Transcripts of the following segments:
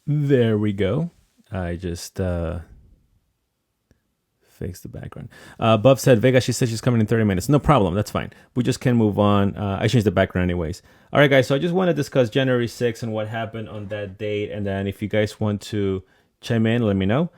There we go. I just fixed the background. Buff said, Vega, she said she's coming in 30 minutes. No problem. That's fine. We just can move on. I changed the background anyways. All right, guys. So I just want to discuss January 6th and what happened on that date. And then if you guys want to chime in, let me know.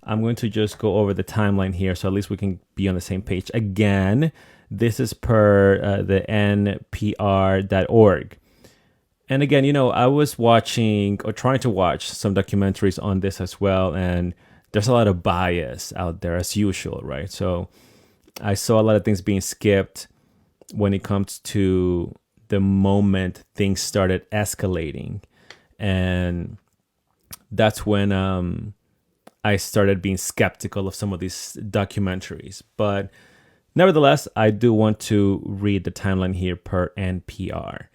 I'm going to just go over the timeline here so at least we can be on the same page. Again, this is per the npr.org. And again, I was watching or trying to watch some documentaries on this as well. And there's a lot of bias out there as usual, right? So I saw a lot of things being skipped when it comes to the moment things started escalating. And that's when I started being skeptical of some of these documentaries. But nevertheless, I do want to read the timeline here per NPR.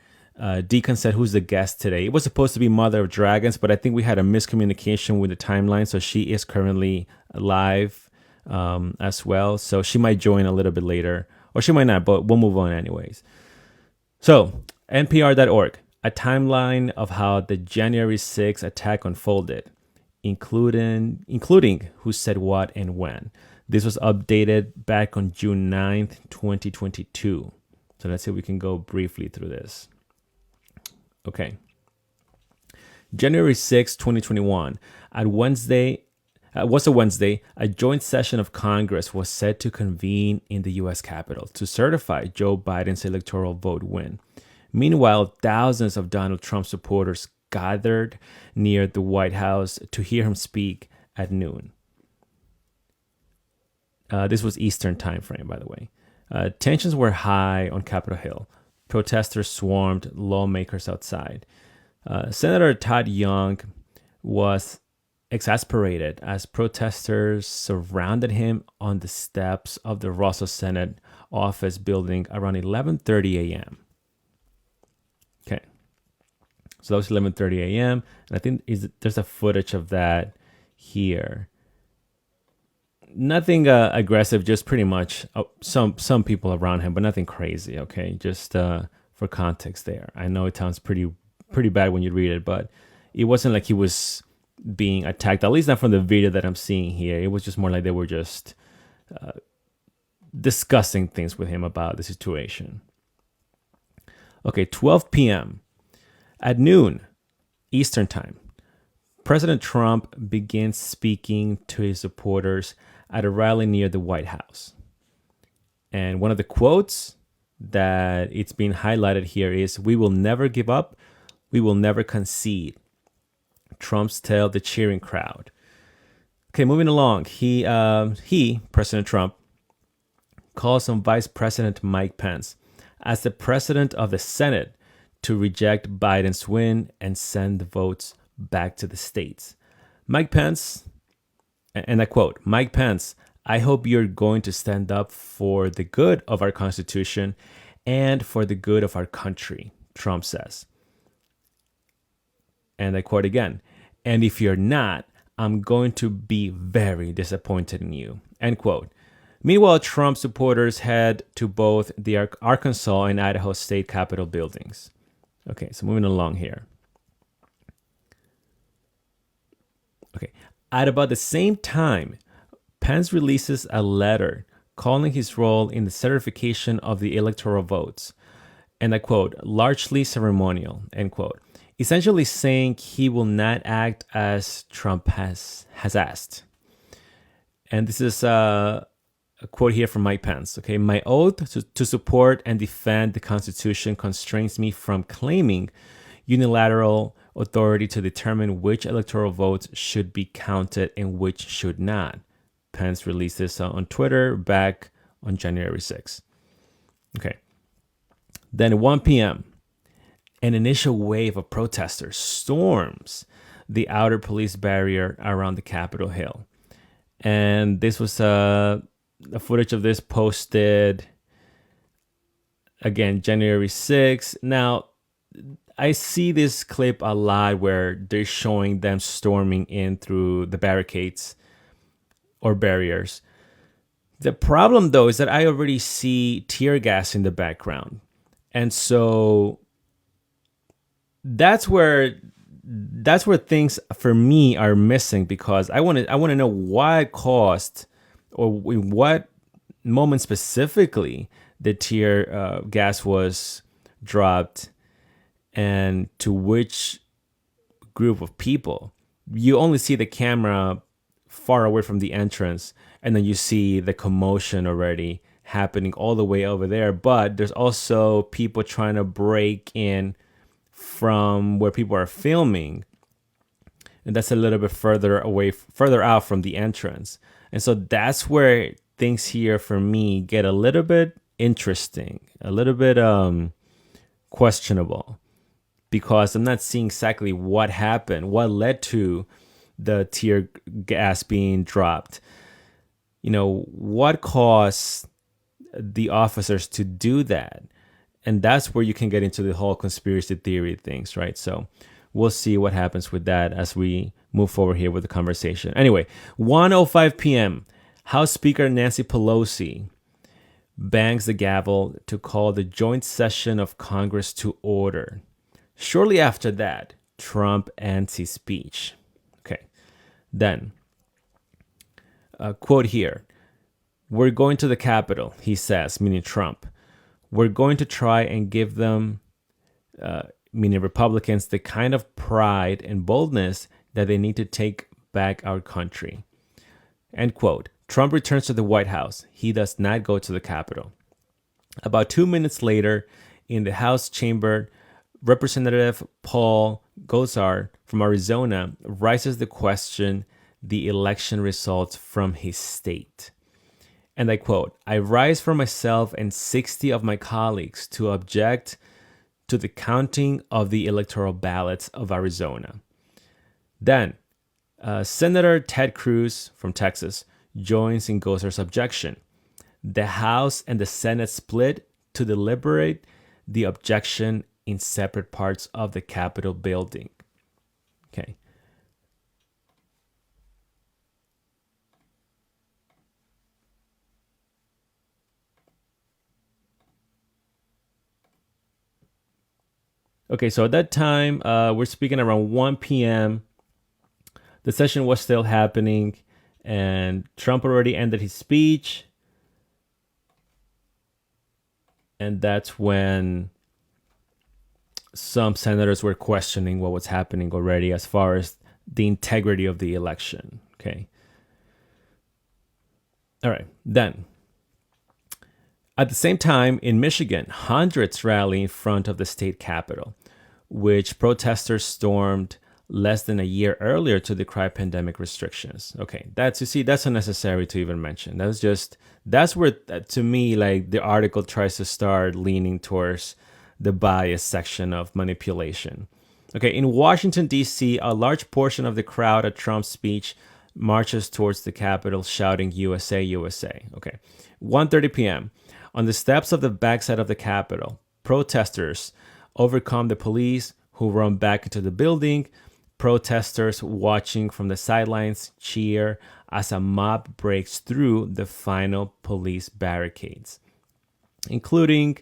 Deacon said, who's the guest today? It was supposed to be Mother of Dragons, but I think we had a miscommunication with the timeline. So she is currently live as well. So she might join a little bit later, or she might not, but we'll move on anyways. So NPR.org, a timeline of how the January 6th attack unfolded, including who said what and when. This was updated back on June 9th, 2022. So let's see if we can go briefly through this. Okay. January 6th, 2021. Was a Wednesday, a joint session of Congress was set to convene in the U.S. Capitol to certify Joe Biden's electoral vote win. Meanwhile, thousands of Donald Trump supporters gathered near the White House to hear him speak at noon. This was Eastern time frame, by the way. Tensions were high on Capitol Hill. Protesters swarmed lawmakers outside. Senator Todd Young was exasperated as protesters surrounded him on the steps of the Russell Senate office building around 11:30 a.m. Okay. So that was 11:30 a.m. And I think there's a footage of that here. Nothing aggressive, just pretty much some people around him, but nothing crazy. Okay, just for context there. I know it sounds pretty bad when you read it, but it wasn't like he was being attacked. At least not from the video that I'm seeing here. It was just more like they were just discussing things with him about the situation. Okay, 12 p.m. At noon, Eastern time, President Trump begins speaking to his supporters at a rally near the White House. And one of the quotes that it's being highlighted here is, "We will never give up. We will never concede." Trump's tell the cheering crowd. Okay, moving along. He, President Trump, calls on Vice President Mike Pence as the president of the Senate to reject Biden's win and send the votes back to the states. Mike Pence, and I quote, "Mike Pence, I hope you're going to stand up for the good of our Constitution and for the good of our country," Trump says. And I quote again, "And if you're not, I'm going to be very disappointed in you," end quote. Meanwhile, Trump supporters head to both the Arkansas and Idaho state Capitol buildings. Okay, so moving along here. Okay, at about the same time, Pence releases a letter calling his role in the certification of the electoral votes, and I quote, "largely ceremonial," end quote, essentially saying he will not act as Trump has asked. And this is a quote here from Mike Pence. Okay, "My oath to support and defend the Constitution constrains me from claiming unilateral authority to determine which electoral votes should be counted and which should not." Pence released this on Twitter back on January 6th. Okay. Then at 1 p.m., an initial wave of protesters storms the outer police barrier around the Capitol Hill. And this was a footage of this posted again January 6th. Now, I see this clip a lot where they're showing them storming in through the barricades or barriers. The problem, though, is that I already see tear gas in the background. And so that's where things for me are missing, because I want to know what caused, or in what moment specifically the tear gas was dropped, and to which group of people. You only see the camera far away from the entrance, and then you see the commotion already happening all the way over there. But there's also people trying to break in from where people are filming, and that's a little bit further out from the entrance. And so that's where things here for me get a little bit interesting, a little bit questionable, because I'm not seeing exactly what happened, what led to the tear gas being dropped. What caused the officers to do that? And that's where you can get into the whole conspiracy theory things, right? So we'll see what happens with that as we move forward here with the conversation. Anyway, 1:05 p.m., House Speaker Nancy Pelosi bangs the gavel to call the joint session of Congress to order. Shortly after that, Trump ends his speech. Okay, then, quote here, "We're going to the Capitol," he says, meaning Trump. "We're going to try and give them," meaning Republicans, "the kind of pride and boldness that they need to take back our country." End quote. Trump returns to the White House. He does not go to the Capitol. About 2 minutes later, in the House chamber, Representative Paul Gosar from Arizona raises the election results from his state. And I quote, "I rise for myself and 60 of my colleagues to object to the counting of the electoral ballots of Arizona." Then, Senator Ted Cruz from Texas joins in Gosar's objection. The House and the Senate split to deliberate the objection in separate parts of the Capitol building. Okay. Okay, so at that time, we're speaking around 1 p.m. The session was still happening, and Trump already ended his speech. And that's when some senators were questioning what was happening already as far as the integrity of the election. Okay. All right. Then, at the same time, in Michigan, hundreds rally in front of the state capitol, which protesters stormed less than a year earlier to decry pandemic restrictions. Okay, that's unnecessary to even mention. That's where, to me, like, the article tries to start leaning towards the bias section of manipulation. Okay, in Washington, D.C., a large portion of the crowd at Trump's speech marches towards the Capitol shouting USA, USA. Okay, 1:30 p.m. On the steps of the backside of the Capitol, protesters overcome the police who run back into the building. Protesters watching from the sidelines cheer as a mob breaks through the final police barricades, inside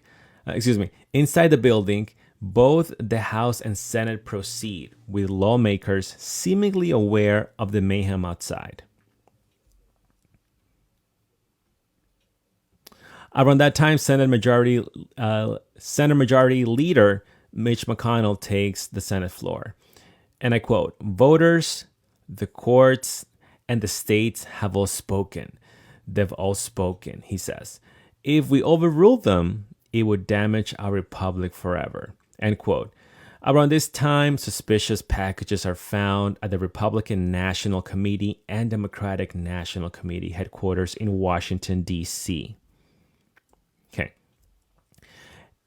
the building. Both the House and Senate proceed, with lawmakers seemingly aware of the mayhem outside. Around that time, Senate Majority Leader Mitch McConnell takes the Senate floor. And I quote, "Voters, the courts, and the states have all spoken. They've all spoken," he says. "If we overrule them, it would damage our republic forever." End quote. Around this time, suspicious packages are found at the Republican National Committee and Democratic National Committee headquarters in Washington, D.C. Okay.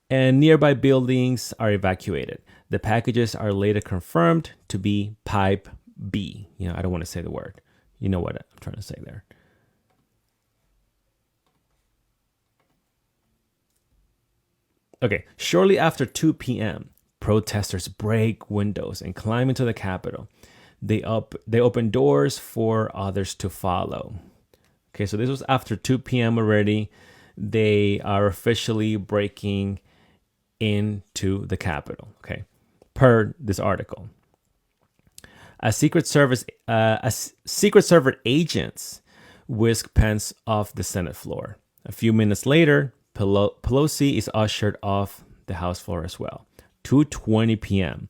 And nearby buildings are evacuated. The packages are later confirmed to be Pipe B. I don't want to say the word. You know what I'm trying to say there. Okay, shortly after 2 p.m., protesters break windows and climb into the Capitol. They open doors for others to follow. Okay, so this was after 2 p.m. already. They are officially breaking into the Capitol, okay, per this article. Secret Service agents whisk Pence off the Senate floor. A few minutes later, Pelosi is ushered off the House floor as well. 2:20 p.m.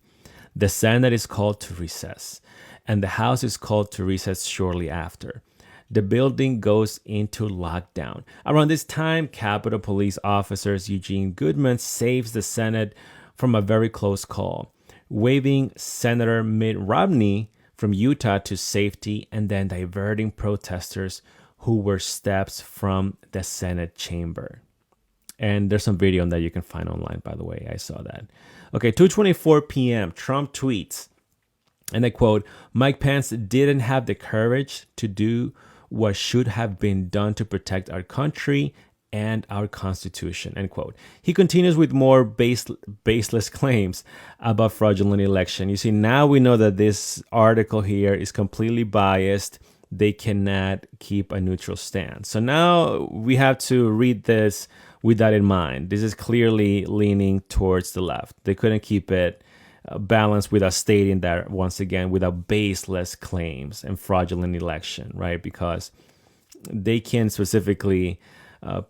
The Senate is called to recess, and the House is called to recess shortly after. The building goes into lockdown. Around this time, Capitol Police officers Eugene Goodman saves the Senate from a very close call, waving Senator Mitt Romney from Utah to safety and then diverting protesters who were steps from the Senate chamber. And there's some video on that you can find online, by the way. I saw that. Okay, 2:24 p.m., Trump tweets, and I quote, "Mike Pence didn't have the courage to do what should have been done to protect our country and our Constitution," end quote. He continues with more baseless claims about fraudulent election. You see, now we know that this article here is completely biased. They cannot keep a neutral stance. So now we have to read this with that in mind. This is clearly leaning towards the left. They couldn't keep it balanced without stating that, once again, without baseless claims and fraudulent election, right? Because they can specifically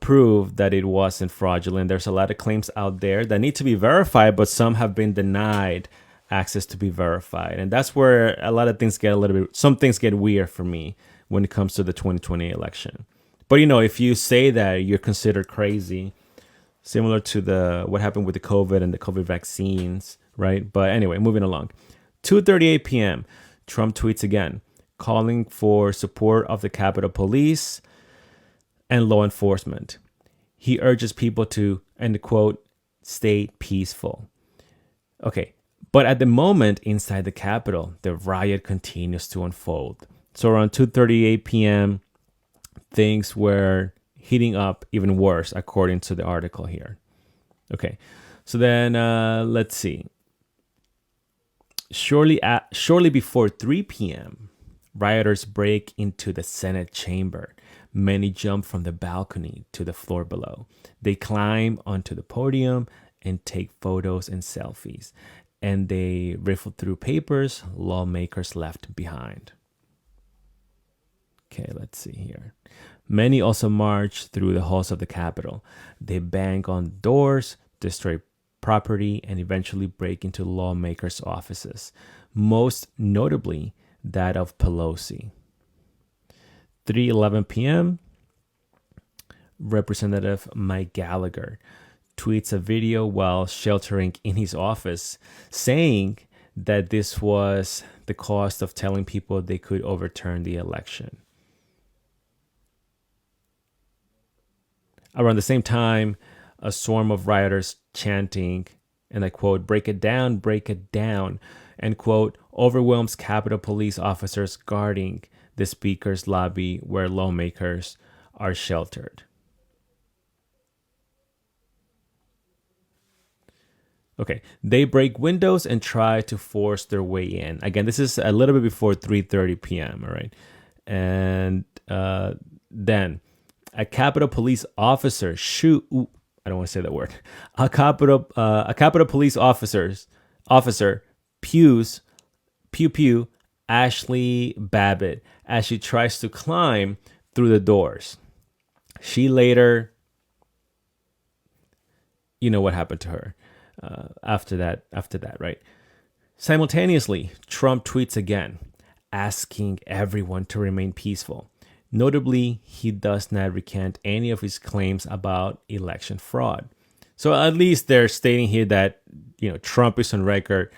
prove that it wasn't fraudulent. There's a lot of claims out there that need to be verified, but some have been denied access to be verified. And that's where a lot of things get some things get weird for me when it comes to the 2020 election. But, if you say that, you're considered crazy, similar to what happened with the COVID and the COVID vaccines, right? But anyway, moving along. 2:38 p.m., Trump tweets again, calling for support of the Capitol Police and law enforcement. He urges people to, end quote, stay peaceful. Okay, but at the moment inside the Capitol, the riot continues to unfold. So around 2:38 p.m., things were heating up even worse, according to the article here. Okay, so then let's see. Shortly before 3 p.m., rioters break into the Senate chamber. Many jump from the balcony to the floor below. They climb onto the podium and take photos and selfies. And they riffle through papers lawmakers left behind. Okay, let's see here. Many also march through the halls of the Capitol. They bang on doors, destroy property, and eventually break into lawmakers' offices, most notably that of Pelosi. 3:11 p.m., Representative Mike Gallagher tweets a video while sheltering in his office, saying that this was the cost of telling people they could overturn the election. Around the same time, a swarm of rioters chanting, and I quote, break it down, end quote, overwhelms Capitol Police officers guarding the Speaker's lobby where lawmakers are sheltered. Okay, they break windows and try to force their way in. Again, this is a little bit before 3:30 p.m., all right? And then a Capitol Police officer I don't want to say that word. A Capitol Police officer pew Ashley Babbitt as she tries to climb through the doors. She later, you know what happened to her after that, right? Simultaneously, Trump tweets again, asking everyone to remain peaceful. Notably, he does not recant any of his claims about election fraud. So at least they're stating here that, Trump is on record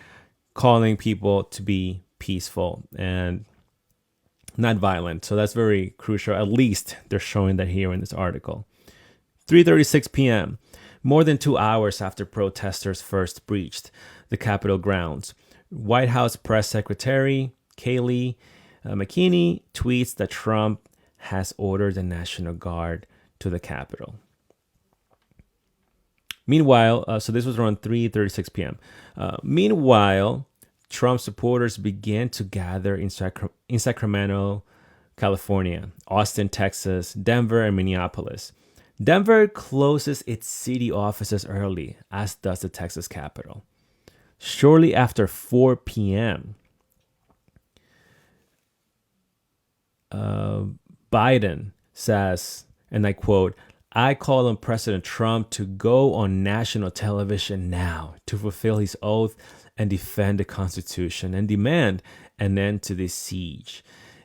calling people to be peaceful and not violent. So that's very crucial. At least they're showing that here in this article. 3:36 p.m. More than 2 hours after protesters first breached, the Capitol grounds. White House Press Secretary Kayleigh McEnany tweets that Trump has ordered the National Guard to the Capitol. Meanwhile, so this was around 3:36 p.m. Meanwhile, Trump supporters began to gather in Sacramento, California, Austin, Texas, Denver, and Minneapolis. Denver closes its city offices early, as does the Texas Capitol. Shortly after 4 p.m., Biden says, and I quote, "I call on President Trump to go on national television now to fulfill his oath and defend the Constitution and demand an end to this siege.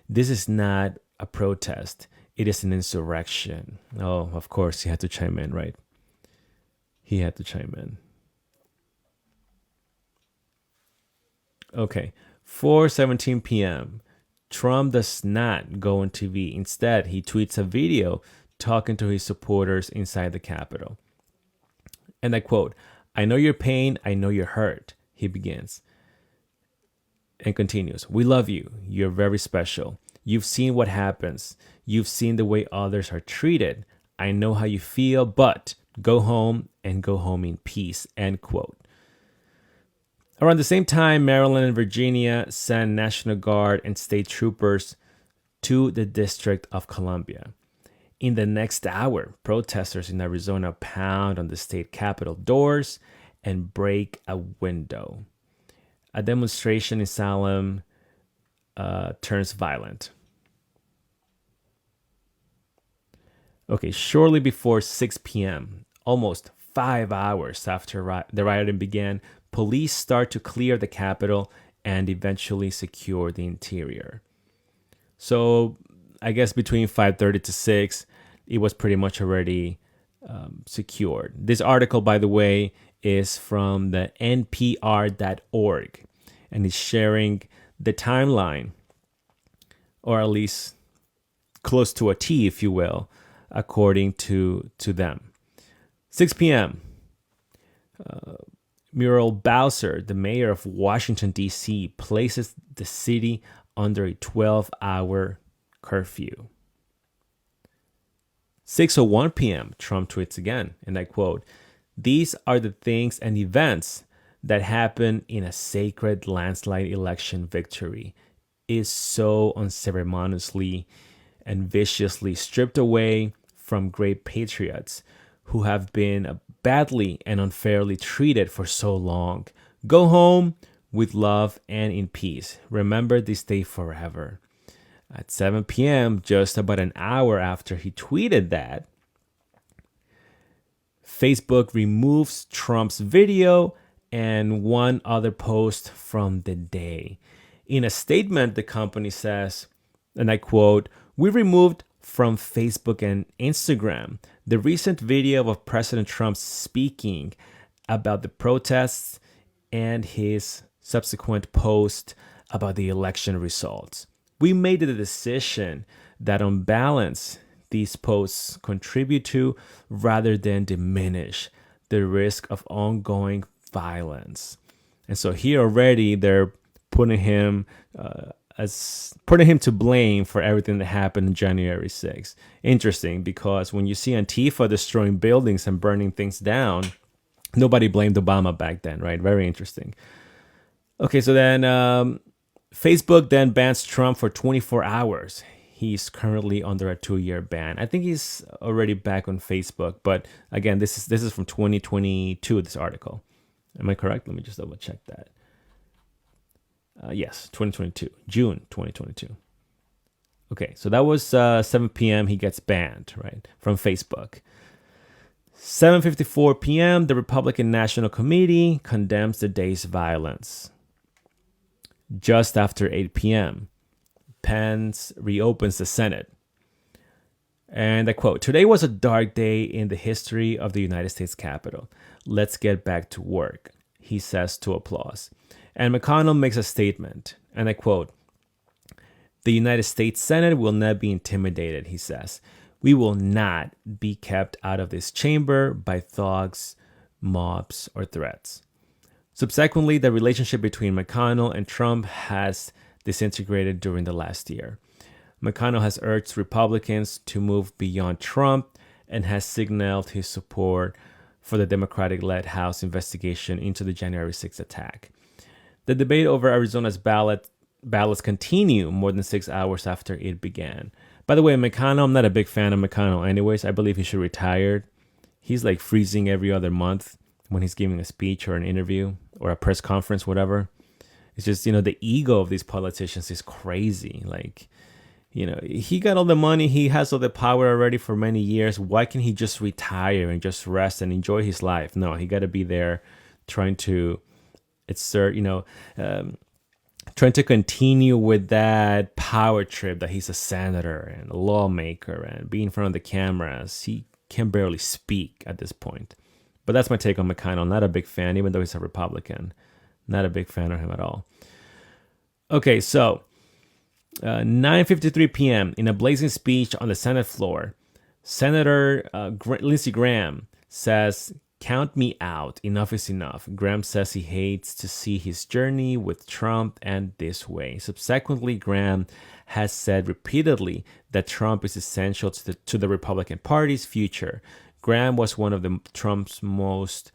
This is not a protest. It is an insurrection." Oh, of course, he had to chime in, right? He had to chime in. Okay, 4:17 p.m. Trump does not go on TV. Instead, he tweets a video talking to his supporters inside the Capitol. And I quote, "I know your pain. I know your hurt," he begins. And continues, "We love you. You're very special. You've seen what happens. You've seen the way others are treated. I know how you feel, but go home and go home in peace," end quote. Around the same time, Maryland and Virginia sent National Guard and state troopers to the District of Columbia. In the next hour, protesters in Arizona pound on the state capitol doors and break a window. A demonstration in Salem turns violent. Okay, shortly before 6 p.m., almost 5 hours after the rioting began, police start to clear the Capitol and eventually secure the interior. So I guess between 5:30 to 6, it was pretty much already secured. This article, by the way, is from the npr.org, and it's sharing the timeline, or at least close to a T, if you will, according to them. 6 p.m., Muriel Bowser, the mayor of Washington, D.C., places the city under a 12-hour curfew. 6:01 p.m., Trump tweets again, and I quote, "These are the things and events that happen in a sacred landslide election victory is so unceremoniously and viciously stripped away from great patriots who have been badly and unfairly treated for so long. Go home with love and in peace. Remember this day forever." At 7 p.m., just about an hour after he tweeted that, Facebook removes Trump's video and one other post from the day. In a statement, the company says, and I quote, "We removed from Facebook and Instagram the recent video of President Trump speaking about the protests and his subsequent post about the election results. We made the decision that on balance, these posts contribute to rather than diminish the risk of ongoing violence." And so here already they're putting him to blame for everything that happened on January 6th. Interesting, because when you see Antifa destroying buildings and burning things down, nobody blamed Obama back then, right? Very interesting. Okay, so then Facebook then bans Trump for 24 hours. He's currently under a 2-year ban. I think he's already back on Facebook, but again, this is from 2022, this article. Am I correct? Let me just double check that. Yes, 2022, June 2022. Okay, so that was 7 p.m. He gets banned, right, from Facebook. 7:54 p.m., the Republican National Committee condemns the day's violence. Just after 8 p.m., Pence reopens the Senate. And I quote, "Today was a dark day in the history of the United States Capitol. Let's get back to work," he says to applause. And McConnell makes a statement, and I quote, "The United States Senate will not be intimidated," he says. "We will not be kept out of this chamber by thugs, mobs, or threats." Subsequently, the relationship between McConnell and Trump has disintegrated during the last year. McConnell has urged Republicans to move beyond Trump and has signaled his support for the Democratic-led House investigation into the January 6th attack. The debate over Arizona's ballots continue more than 6 hours after it began. By the way, McConnell, I'm not a big fan of McConnell anyways. I believe he should retire. He's like freezing every other month when he's giving a speech or an interview or a press conference, whatever. It's just, the ego of these politicians is crazy. Like, he got all the money. He has all the power already for many years. Why can't he just retire and just rest and enjoy his life? No, he got to be there trying to exert, trying to continue with that power trip that he's a senator and a lawmaker and be in front of the cameras. He can barely speak at this point. But that's my take on McConnell. Not a big fan, even though he's a Republican. Not a big fan of him at all. Okay, so 9:53 p.m. in a blazing speech on the Senate floor, Senator Lindsey Graham says, "Count me out. Enough is enough." Graham says he hates to see his journey with Trump end this way. Subsequently, Graham has said repeatedly that Trump is essential to the Republican Party's future. Graham was one of Trump's most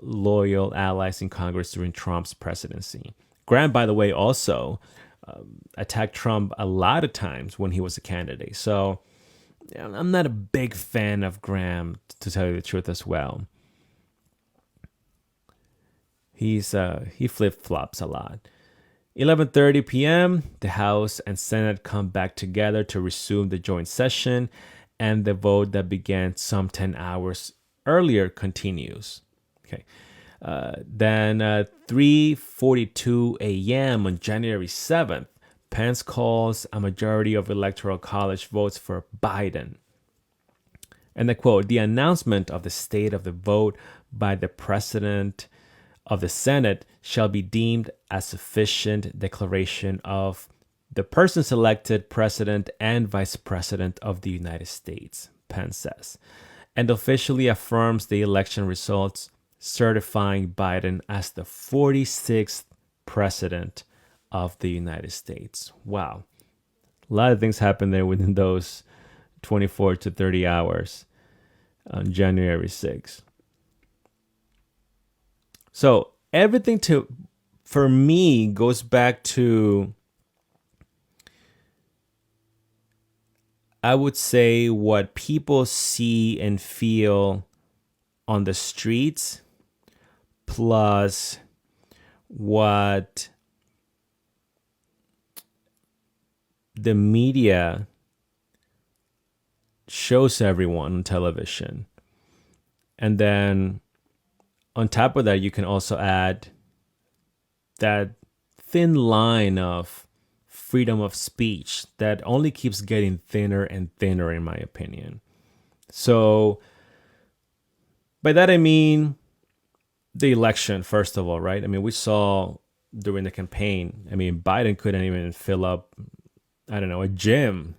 loyal allies in Congress during Trump's presidency. Graham, by the way, also attacked Trump a lot of times when he was a candidate. So I'm not a big fan of Graham, to tell you the truth as well. He flip-flops a lot. 11:30 p.m., the House and Senate come back together to resume the joint session, and the vote that began some 10 hours earlier continues. Okay. Then 3:42 a.m. on January 7th, Pence calls a majority of Electoral College votes for Biden. And I quote, "The announcement of the state of the vote by the President of the Senate shall be deemed a sufficient declaration of the person selected President and Vice President of the United States," Pence says, and officially affirms the election results, certifying Biden as the 46th President of the United States. Wow. A lot of things happened there within those 24 to 30 hours on January 6th. So everything for me goes back to, I would say, what people see and feel on the streets, plus what the media shows everyone on television. And then on top of that, you can also add that thin line of freedom of speech that only keeps getting thinner and thinner, in my opinion. So by that, I mean the election, first of all, right? I mean, we saw during the campaign, Biden couldn't even fill up, a gym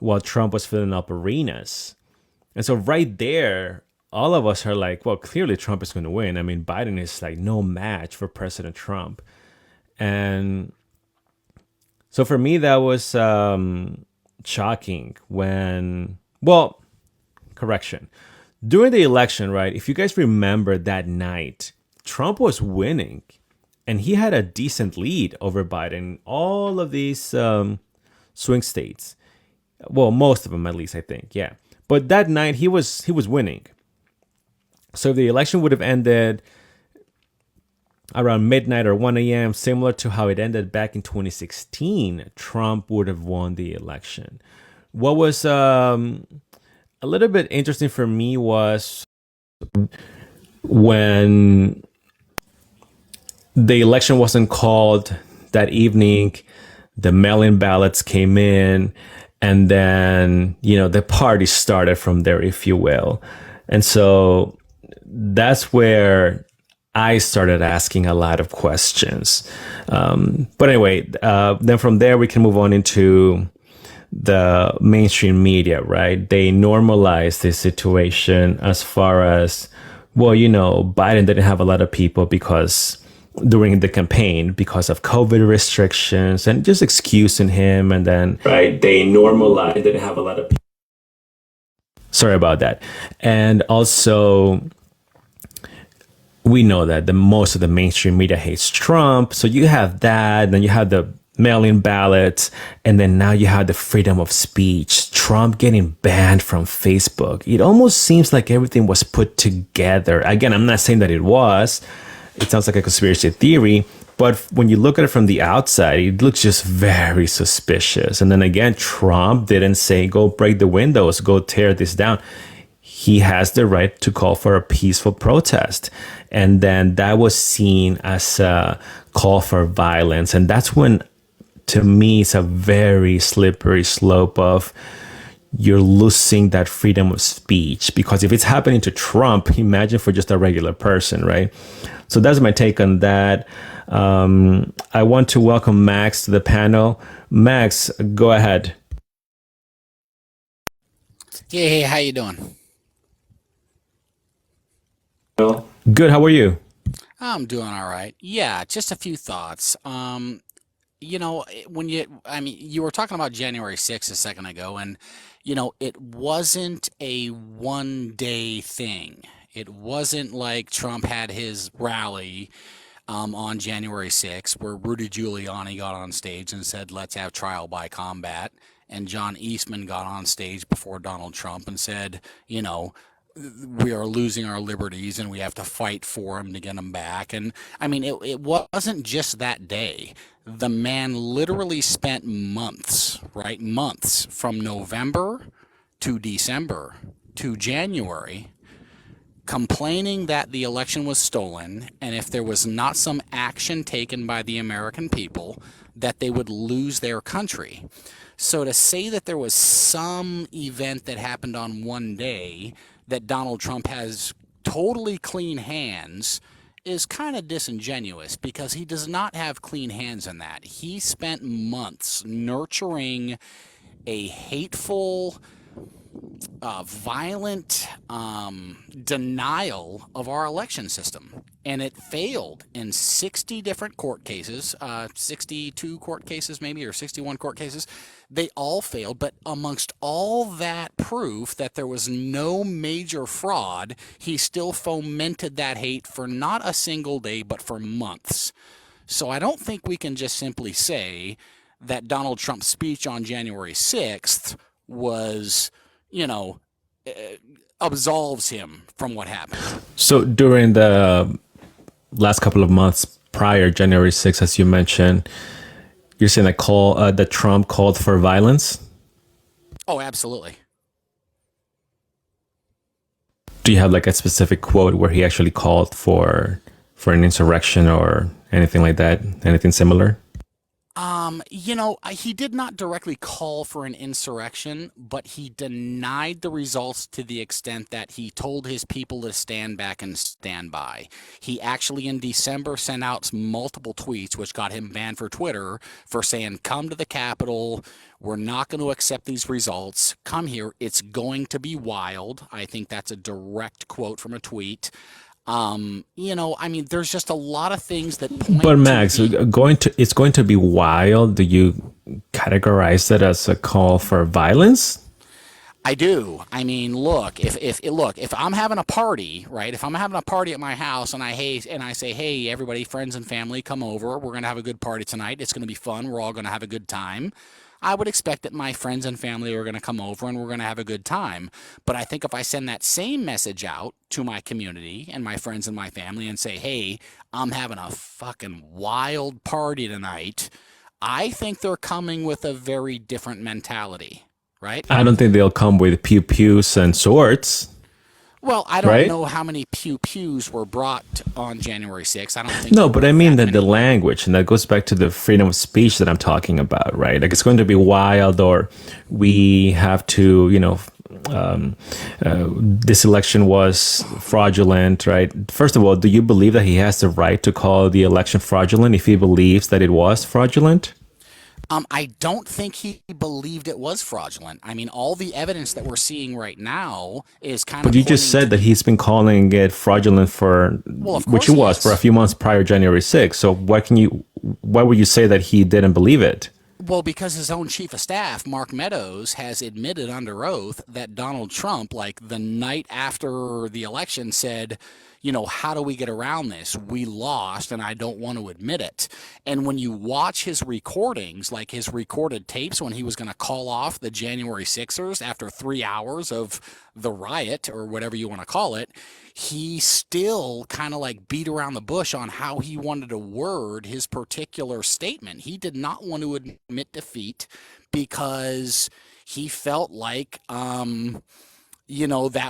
while Trump was filling up arenas. And so right there, all of us are like, well, clearly Trump is going to win. Biden is like no match for President Trump. And so for me, that was shocking when, well, correction. During the election, right, if you guys remember that night, Trump was winning and he had a decent lead over Biden. All of these swing states, well, most of them at least, I think, yeah. But that night he was winning. So if the election would have ended around midnight or 1 a.m., similar to how it ended back in 2016, Trump would have won the election. What was a little bit interesting for me was when the election wasn't called that evening, the mail-in ballots came in, and then, the party started from there, if you will. And so that's where I started asking a lot of questions. But anyway, then from there, we can move on into the mainstream media, right? They normalized this situation as far as, well, Biden didn't have a lot of people because during the campaign because of COVID restrictions and just excusing him. And then, right, they normalized, didn't have a lot of people. Sorry about that. And also, we know that the most of the mainstream media hates Trump. So you have that, then you have the mail-in ballots, and then now you have the freedom of speech. Trump getting banned from Facebook. It almost seems like everything was put together. Again, I'm not saying that it was. It sounds like a conspiracy theory, but when you look at it from the outside, it looks just very suspicious. And then again, Trump didn't say, go break the windows, go tear this down. He has the right to call for a peaceful protest. And then that was seen as a call for violence. And that's when, to me, it's a very slippery slope of you're losing that freedom of speech. Because if it's happening to Trump, imagine for just a regular person, right? So that's my take on that. I want to welcome Max to the panel. Max, go ahead. Hey, how you doing? Good. How are you? I'm doing all right. Yeah, just a few thoughts. I mean, you were talking about January 6th a second ago, and, it wasn't a one day thing. It wasn't like Trump had his rally on January 6th where Rudy Giuliani got on stage and said, let's have trial by combat. And John Eastman got on stage before Donald Trump and said, we are losing our liberties and we have to fight for them to get them back. And I mean, it wasn't just that day. The man literally spent months, right? Months from November to December to January complaining that the election was stolen, and if there was not some action taken by the American people, that they would lose their country. So to say that there was some event that happened on one day that Donald Trump has totally clean hands is kind of disingenuous, because he does not have clean hands in that. He spent months nurturing a hateful, violent denial of our election system. And it failed in 60 different court cases, 62 court cases maybe, or 61 court cases. They all failed. But amongst all that proof that there was no major fraud, he still fomented that hate for not a single day, but for months. So I don't think we can just simply say that Donald Trump's speech on January 6th was, absolves him from what happened. So during the last couple of months prior, January 6th, as you mentioned, you're saying that Trump called for violence? Oh, absolutely. Do you have like a specific quote where he actually called for an insurrection or anything like that? Anything similar? He did not directly call for an insurrection, but he denied the results to the extent that he told his people to stand back and stand by. He actually, in December, sent out multiple tweets, which got him banned for Twitter, for saying, come to the Capitol. We're not going to accept these results. Come here. It's going to be wild. I think that's a direct quote from a tweet. There's just a lot of things that point. But Max, it's going to be wild. Do you categorize that as a call for violence? I do. I mean, look, if I'm having a party, right? If I'm having a party at my house and I say, hey, everybody, friends and family, come over. We're gonna have a good party tonight. It's gonna be fun. We're all gonna have a good time. I would expect that my friends and family are going to come over and we're going to have a good time. But I think if I send that same message out to my community and my friends and my family and say, hey, I'm having a fucking wild party tonight, I think they're coming with a very different mentality, right? I don't think they'll come with pew-pews and swords. Well, I don't know how many pew-pews were brought on January 6th. I don't think. No, but I mean that the language, and that goes back to the freedom of speech that I'm talking about, right? Like it's going to be wild, or we have to, this election was fraudulent, right? First of all, do you believe that he has the right to call the election fraudulent if he believes that it was fraudulent? I don't think he believed it was fraudulent. I mean, all the evidence that we're seeing right now is kind But of you just pointing said that to, he's been calling it fraudulent for, well, of which course it he was for a is. few months prior January 6th. So why would you say that he didn't believe it? Well, because his own chief of staff, Mark Meadows, has admitted under oath that Donald Trump, like the night after the election, said, how do we get around this? We lost, and I don't want to admit it. And when you watch his recordings, like his recorded tapes when he was going to call off the January Sixers after 3 hours of the riot, or whatever you want to call it, he still kind of like beat around the bush on how he wanted to word his particular statement. He did not want to admit defeat because he felt like that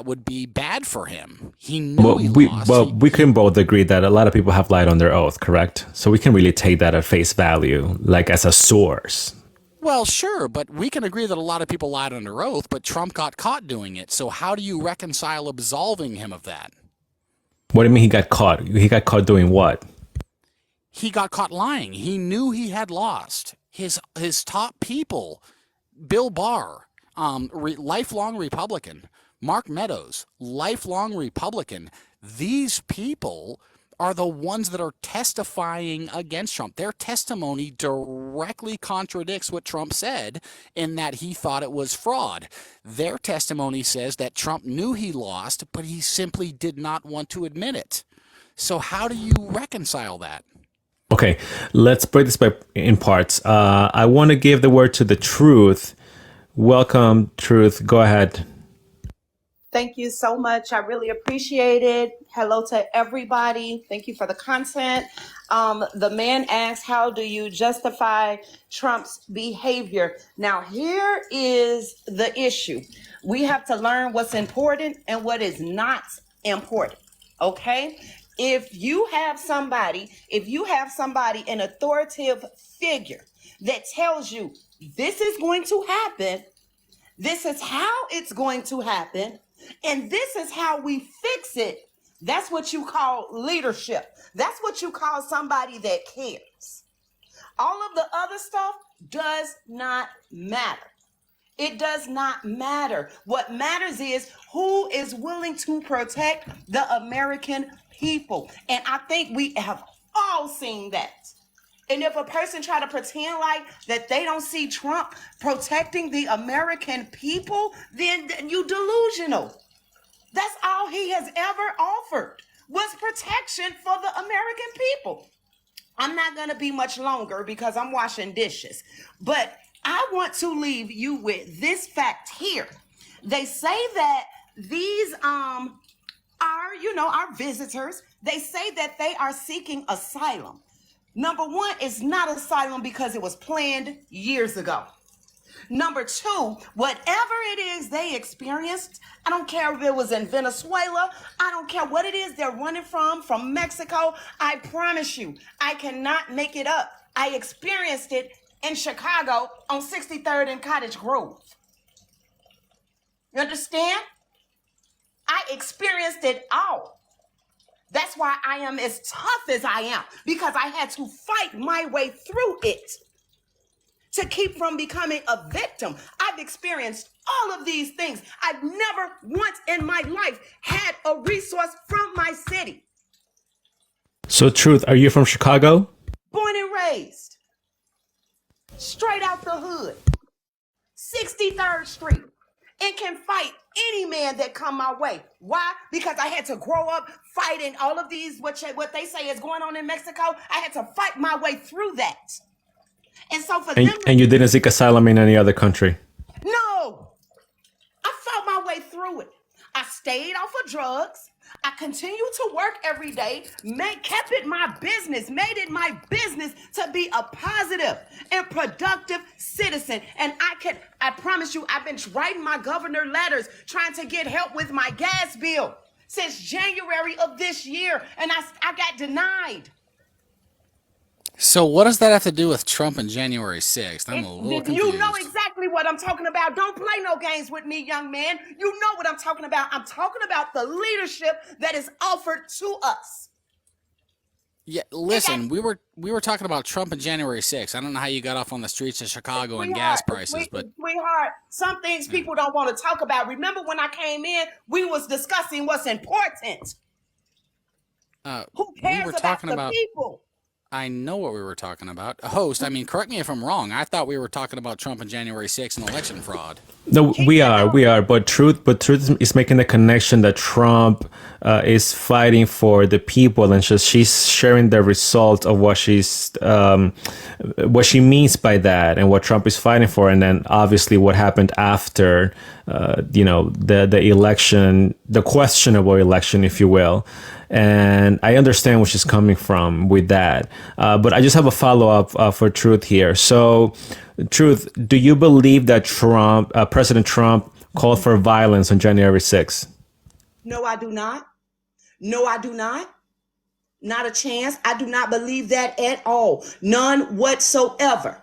would be bad for him. He knew Well, he we lost. well we can both agree that a lot of people have lied on their oath, correct? So we can really take that at face value, like as a source. Well, sure, but we can agree that a lot of people lied under oath, but Trump got caught doing it. So how do you reconcile absolving him of that? What do you mean he got caught? He got caught doing what? He got caught lying. He knew he had lost. His top people, Bill Barr, lifelong Republican, Mark Meadows, lifelong Republican. These people are the ones that are testifying against Trump. Their testimony directly contradicts what Trump said in that he thought it was fraud. Their testimony says that Trump knew he lost, but he simply did not want to admit it. So how do you reconcile that? Okay, let's break this in parts. I want to give the word to the Truth. Welcome, Truth. Go ahead. Thank you so much. I really appreciate it. Hello to everybody. Thank you for the content. The man asks, how do you justify Trump's behavior? Now, here is the issue. We have to learn what's important and what is not important. Okay? If you have somebody, an authoritative figure that tells you this is going to happen, this is how it's going to happen, and this is how we fix it, that's what you call leadership. That's what you call somebody that cares. All of the other stuff does not matter. It does not matter. What matters is who is willing to protect the American people. And I think we have all seen that. And if a person try to pretend like that they don't see Trump protecting the American people, then you delusional. That's all he has ever offered was protection for the American people. I'm not going to be much longer because I'm washing dishes, but I want to leave you with this fact here. They say that these our visitors, they say that they are seeking asylum. Number one, it's not asylum because it was planned years ago. Number two, whatever it is they experienced, I don't care if it was in Venezuela, I don't care what it is they're running from Mexico, I promise you, I cannot make it up. I experienced it in Chicago on 63rd and Cottage Grove. You understand? I experienced it all. That's why I am as tough as I am, because I had to fight my way through it to keep from becoming a victim. I've experienced all of these things. I've never once in my life had a resource from my city. So, Truth, are you from Chicago? Born and raised. Straight out the hood. 63rd Street. And can fight any man that come my way. Why? Because I had to grow up fighting all of these, what they say is going on in Mexico. I had to fight my way through that. And so for them... And you didn't seek asylum in any other country? No. I fought my way through it. I stayed off of drugs. I continued to work every day, kept it my business, made it my business to be a positive and productive citizen. And I promise you, I've been writing my governor letters, trying to get help with my gas bill since January of this year. And I got denied. So what does that have to do with Trump and January 6th? I'm a little confused. You know exactly what I'm talking about. Don't play no games with me, young man. You know what I'm talking about. I'm talking about the leadership that is offered to us. Yeah, It got listen, we were talking about Trump and January 6th. I don't know how you got off on the streets of Chicago and gas sweetheart, prices, but sweetheart. Some things yeah. people don't want to talk about. Remember when I came in, we was discussing what's important. Who We cares were about talking the about people? I know what we were talking about. Host, I mean, correct me if I'm wrong. I thought we were talking about Trump and January 6th and election fraud. No, Keep we that are, on. we are. But truth is making the connection that Trump is fighting for the people, and just she's sharing the result of what she means by that, and what Trump is fighting for, and then obviously what happened after, the election, the questionable election, if you will. And I understand where she's coming from with that, but I just have a follow up for Truth here. So, Truth, do you believe that President Trump, called for violence on January 6th? No, I do not. No, I do not. Not a chance. I do not believe that at all. None whatsoever.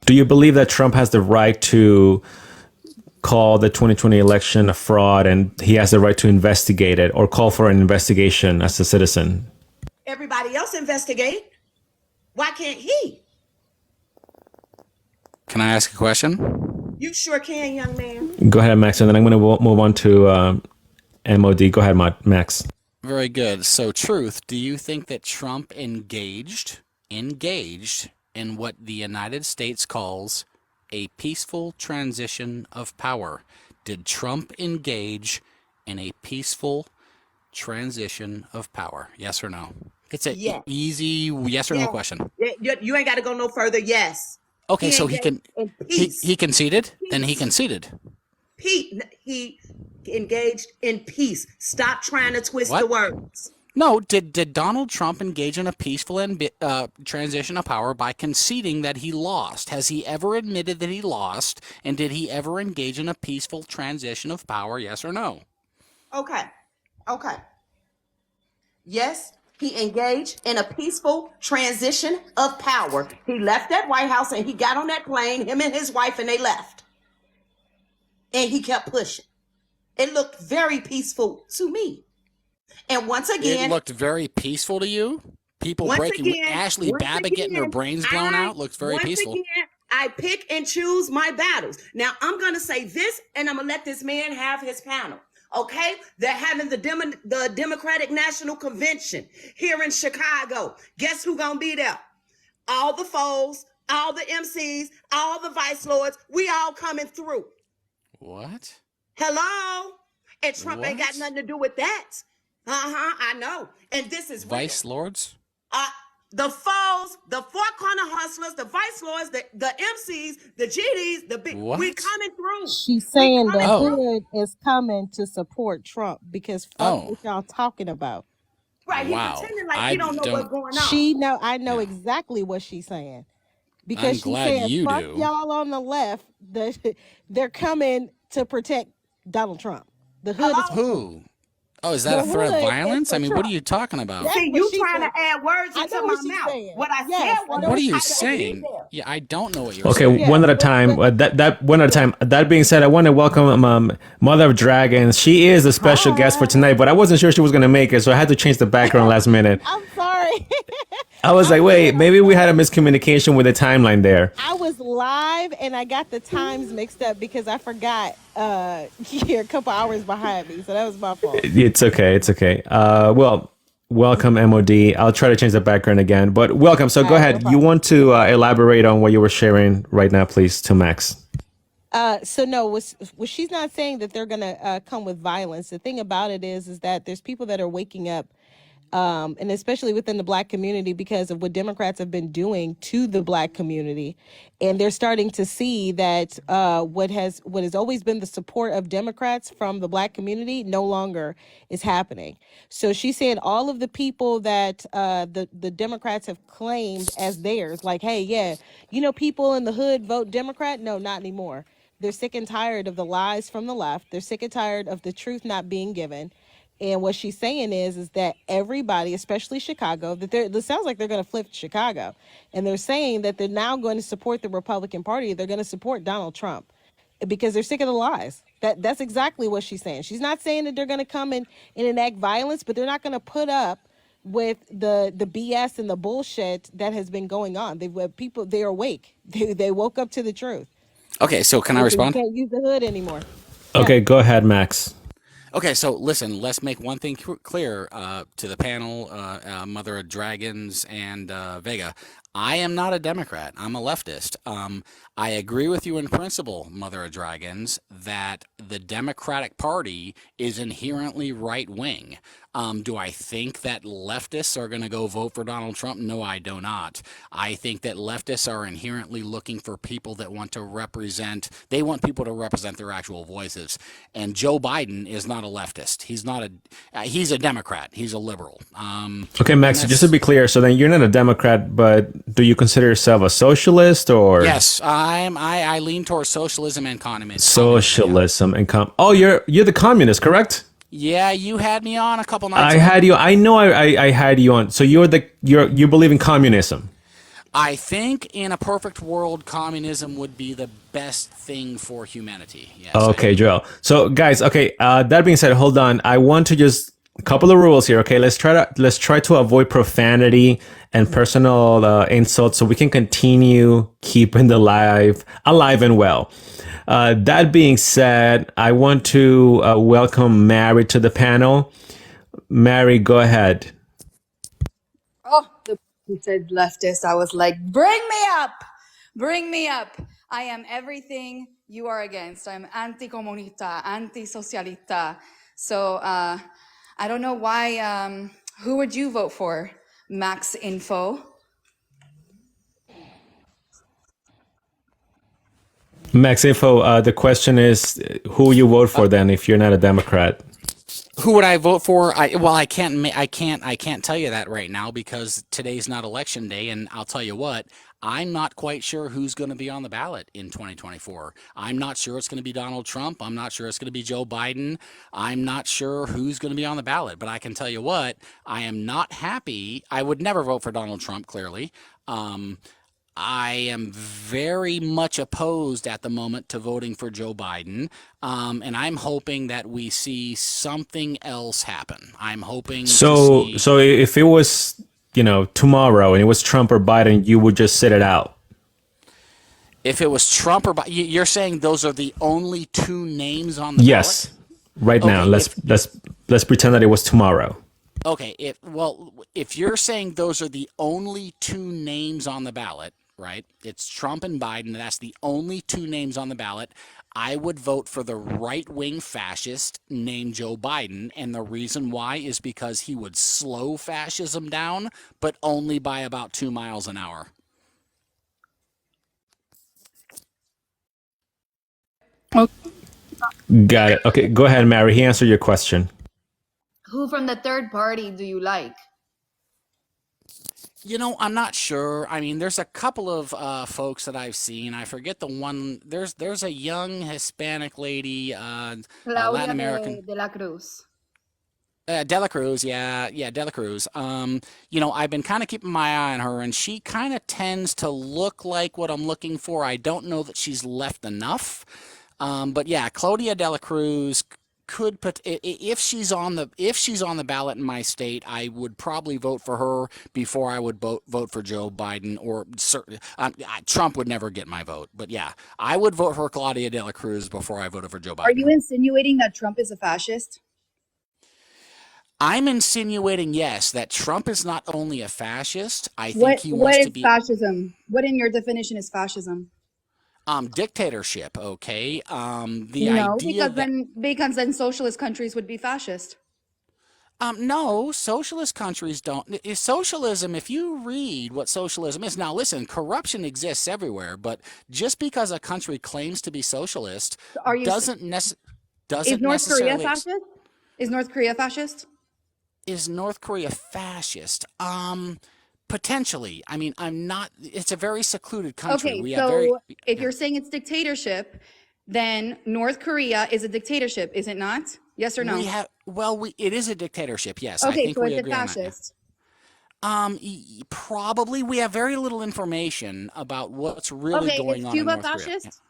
Do you believe that Trump has the right to call the 2020 election a fraud, and he has the right to investigate it or call for an investigation as a citizen? Everybody else investigate. Why can't he? Can I ask a question? You sure can, young man. Go ahead, Max, and then I'm going to move on to MOD. Go ahead, Max. Very good. So, Truth, do you think that Trump engaged in what the United States calls a peaceful transition of power? Did Trump engage in a peaceful transition of power? Yes or no? It's an Yes. easy yes or no Yes. question. You ain't got to go no further. Yes. Okay, He so he engaged can in peace. he conceded? Then he Peace. conceded. He engaged in peace. Stop trying to twist the What? words. No, did Donald Trump engage in a peaceful transition of power by conceding that he lost? Has he ever admitted that he lost? And did he ever engage in a peaceful transition of power? Yes or no? Okay. Okay. Yes, he engaged in a peaceful transition of power. He left that White House and he got on that plane, him and his wife, and they left. And he kept pushing. It looked very peaceful to me. And once It again, looked very peaceful to you. People once breaking again, Ashley once Babbitt getting her again, brains blown out looks very once peaceful. again, I pick and choose my battles. Now I'm gonna say this, and I'm gonna let this man have his panel. Okay, they're having the Democratic National Convention here in Chicago. Guess who gonna be there? All the foes, all the MCs, all the vice lords. We all coming through. What? Hello, and Trump ain't got What? nothing to do with that. I know, and this is real. Vice lords? The foes, the four corner hustlers, the vice lords, the MCs, the GDs, the big. We What? coming through. She's We saying the coming Oh. through. hood is coming to support Trump because fuck Oh. what y'all talking about. Right, he Wow. pretending like I he don't know what's don't. going on. I know Yeah. exactly what she's saying I'm because she's glad saying you fuck do. y'all on the left. They're coming to protect Donald Trump. The hood is Hello? for Trump. Who? Oh, is that The a threat of hood is violence? for I mean, what are Trump. you talking about? That's See, what you she trying said. to add words I into know my what she's mouth. saying. What I Yes, said I was, know What what are you she's I saying. didn't saying? be there. Yeah, I don't know what you're Okay, saying. Yeah, one at a time. That one at a time. That being said, I want to welcome Mother of Dragons. She is the special guest for Hi. tonight, but I wasn't sure she was going to make it, so I had to change the background last minute. I'm sorry. I was like, wait, maybe we had a miscommunication with the timeline there. I was live and I got the times mixed up because I forgot you're a couple hours behind me. So that was my fault. It's okay. It's okay. Well, welcome, MOD. I'll try to change the background again, but welcome. So All go right, no ahead. You problem. want to elaborate on what you were sharing right now, please, to Max? So no, she's not saying that they're gonna come with violence. The thing about it is that there's people that are waking up, and especially within the Black community because of what Democrats have been doing to the Black community, and they're starting to see that what has always been the support of Democrats from the Black community no longer is happening. So she's saying all of the people that the Democrats have claimed as theirs, like, hey, yeah, people in the hood vote Democrat. No, not anymore. They're sick and tired of the lies from the left. They're sick and tired of the truth not being given. And what she's saying is that everybody, especially Chicago, it sounds like they're going to flip Chicago. And they're saying that they're now going to support the Republican Party. They're going to support Donald Trump because they're sick of the lies. That's exactly what she's saying. She's not saying that they're going to come and enact violence, but they're not going to put up with the BS and the bullshit that has been going on. They're awake. They woke up to the truth. Okay, so can I You respond? can't use the hood anymore. Yeah. Okay, go ahead, Max. Okay, so listen, let's make one thing clear to the panel, Mother of Dragons and Vega. I am not a Democrat. I'm a leftist. I agree with you in principle, Mother of Dragons, that the Democratic Party is inherently right wing. Do I think that leftists are going to go vote for Donald Trump? No, I do not. I think that leftists are inherently looking for people that want to represent, they want people to represent their actual voices. And Joe Biden is not a leftist. He's not he's a Democrat. He's a liberal. Okay, Max, just to be clear, so then you're not a Democrat, but do you consider yourself a socialist or? Yes, I lean towards socialism and communism. Socialism and oh, you're the communist, correct? Yeah, you had me on a couple nights I ago. had you. I know I had you on. So you believe in communism. I think in a perfect world, communism would be the best thing for humanity. Yes. Okay, Joel. So guys, okay. That being said, hold on. I want to just a couple of rules here. Okay, let's try to avoid profanity and personal insults, so we can continue keeping the live alive and well. That being said, I want to welcome Mary to the panel. Mary, go ahead. Oh, he said leftist. I was like, bring me up. Bring me up. I am everything you are against. I'm anti-comunista, anti-socialista. So I don't know why. Who would you vote for? Max Info. Max Info, the question is who you vote for then if you're not a Democrat. Who would I vote for? I can't tell you that right now because today's not election day, and I'll tell you what, I'm not quite sure who's going to be on the ballot in 2024. I'm not sure it's going to be Donald Trump. I'm not sure it's going to be Joe Biden. I'm not sure who's going to be on the ballot, but I can tell you what, I am not happy. I would never vote for Donald Trump, clearly. I am very much opposed at the moment to voting for Joe Biden, and I'm hoping that we see something else happen. I'm hoping. So if it was, tomorrow and it was Trump or Biden, you would just sit it out. If it was Trump or Biden, you're saying those are the only two names on the yes, ballot? Right now. Let's pretend that it was tomorrow. Okay. If you're saying those are the only two names on the ballot, right? It's Trump and Biden. That's the only two names on the ballot. I would vote for the right-wing fascist named Joe Biden, and the reason why is because he would slow fascism down, but only by about 2 miles an hour. Got it. Okay, go ahead, Mary. He answered your question. Who from the third party do you like? I'm not sure. I mean, there's a couple of folks that I've seen. I forget the one. There's a young Hispanic lady, Latin American. De la Cruz. De La Cruz, yeah, De La Cruz. I've been kind of keeping my eye on her, and she kind of tends to look like what I'm looking for. I don't know that she's left enough, but yeah, Claudia De La Cruz could put if she's on the ballot in my state, I would probably vote for her before I would vote for Joe Biden, or Trump would never get my vote. But yeah, I would vote for Claudia De La Cruz before I voted for Joe Biden. Are you insinuating that Trump is a fascist? I'm insinuating, yes, that Trump is not only a fascist. I think he What wants is to be fascism? What in your definition is fascism? dictatorship. Okay, the No, idea because then socialist countries would be fascist. no, socialist countries don't. Socialism, if you read what socialism is, now listen, corruption exists everywhere, but just because a country claims to be socialist Are you? doesn't Is North Korea necessarily. fascist? Is North Korea fascist? Is North Korea fascist? Potentially. I mean, I'm not. It's a very secluded country. Okay, We have very. so if you're saying it's dictatorship, then North Korea is a dictatorship, is it not? Yes or no? It is a dictatorship. Yes, I Okay, think so we it's a agree on that. fascist. Probably. We have very little information about what's really Okay, going is on in Cuba North Korea. fascist?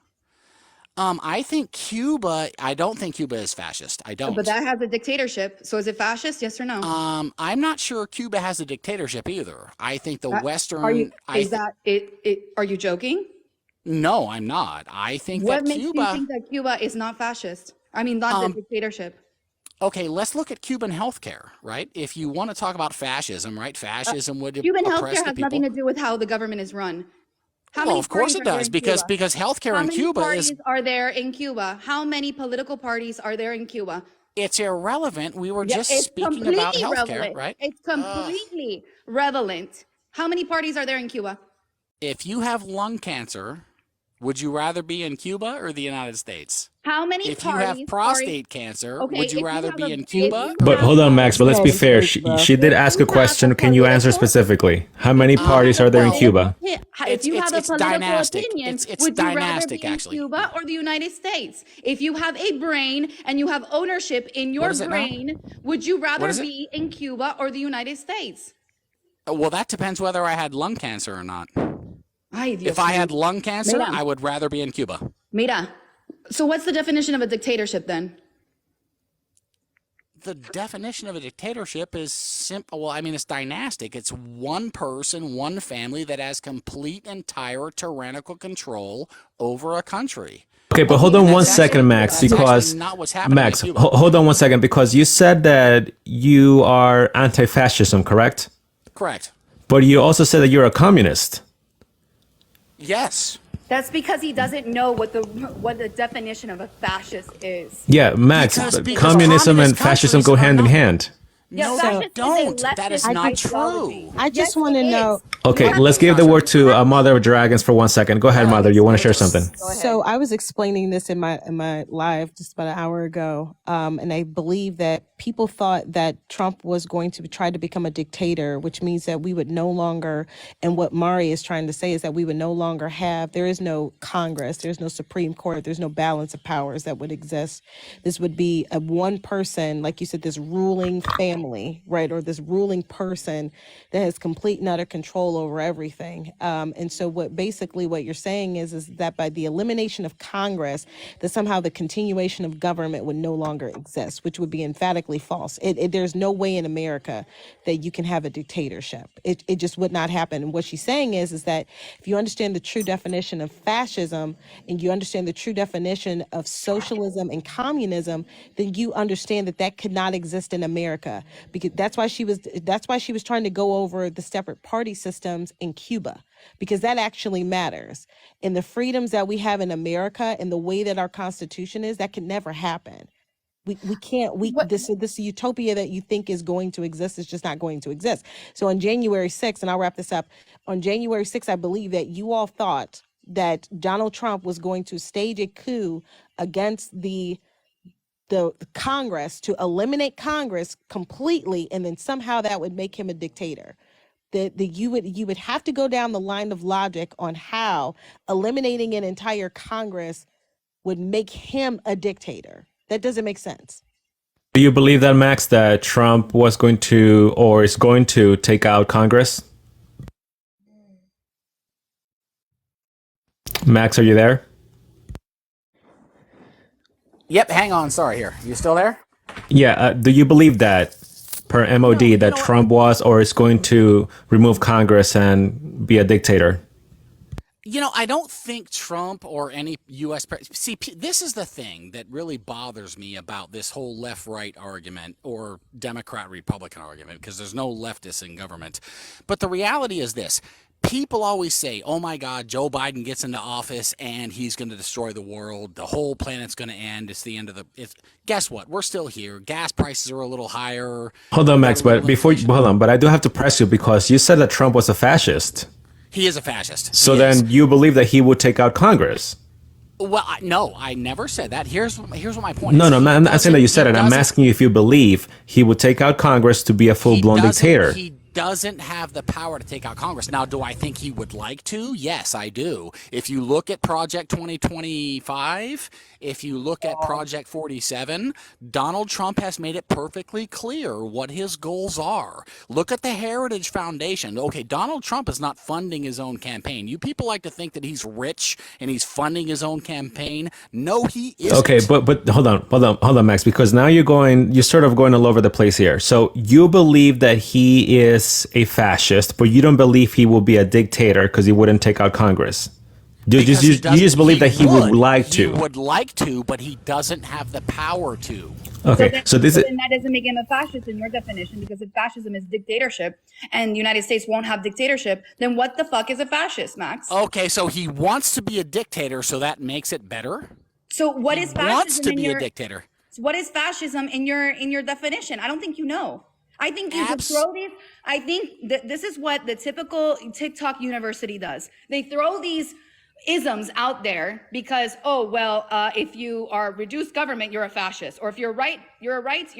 I think Cuba. I don't think Cuba is fascist. I But don't. that has a dictatorship. So is it fascist? Yes or no? I'm not sure Cuba has a dictatorship either. I think the That- are you? Western. Is that it? Are you joking? No, I'm not. I think What that makes you Cuba. think that Cuba is not fascist? I mean, not the dictatorship. Okay, let's look at Cuban healthcare, right? If you want to talk about fascism, right? Fascism would Cuban oppress healthcare the has nothing people. to do with how the government is run. How Well, many of course parties it are there does, in because Cuba? healthcare How in many Cuba parties is are there in Cuba? How many political parties are there in Cuba? it's irrelevant. We were Yeah, just it's speaking about completely healthcare, relevant. right? It's completely relevant. How many parties are there in Cuba? If you have lung cancer, would you rather be in Cuba or the United States? How many If you have parties are in? prostate cancer, Okay, would you if you rather have be a in if Cuba you or But the have hold on, Max. United But let's be United States? fair. States, She, bro. she did if ask a you have a question. Can you answer political specifically? How many parties are there in Cuba? If you have a It's political dynastic. opinion, It's would you rather dynastic, be in actually. Cuba or the United States? If you have a brain and you have ownership in your What is it now? brain, would you What rather is it? be in Cuba or the United States? Well, that depends whether I had lung cancer or not. Ay, Dios If I had mío. lung cancer, Mira. I would rather be in Cuba. Mira. So what's the definition of a dictatorship then? The definition of a dictatorship is simple. Well, I mean, it's dynastic. It's one person, one family that has complete, entire tyrannical control over a country. Okay, but hold And on one that's second, actually, Max, that's because actually not what's happening Max, in Cuba. hold on one second, because you said that you are anti-fascism, correct? Correct. But you also said that you're a communist. Yes. That's because he doesn't know what the definition of a fascist is. Yeah, Max, Because communism and communist fascism go countries are hand in not- hand. Yeah, No, fascist they is a don't. That leftist is not ideology. true. I just Yes, want to it know. is. Okay, You have let's to- give the word to Mother of Dragons for 1 second. Go ahead, Mother. You want to share something? Go ahead. So I was explaining this in my live just about an hour ago, and I believe that people thought that Trump was going to try to become a dictator, which means that we would no longer. And what Mari is trying to say is that we would no longer have. There is no Congress. There's no Supreme Court. There's no balance of powers that would exist. This would be a one person, like you said, this ruling family, right, or this ruling person that has complete and utter control over everything. And so what you're saying is that by the elimination of Congress, that somehow the continuation of government would no longer exist, which would be emphatically false. There's no way in America that you can have a dictatorship. It just would not happen. And what she's saying is that if you understand the true definition of fascism and you understand the true definition of socialism and communism, then you understand that that could not exist in America, because that's why she was trying to go over the separate party systems in Cuba, because that actually matters. And the freedoms that we have in America and the way that our Constitution is, that can never happen. We can't this utopia that you think is going to exist is just not going to exist. So on January 6th, and I'll wrap this up, on January 6th, I believe that you all thought that Donald Trump was going to stage a coup against the Congress to eliminate Congress completely, and then somehow that would make him a dictator. You would have to go down the line of logic on how eliminating an entire Congress would make him a dictator. That doesn't make sense. Do you believe that, Max, that Trump was going to or is going to take out Congress? Max, are you there? Yep, hang on. Sorry here. You still there? Yeah. Do you believe that, per MOD, that Trump was or is going to remove Congress and be a dictator? I don't think Trump or any U.S. president. See, this is the thing that really bothers me about this whole left-right argument or Democrat-Republican argument, because there's no leftists in government. But the reality is this. People always say, oh my God, Joe Biden gets into office and he's going to destroy the world. The whole planet's going to end. It's the end of guess what? We're still here. Gas prices are a little higher. Hold on, Max, but hold on, but I do have to press you because you said that Trump was a fascist. He is a fascist. So He is. then you believe that he would take out Congress? Well, no, I never said that. Here's what my point No, is. no, I'm not saying that you said it. I'm asking you if you believe he would take out Congress to be a full-blown dictator. He doesn't have the power to take out Congress. Now, do I think he would like to? Yes, I do. If you look at Project 2025, if you look at Project 47, Donald Trump has made it perfectly clear what his goals are. Look at the Heritage Foundation. Okay, Donald Trump is not funding his own campaign. You people like to think that he's rich and he's funding his own campaign. No, he isn't. Okay, but hold on, Max, because now you're sort of going all over the place here. So you believe that he is a fascist, but you don't believe he will be a dictator because he wouldn't take out Congress. You just believe that he would like to. He would like to, but he doesn't have the power to. Okay, so this is. Then that doesn't make him a fascist in your definition, because if fascism is dictatorship and the United States won't have dictatorship, then what the fuck is a fascist, Max? Okay, so he wants to be a dictator, so that makes it better? So what is fascism Wants to in be your a dictator. what is fascism in your definition? I don't think you know. I think you just throw these. I think that this is what the typical TikTok university does. They throw these isms out there because, oh, well, if you are reduced government, you're a fascist. Or if you're right, you're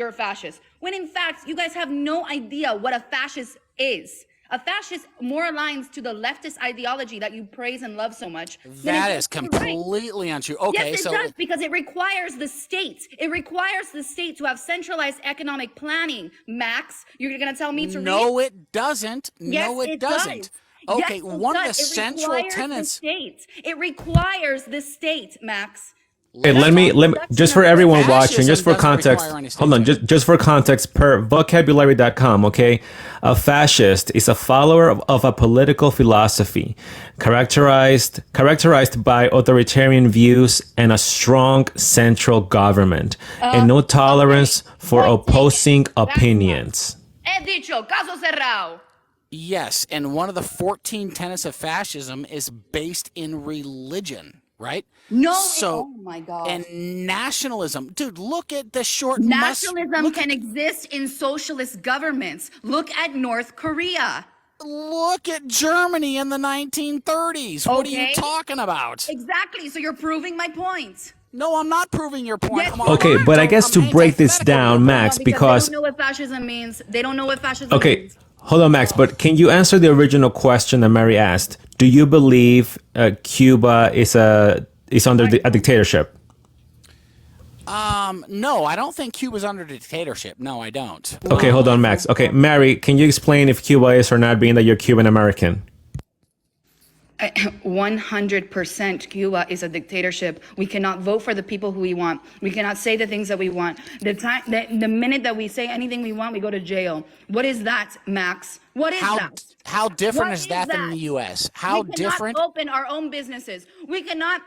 a fascist. When in fact, you guys have no idea what a fascist is. A fascist more aligns to the leftist ideology that you praise and love so much. That is completely untrue. Okay, Yes, it so does, because it requires the state. It requires the state to have centralized economic planning. Max, you're going to tell me to read? no, it doesn't. Yes, No, it doesn't. does. Okay, Yes, it one of the does. It central requires tenets. The state. It requires the state, Max. Hey, let me just for everyone watching, just for Fascism doesn't context. require any state Hold on, action. just for context, per vocabulary.com, okay? A fascist is a follower of a political philosophy characterized by authoritarian views and a strong central government, and no tolerance for opposing opinions. He dicho, caso cerrado. Yes, and one of the 14 tenets of fascism is based in religion, right? No, So, oh my God. and nationalism. Dude, look at the short Nationalism can exist in socialist governments. Look at North Korea. Look at Germany in the 1930s. What are you Okay. talking about? Exactly. So you're proving my point. No, I'm not proving your point. Yes, I'm you Okay, are. but I guess to I'm break this antithetical to down, your Max, because they don't know what fascism means. They don't know what fascism okay, means. hold on, Max, but can you answer the original question that Mary asked? Do you believe Cuba is under a dictatorship? No, I don't think Cuba's under dictatorship. No, I don't. Okay, hold on, Max. Okay, Mary, can you explain if Cuba is or not, being that you're Cuban American? 100% Cuba is a dictatorship. We cannot vote for the people who we want. We cannot say the things that we want. The minute that we say anything we want, we go to jail. What is that, Max? What is that? How different What is that than the U.S.? How we different? cannot open our own businesses. We cannot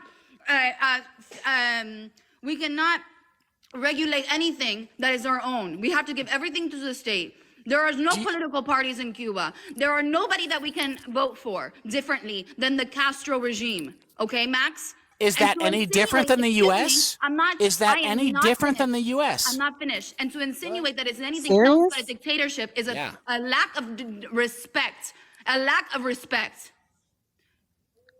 regulate anything that is our own. We have to give everything to the state. There are no political parties in Cuba. There are nobody that we can vote for differently than the Castro regime. Okay, Max? Is And that to any different than the insinuate- U.S.? I'm not. Is that I am any not different than finished. the U.S.? I'm not finished. And to insinuate that it's anything Serious? else but a dictatorship is Yeah. a lack of respect. A lack of respect.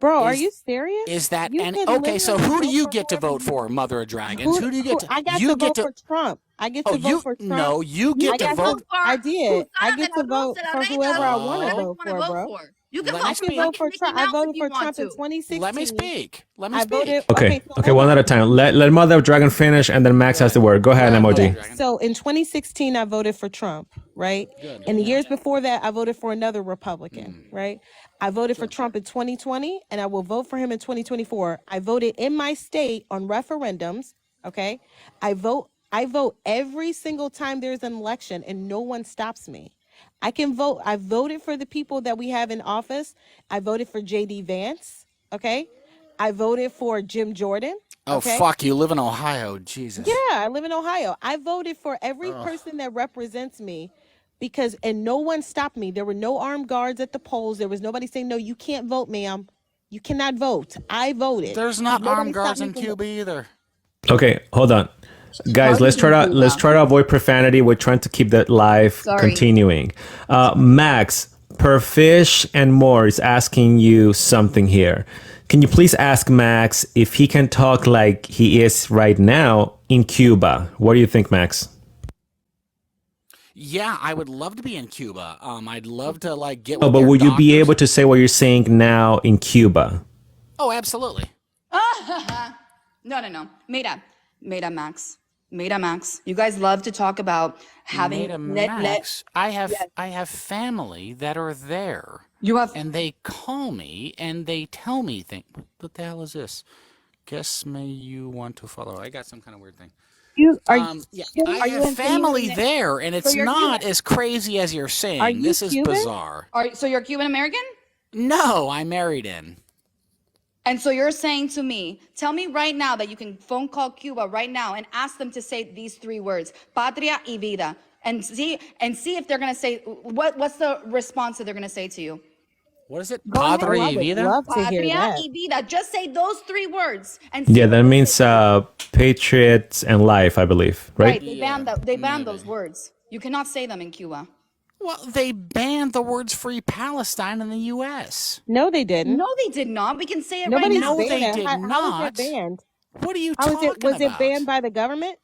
Bro, are Is- you serious? Is that You any? can Okay, so literally who do vote you for get to whoever vote you for, want. Mother of Dragons? Who do you get to? I got you to get vote to. for Trump. I get Oh, to vote for Trump. no, you You get I to got can vote. for I did. I Susana get de to la vote Cruz, for la whoever reina I de want to whoever vote you wanna for, bro. You can Let vote me for I can speak. vote for Mickey Trump. I Mouse voted if you for want Trump in to. 2016. Let me speak. Let me I speak. voted. Okay, so okay, hold one on. at a time. Let Mother of Dragon finish, and then Max has the word. Go ahead, Go MOD. ahead, Dragon. So in 2016, I voted for Trump, right? And the years before that, I voted for another Republican, right? I voted for Trump in 2020, and I will vote for him in 2024. I voted in my state on referendums, okay? I vote every single time there's an election, and no one stops me. I can vote. I voted for the people that we have in office. I voted for JD Vance, okay? I voted for Jim Jordan. Oh Okay. fuck! You live in Ohio, Jesus. Yeah, I live in Ohio. I voted for every person that represents me because, and no one stopped me. There were no armed guards at the polls. There was nobody saying, no, you can't vote, ma'am. You cannot vote. I voted. There's not Nobody armed guards stopped me in from- Cuba either. Okay, hold on. Guys, let's try to avoid profanity. We're trying to keep that live Sorry. continuing. Max, Per Fish and More is asking you something here. Can you please ask Max if he can talk like he is right now in Cuba? What do you think, Max? Yeah, I would love to be in Cuba. I'd love to like get Oh, with but their would you be doctors. able to say what you're saying now in Cuba? Oh, absolutely. No. Max. Max. You guys love to talk about having Meta net. Max, I have family that are there, You have. and they call me and they tell me things. What the hell is this? Guess may you want to follow. I got some kind of weird thing. Yeah, I Are you have insinuating family there, and so it's you're not Cuban? as crazy as you're Are saying. you This is Cuban? bizarre. So you're Cuban American? No, I'm married in. And so you're saying to me, tell me right now that you can phone call Cuba right now and ask them to say these 3 words, patria y vida, and see if they're gonna say what's the response that they're gonna say to you. What is it? Go ahead. Padre I y would vida? love to hear Patria that. y vida. Just say those 3 words and see Yeah, what that they means say to you. patriots and life, I believe, right? Right? They Yeah, banned those maybe. words. You cannot say them in Cuba. Well, they banned the words "Free Palestine" in the U.S. No, they didn't. No, they did not. We can say it right Nobody's now. No, banned they it. did How is it not. banned? What are you How is it? talking Was it banned about? by the government?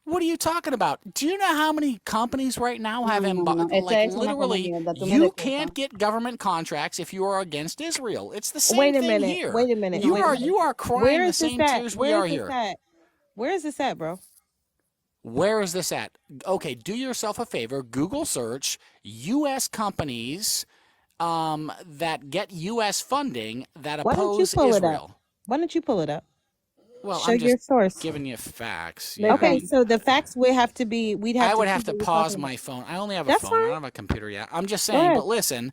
What are you talking about? Do you know how many companies right now have No. Esta like es una como literally mierda. Tú me you disculpas. can't get government contracts if you are against Israel. It's the same Wait a thing minute. here. Wait a minute. You Wait a are minute. you are crying Where the is this same at? tears we Where are is this here. at? Where is this at, bro? Where is this at? Okay, do yourself a favor. Google search U.S. companies that get U.S. funding that Why don't you oppose pull it up? Israel. Why don't you pull it up? Well, Show I'm your just source. giving you facts. Okay, Listen. so the facts would have to be, we'd have I to would see have to what you're pause talking about. my phone. I only have a That's phone. I fine. don't have a computer yet. I'm just Go saying. ahead. But listen,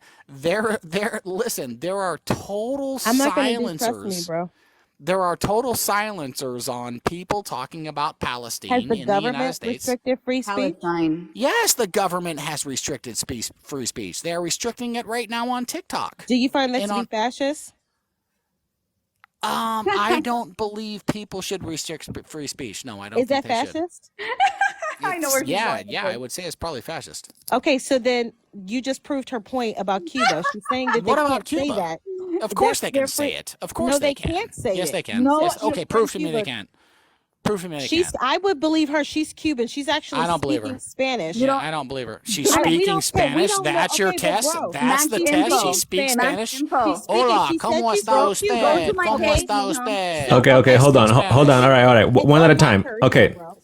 there are total I'm not gonna do trust me, silencers. bro. There are total silencers on people talking about Has Palestine the in the United government States. restricted free speech? Palestine. Yes, the government has restricted free speech. They are restricting it right now on TikTok Do you find that and to be on. fascist? I don't believe people should restrict free speech. No, I don't Is think that they should. fascist? I know where she's Yeah, going with yeah, I this. would say it's probably fascist. Okay, so then you just proved her point about Cuba. She's saying that they What about can't say Cuba? that. Of They're course they they're can say free. it. Of No, course they they can. can't say Yes, it. they can. No, Yes. you're Okay, from prove to me they Cuba. can't. Prove to me they She's can. I would believe her. She's Cuban. She's actually I don't believe speaking her. Spanish. You Yeah, don't. I don't believe her. She's We speaking don't care. We Spanish. don't know. That's your Okay, but test. bro, That's Max the she's test. She info. speaking speaks Spanish. Max Spanish. info. She's speaking. Hola, She ¿cómo said she's está from Go Cuba. to usted? my ¿Cómo page, está mija. usted? Okay, okay, Okay, hold speak on, hold on. Spanish. All right. It's One all at a about time. her ego, Okay, bro.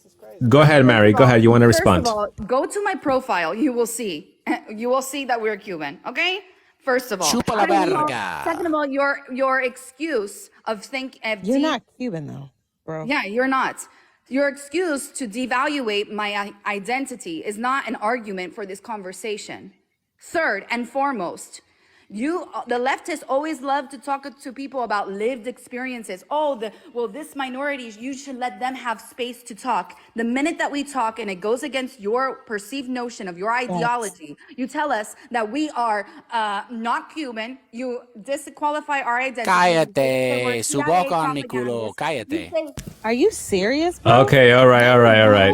go ahead, Mary. Go ahead. You want to respond? First of all, go to my profile. You will see. You will see that we're Cuban. Okay. First of all. Chupa la Second of all, verga. your excuse of You're not Cuban though, bro. Yeah, you're not. Your excuse to devaluate my identity is not an argument for this conversation. Third and foremost, the leftists always love to talk to people about lived experiences. This minority, you should let them have space to talk. The minute that we talk and it goes against your perceived notion of your ideology, you tell us that we are not Cuban. You disqualify our identity. Cállate. Su boca on mi culo. Cállate. Are you serious, bro? Okay, all right.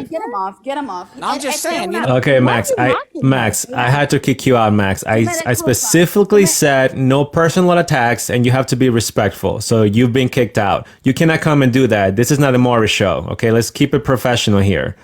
Get him off. Get him off. No, I'm just saying, you know. Okay, Why Max. are you mocking her? I had to kick you out, Max. I specifically said no personal attacks, and you have to be respectful. So you've been kicked out. You cannot come and do that. This is not a Morris show. Okay, let's keep it professional here.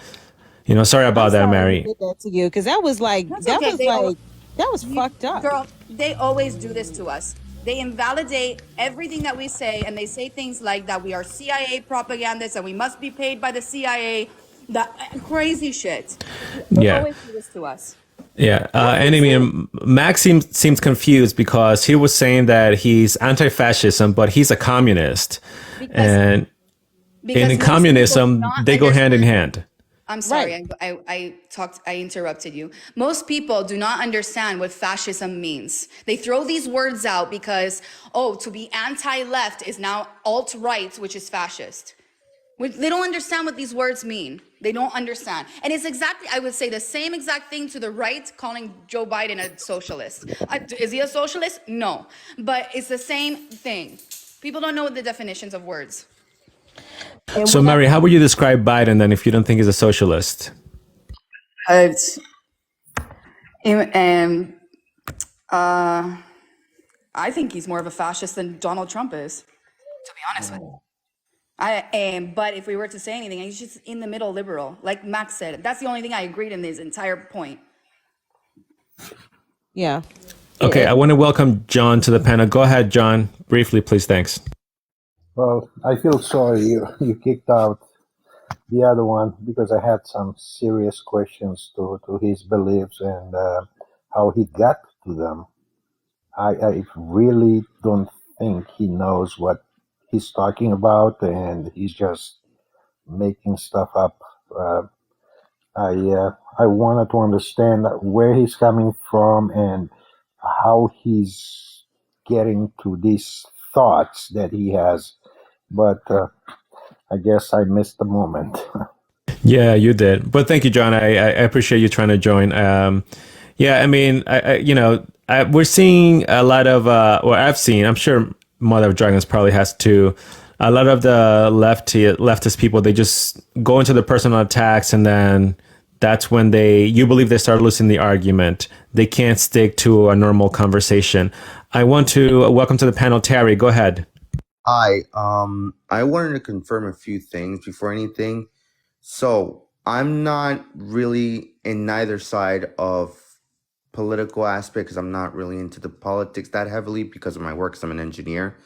Sorry about that, Sorry Mary. I did that to you because that was like That's that okay. was that was fucked up. Girl, they always do this to us. They invalidate everything that we say, and they say things like that we are CIA propagandists and we must be paid by the CIA. That crazy shit. They Yeah. always do this to us. Yeah, and I mean, Max seems confused because he was saying that he's anti-fascism, but he's a communist, and Because in most communism people do not they go hand in understand- hand. I'm sorry, I interrupted you. Most people do not understand what fascism means. They throw these words out because, to be anti-left is now alt-right, which is fascist. They don't understand what these words mean. They don't understand. And it's exactly, I would say the same exact thing to the right, calling Joe Biden a socialist. Is he a socialist? No. But it's the same thing. People don't know the definitions of words. So, Mary, how would you describe Biden then if you don't think he's a socialist? I think he's more of a fascist than Donald Trump is, to be honest with you. But if we were to say anything, he's just in the middle liberal. Like Max said, that's the only thing I agreed in his entire point. Yeah. Okay, I want to welcome John to the panel. Go ahead, John. Briefly, please. Thanks. Well, I feel sorry you kicked out the other one because I had some serious questions to his beliefs and how he got to them. I really don't think he knows what he's talking about, and he's just making stuff up. I wanted to understand where he's coming from and how he's getting to these thoughts that he has, but I guess I missed the moment. Yeah, you did. But thank you, John. I appreciate you trying to join. Yeah, I mean, we're seeing a lot of, I've seen, I'm sure Mother of Dragons probably has too. A lot of the leftist people, they just go into the personal attacks, and then that's when you believe they start losing the argument. They can't stick to a normal conversation. I want to welcome to the panel, Terry. Go ahead. Hi, I wanted to confirm a few things before anything. So I'm not really in neither side of political aspect because I'm not really into the politics that heavily because of my work, because I'm an engineer.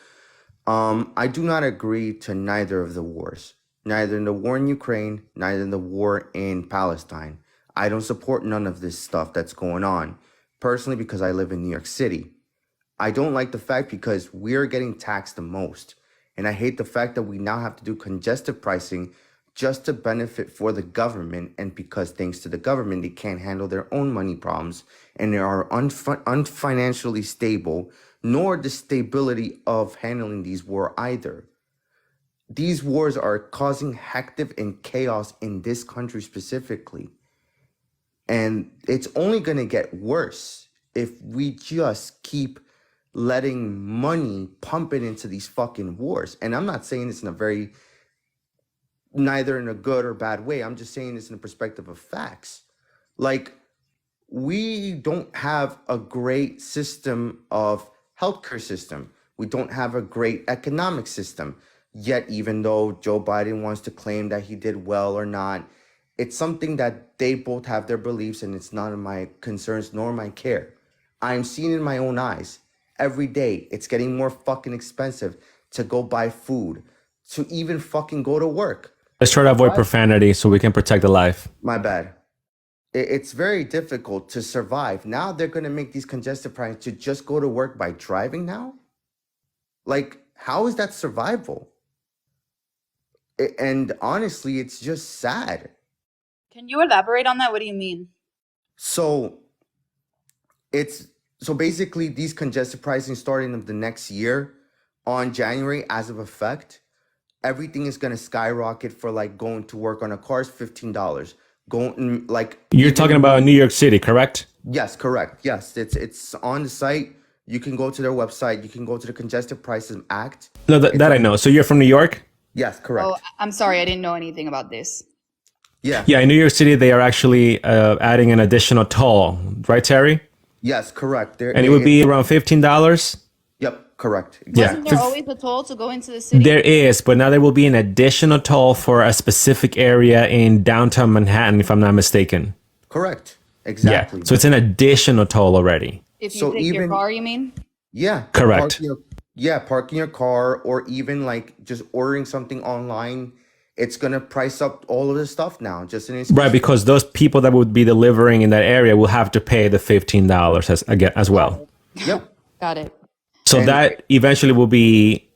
I do not agree to neither of the wars, neither in the war in Ukraine, neither in the war in Palestine. I don't support none of this stuff that's going on, personally, because I live in New York City. I don't like the fact because we're getting taxed the most. And I hate the fact that we now have to do congestive pricing just to benefit for the government. And because thanks to the government, they can't handle their own money problems and they are unfinancially stable, nor the stability of handling these wars either. These wars are causing hectic and chaos in this country specifically. And it's only going to get worse if we just keep letting money pump it into these fucking wars. And I'm not saying this in a very, neither in a good or bad way. I'm just saying this in the perspective of facts. Like, we don't have a great system of healthcare system. We don't have a great economic system. Yet, even though Joe Biden wants to claim that he did well or not, it's something that they both have their beliefs, and it's not in my concerns nor my care. I'm seeing it in my own eyes. Every day, it's getting more fucking expensive to go buy food, to even fucking go to work. Let's try to avoid profanity so we can protect the life. My bad. It's very difficult to survive. Now they're going to make these congested prices to just go to work by driving now? Like, how is that survival? And honestly, it's just sad. Can you elaborate on that? What do you mean? So basically these congested pricing starting of the next year on January as of effect, everything is going to skyrocket for like going to work on a car is $15. Going like You're talking about New York City, correct? Yes, correct. Yes, it's on the site. You can go to their website. You can go to the Congested Prices Act. No, that I know. So you're from New York? Yes, correct. Oh, I'm sorry, I didn't know anything about this. Yeah. Yeah, in New York City, they are actually adding an additional toll, right, Terry? Yes, correct. And it would be around $15? Yep, correct. Yeah. Wasn't there always a toll to go into the city? There is, but now there will be an additional toll for a specific area in downtown Manhattan, if I'm not mistaken. Correct. Exactly. Yeah. So it's an additional toll already. If you So take your even- car, you mean? Yeah. Correct. Parking your car, or even like just ordering something online. It's gonna price up all of this stuff now. Just in Right, because those people that would be delivering in that area will have to pay the $15 as well. Yep. Got it. So And- that eventually will be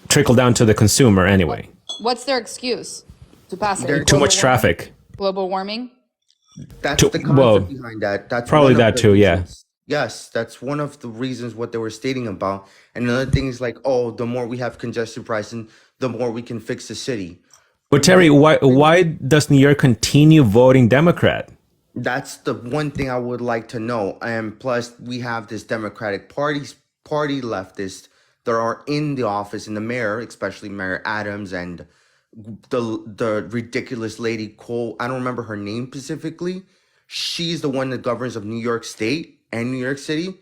trickled down to the consumer anyway. What's their excuse to pass it? Too much traffic. Global warming? That's the concept well, behind that. That's probably one of that the too, yeah. reasons. Yes, that's one of the reasons what they were stating about. And another thing is like, oh, the more we have congestion pricing, the more we can fix the city. But Terry, why does New York continue voting Democrat? That's the one thing I would like to know. And plus, we have this Democratic party leftists that are in the office, in the mayor, especially Mayor Adams, and the ridiculous lady Cole. I don't remember her name specifically. She's the one that governs of New York State and New York City.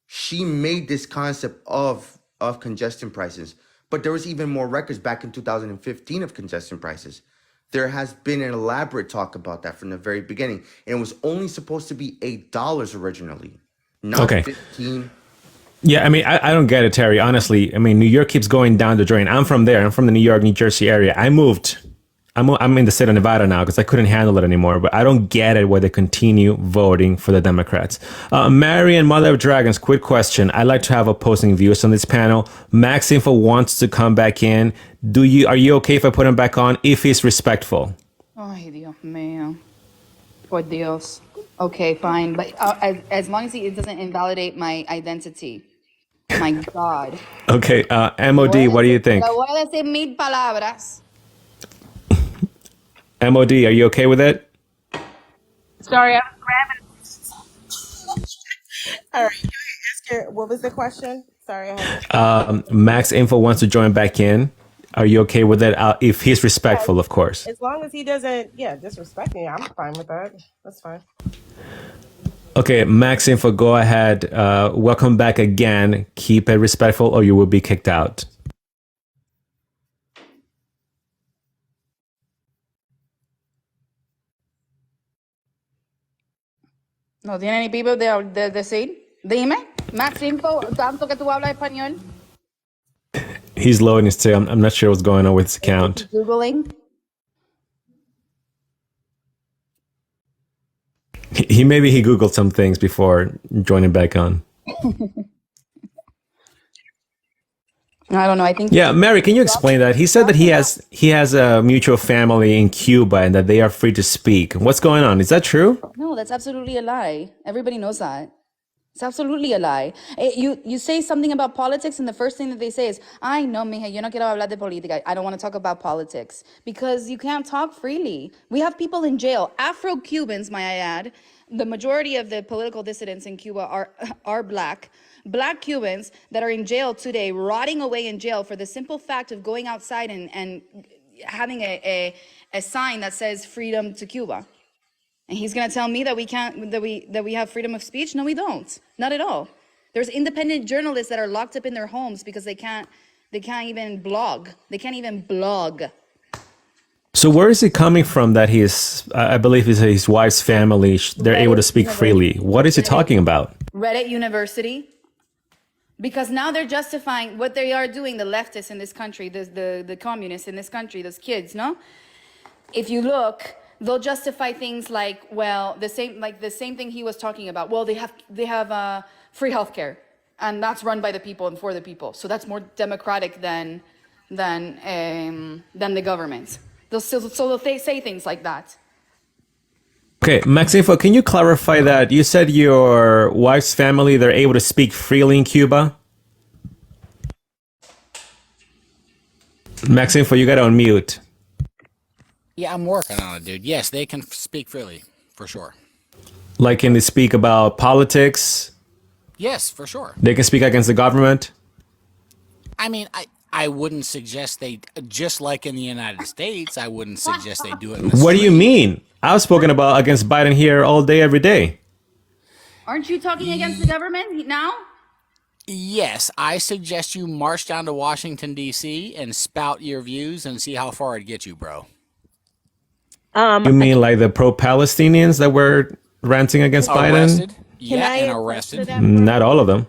She made this concept of congestion prices. But there was even more records back in 2015 of congestion prices. There has been an elaborate talk about that from the very beginning. And it was only supposed to be $8 originally, not Okay. 15. Yeah, I mean, I don't get it, Terry. Honestly, I mean, New York keeps going down the drain. I'm from there. I'm from the New York, New Jersey area. I moved. I'm in the state of Nevada now because I couldn't handle it anymore. But I don't get it why they continue voting for the Democrats. Mary and Mother of Dragons, quick question. I'd like to have opposing views on this panel. Max Info wants to come back in. Are you okay if I put him back on if he's respectful? Ay, Dios mío. Por Dios. Okay, fine. But as long as it doesn't invalidate my identity. My God. Okay, MOD, what do you think? Le voy a decir 1000 palabras. MOD, are you okay with it? Sorry, I was grabbing. All right, Esther, what was the question? Sorry, I had. Max Info wants to join back in. Are you okay with it? If he's respectful, of course. As long as he doesn't, disrespect me, I'm fine with that. That's fine. Okay, Max Info, go ahead. Welcome back again. Keep it respectful or you will be kicked out. ¿No tiene ni pipo de decir? Dime, Max Info, tanto que tú hablas español. He's loading his tail. I'm not sure what's going on with his account. Googling. Maybe he Googled some things before joining back on. I don't know. I think. Yeah, Mary, can you explain that? He said that he has a mutual family in Cuba and that they are free to speak. What's going on? Is that true? No, that's absolutely a lie. Everybody knows that. It's absolutely a lie. You say something about politics, and the first thing that they say is, "Ay, no, mija, yo no quiero hablar de política. I don't want to talk about politics." Because you can't talk freely. We have people in jail, Afro-Cubans, might I add. The majority of the political dissidents in Cuba are black Cubans that are in jail today, rotting away in jail for the simple fact of going outside and having a sign that says freedom to Cuba. And he's going to tell me that we have freedom of speech? No, we don't. Not at all. There's independent journalists that are locked up in their homes because they can't even blog. They can't even blog. So where is it coming from that I believe his wife's family, they're able to speak freely? What is he talking about? Reddit University. Because now they're justifying what they are doing, the leftists in this country, the communists in this country, those kids, no? If you look, they'll justify things like, well, the same thing he was talking about. Well, they have free healthcare, and that's run by the people and for the people. So that's more democratic than the government. They'll say things like that. Okay, Max Info, can you clarify that? You said your wife's family, they're able to speak freely in Cuba? Max Info, you got to unmute. Yeah, I'm working on it, dude. Yes, they can speak freely, for sure. Like, can they speak about politics? Yes, for sure. They can speak against the government? I mean, I wouldn't suggest they, just like in the United States, I wouldn't suggest they do it in the What do you street. mean? I've spoken about against Biden here all day, every day. Aren't you talking against the government now? Yes, I suggest you march down to Washington, D.C. and spout your views and see how far it gets you, bro. You mean like the pro-Palestinians that were ranting against Biden? Arrested? Can Yeah, I and attest to arrested. that? Not all of them.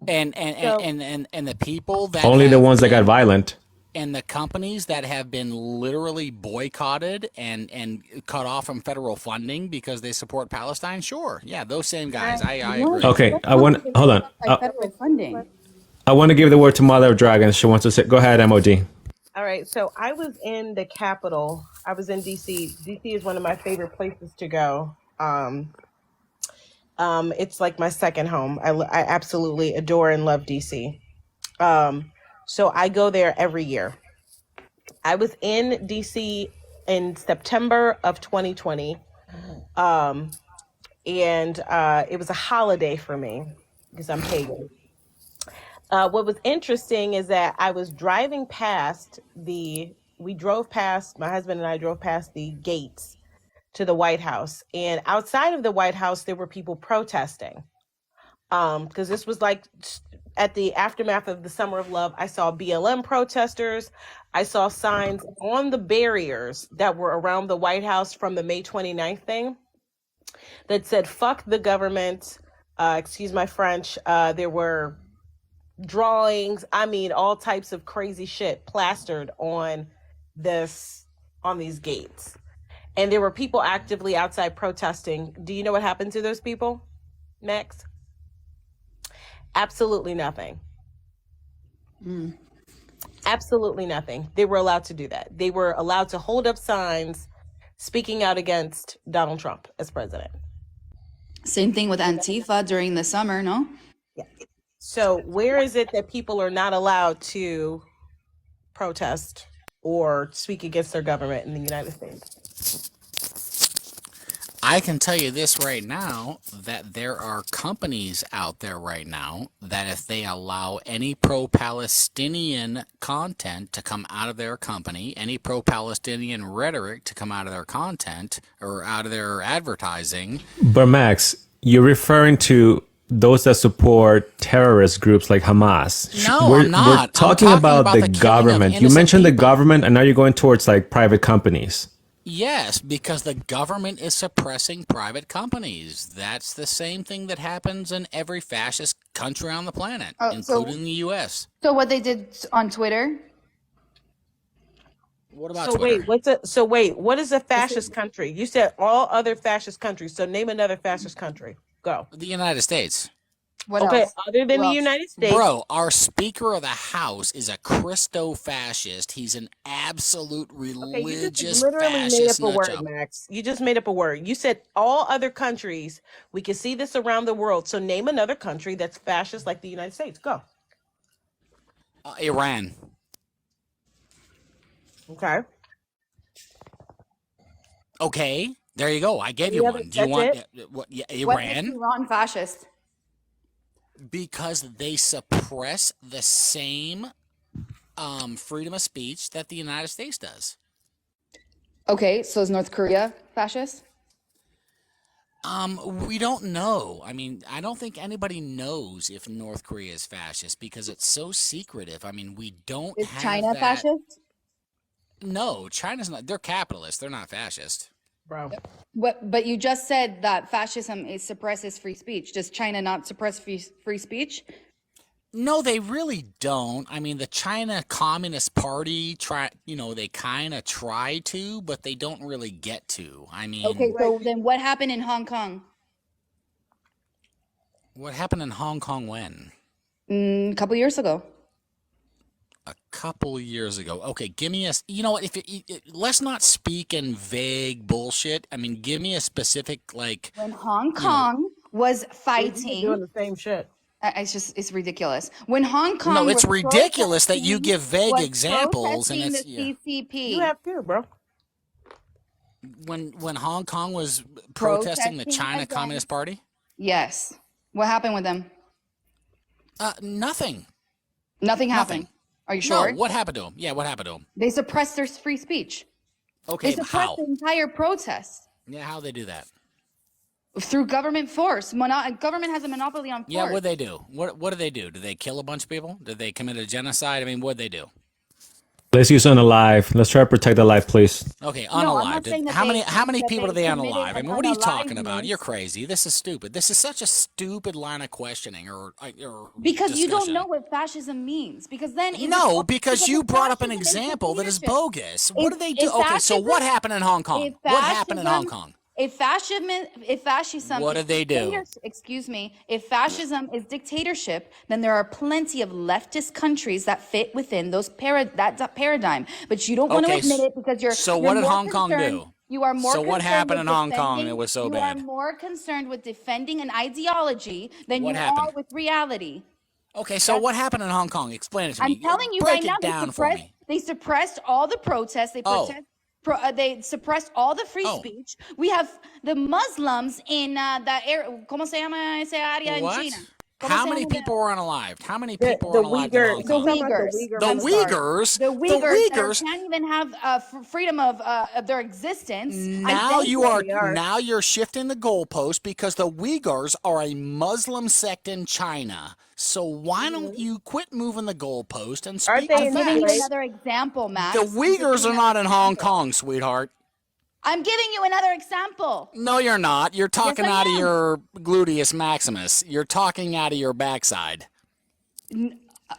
And the people that Only the have ones that got been- violent. and the companies that have been literally boycotted and cut off from federal funding because they support Palestine, sure. Yeah, those same guys. I agree. Okay, hold on. Federal funding. I want to give the word to Mother of Dragons. She wants to say, go ahead, MOD. All right, so I was in the Capitol. I was in DC. DC is one of my favorite places to go. It's like my second home. I absolutely adore and love DC. So I go there every year. I was in DC in September of 2020. And it was a holiday for me because I'm pagan. What was interesting is that I was driving past my husband and I drove past the gates to the White House. And outside of the White House, there were people protesting. Because this was like at the aftermath of the Summer of Love, I saw BLM protesters. I saw signs on the barriers that were around the White House from the May 29th thing that said, fuck the government. Excuse my French. There were drawings. I mean, all types of crazy shit plastered on these gates. And there were people actively outside protesting. Do you know what happened to those people, Max? Absolutely nothing. Absolutely nothing. They were allowed to do that. They were allowed to hold up signs speaking out against Donald Trump as president. Same thing with Antifa during the summer, no? Yeah. So where is it that people are not allowed to protest or speak against their government in the United States? I can tell you this right now, that there are companies out there right now that if they allow any pro-Palestinian content to come out of their company, any pro-Palestinian rhetoric to come out of their content or out of their advertising. But Max, you're referring to those that support terrorist groups like Hamas. No, I'm not. We're talking about the government. You mentioned the government, and now you're going towards like private companies. Yes, because the government is suppressing private companies. That's the same thing that happens in every fascist country on the planet, including the U.S. So what they did on Twitter? What about Twitter? What is a fascist country? You said all other fascist countries. So name another fascist country. Go. The United States. What okay, else? other than the United States. Bro, our Speaker of the House is a Christo-fascist. He's an absolute religious you just literally fascist made up a nutjob. word, Max. You just made up a word. You said all other countries. We can see this around the world. So name another country that's fascist like the United States. Go. Iran. Okay. Okay, there you go. I gave you one. Do you want what? Yeah, What makes Iran? Iran fascist? Because they suppress the same freedom of speech that the United States does. Okay, so is North Korea fascist? We don't know. I mean, I don't think anybody knows if North Korea is fascist because it's so secretive. I mean, we don't Is have China that. fascist? No, China's not. They're capitalists. They're not fascist. Bro. But you just said that fascism suppresses free speech. Does China not suppress free speech? No, they really don't. I mean, the China Communist Party they kind of try to, but they don't really get to. I mean, Okay, so then what happened in Hong Kong? what happened in Hong Kong when? A couple years ago. A couple years ago. Okay, give me you know what, let's not speak in vague bullshit. I mean, give me a specific, like, When Hong Kong was You're fighting, doing the same shit. it's ridiculous. When Hong Kong no, it's was ridiculous that you protesting- give vague was examples, and protesting it's the CCP. You have to, bro. when Hong Kong was protesting the Protesting China against- Communist Party. Yes. What happened with them? Nothing. Nothing happened. Are you sure? No, what happened to him? Yeah, what happened to him? They suppressed their free speech. Okay, They suppressed how? the entire protest Yeah, how they do that? through government force. Government has a monopoly on force. Yeah, what'd they do? What do they do? Did they kill a bunch of people? Did they commit a genocide? I mean, what'd they do? Let's use unalive. Let's try to protect the life, please. Okay, I'm not unalive. saying that How many that people do they they committed unalive? I an mean, what are you talking about? unalivement. You're crazy. This is stupid. This is such a stupid line of questioning or Because you don't discussion. know what fascism means. Because then No, because you if brought up an fascism is example that is dictatorship. bogus. What do they do? If Okay, so what fascism- happened in Hong Kong? if What happened in Hong fascism- Kong? If fascism What is did they do? Excuse me. If fascism is dictatorship, then there are plenty of leftist countries that fit within that paradigm. But you don't want to Okay, admit it because you're. so you're what did more Hong Kong concerned- do? You are more. So what concerned happened with in Hong Kong defending- that was so you bad? are more concerned with defending an ideology than What you happened? are with reality. Okay, so what happened in Hong Kong? Explain it to me. I'm telling you Break right now, it down for me. they suppressed all the protests. Oh. They suppressed all the free Oh. speech. We have the Muslims in the area. ¿Cómo se llama esa área en What? China? How se many llama? people were unalived? How many The people were unalived in Hong The Kong? Uyghurs. The I'm sorry. Uyghurs. The The Uyghurs that Uyghurs. can't even have freedom of their existence. Now Identity. now you're shifting the goalpost because the Uyghurs are a Muslim sect in China. So why don't you quit moving the goalpost and Aren't speak they the I'm giving you facts? another example, Max. The Uyghurs are not in Hong Kong, sweetheart. I'm giving you another example. No, you're not. You're talking I out of am. your gluteus maximus. You're talking out of your backside.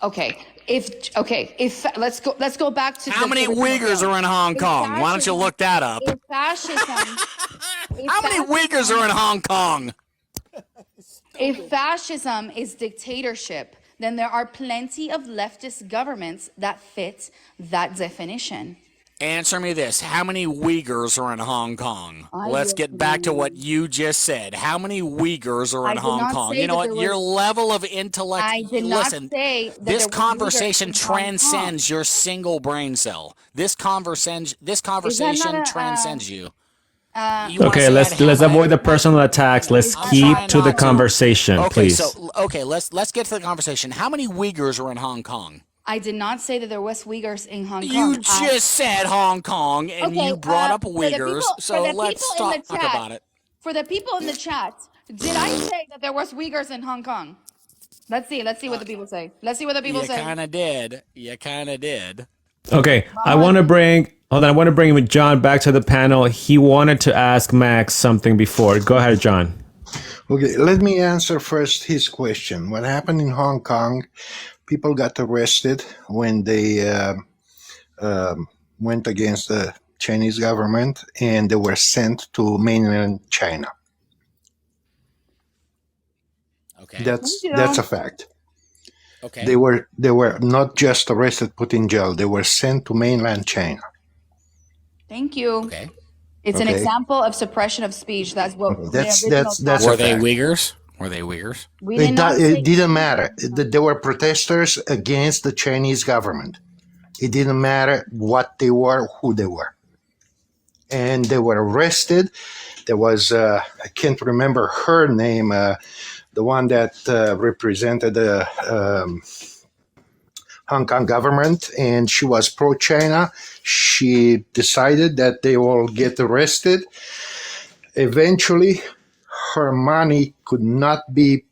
Okay. If let's go back to How many Uyghurs are in Hong Kong? Why don't you look that up? If fascism, How many Uyghurs are in Hong Kong? if fascism is dictatorship, then there are plenty of leftist governments that fit that definition. Answer me this. How many Uyghurs are in Hong Kong? I Let's don't get back to know. what you just said. How many Uyghurs are I in did Hong not Kong? say You know that what? there Your was- level of intellect. I did not Listen, say that this there were conversation Uyghurs in Hong Kong. transcends your single brain cell. This conversation a, transcends you. Okay, let's avoid the personal attacks. Let's I'm keep trying to the not to. conversation, Okay, please. so let's get to the conversation. How many Uyghurs are in Hong Kong? I did not say that there was Uyghurs in Hong Kong. You just said Hong Kong, and Okay, you brought up for the Uyghurs. people- So for the let's people in the talk chat, about it. For the people in the chat, did I say that there was Uyghurs in Hong Kong? Let's see what the people say. Let's see what the people You say. kind of did. You kind of did. Okay, I want to bring John back to the panel. He wanted to ask Max something before. Go ahead, John. Okay, let me answer first his question. What happened in Hong Kong? People got arrested when they went against the Chinese government, and they were sent to mainland China. Okay. That's a fact. Okay. They were not just arrested, put in jail. They were sent to mainland China. Thank you. Okay. It's an Okay. example of suppression of speech. That's what That's- the original that's topic- Were a they fact. Uyghurs? Were they Uyghurs? We did not say- It didn't matter. They were protesters against the Chinese government. It didn't matter what they were, who they were. And they were arrested. There was, I can't remember her name, the one that represented the Hong Kong government, and she was pro-China. She decided that they all get arrested. Eventually, her money could not be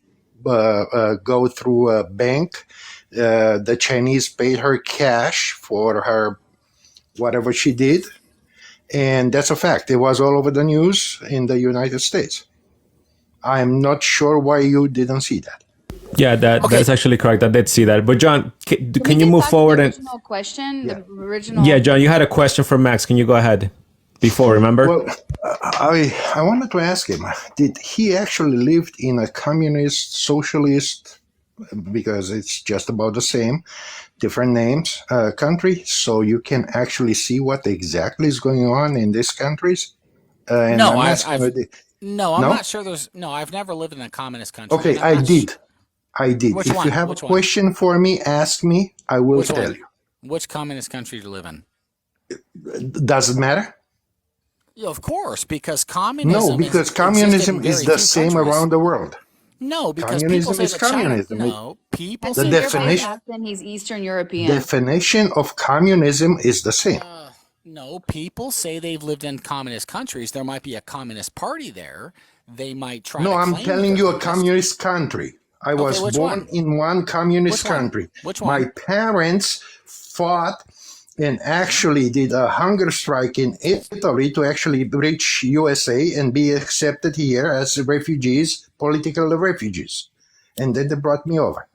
go through a bank. The Chinese paid her cash for her whatever she did, and that's a fact. It was all over the news in the United States. I'm not sure why you didn't see that. Yeah, that's actually correct. I did see that. But John, can we you get move back to forward? the And original question? The original. yeah, John, you had a question for Max. Can you go ahead? Before, remember? Well, I wanted to ask him, did he actually lived in a communist, socialist, because it's just about the same, different names, country, so you can actually see what exactly is going on in these countries? And No, I'm I'm No? not sure there's. No, I've never lived in a communist country. Okay, and I'm I not did. I did. Which If one? you have Which a one? question for me, ask me. I will Which tell one? you. Which communist country do you live in? Does it matter? Yeah, of course, because communism. No, because exists communism in is very the few same countries. around the world. No, because Communism people say is that China. communism. No, people That's The say your definition- accent, he's Eastern European. Definition of communism is the same. No, people say they've lived in communist countries. There might be a communist party there. They might try. No, to I'm claim telling they're you a communist country. I was which born one? in one communist Which one? country. Which My one? parents fought and actually did a hunger strike in Italy to actually reach USA and be accepted here as refugees, political refugees. And then they brought me over.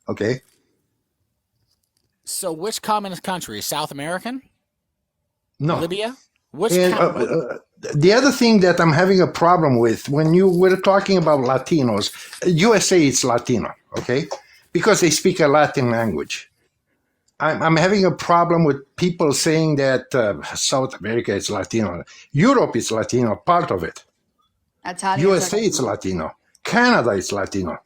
Okay? So, which communist country? South American? No. Libya? Which? And the other thing that I'm having a problem with, when you were talking about Latinos, USA is Latino, okay? Because they speak a Latin language. I'm having a problem with people saying that South America is Latino. Europe is Latino, part of it. Italians USA are- is Latino. Canada is Latino.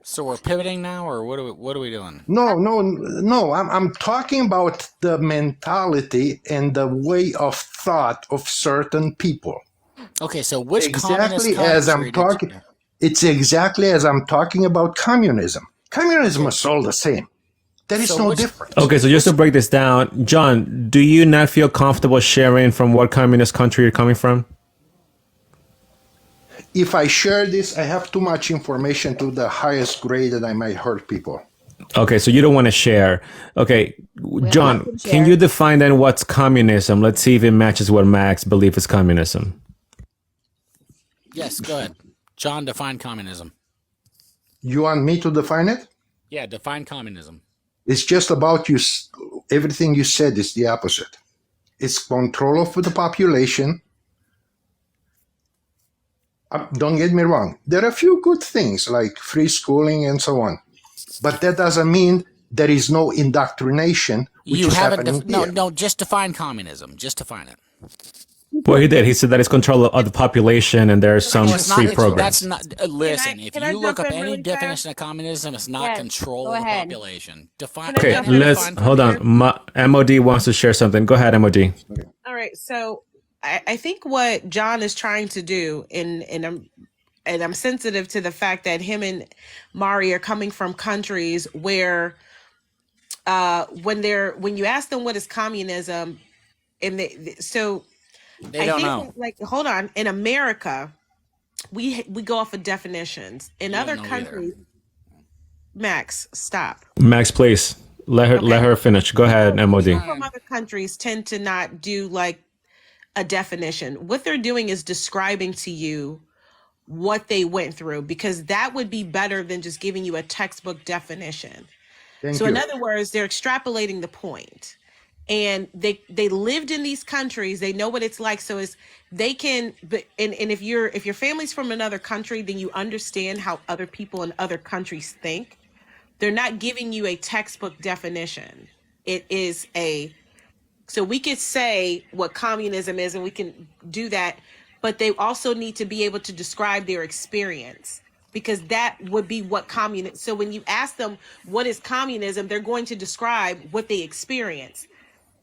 So we're pivoting now, or what are we doing? No. I'm talking about the mentality and the way of thought of certain people. Okay, so which Exactly communist as I'm country did talking. you- It's exactly as I'm talking about communism. Communism is all the same. There is So no which difference. Okay, so just to break this down, John, do you not feel comfortable sharing from what communist country you're coming from? If I share this, I have too much information to the highest grade and I might hurt people. Okay, so you don't want to share. Okay, Well, John, I can can share. you define then what's communism? Let's see if it matches what Max believes is communism. Yes, go ahead. John, define communism. You want me to define it? Yeah, define communism. It's just about you. Everything you said is the opposite. It's control of the population. Don't get me wrong. There are a few good things like free schooling and so on. But that doesn't mean there is no indoctrination, which You is haven't happening no here. no just define communism. Just define it. Well, he did. He said that it's control of the population and there's some No, it's not. free It's, programs. that's not. Listen, if can I you look jump up in any really definition fast? of communism, it's not Yes, control go of the ahead. population. Define. Can I Okay, jump Can in you really let's define hold on. communism? MOD wants to share something. Go ahead, MOD. All right, so I think what John is trying to do, and I'm sensitive to the fact that him and Mari are coming from countries where when you ask them what is communism, and so They I don't think know. that, like, hold on, in America we go off of definitions. In You other don't know either. countries, Max, stop. Max, please let Okay. her finish. Go ahead, MOD. People from other countries tend to not do like a definition. What they're doing is describing to you what they went through, because that would be better than just giving you a textbook definition. Thank So you. in other words, they're extrapolating the point. And they lived in these countries, they know what it's like. So it's they can but and if your family's from another country, then you understand how other people in other countries think. They're not giving you a textbook definition. It is a so we could say what communism is and we can do that, but they also need to be able to describe their experience, because that would be what communism. So when you ask them what is communism, they're going to describe what they experience.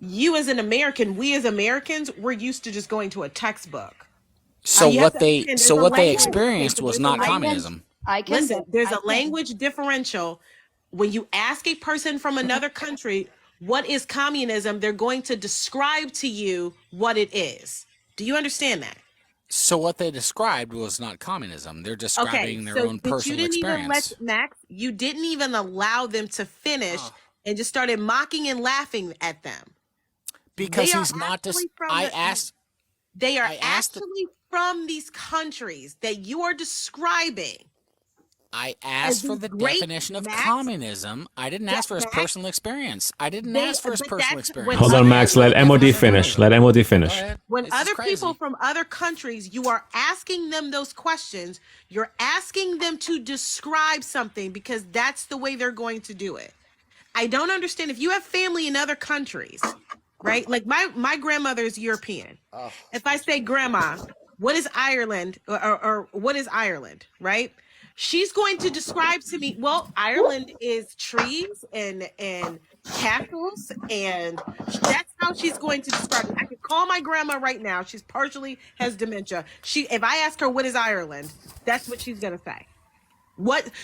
You as an American, we as Americans, we're used to just going to a textbook. So You have what to they understand so there's a what they language. experienced was There's a not language. communism. I can. Listen, there's I a can. language differential. When you ask a person from another country, what is communism, they're going to describe to you what it is. Do you understand that? So what they described was not communism. They're Okay, describing their so own but you personal didn't even let experience. Max, you didn't even allow them to finish Oh, and just started mocking and laughing at them. because They are he's not just. actually from I the asked. they are I asked. actually from these countries that you are describing I as asked for these the great definition of Max. communism. I didn't ask for his Max, personal experience. I didn't they ask for his but personal that's when experience. Hold on, other Max. I asked for Let the MOD definition of finish. communism. Let MOD Go finish. ahead. when This is other people crazy. from other countries, you are asking them those questions, you're asking them to describe something, because that's the way they're going to do it. I don't understand if you have family in other countries, right? Like my grandmother is European. Oh, If I say, grandma, what is Ireland, or what is Ireland, right? She's going to describe to me, well, Ireland is trees and castles, and that's how she's going to describe it. I could call my grandma right now. She's partially has dementia. If I ask her what is Ireland, that's what she's gonna say.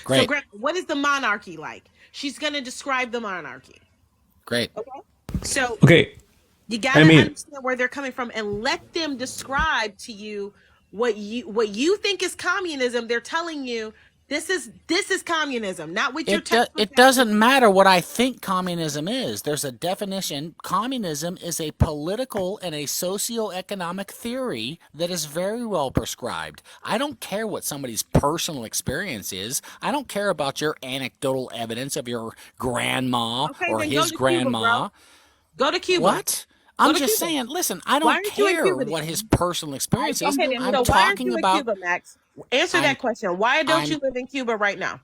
So great, what is the monarchy like? She's gonna describe the monarchy. great. So Okay, you I gotta mean, understand where they're coming from and let them describe to you what you think is communism. They're telling you this is communism, not with your textbook. It doesn't matter what I think communism is. There's a definition. Communism is a political and a socio-economic theory that is very well prescribed. I don't care what somebody's personal experience is. I don't care about your anecdotal evidence of your grandma Okay, or then go his to Cuba, grandma. bro. Go to Cuba. What? Go I'm to just Cuba. saying, listen, I Why don't aren't you in care Cuba what then? his personal experience is. Okay, then. I'm So why aren't talking you in about Cuba, Max? Answer I'm that question. Why don't you I'm live in Cuba right now?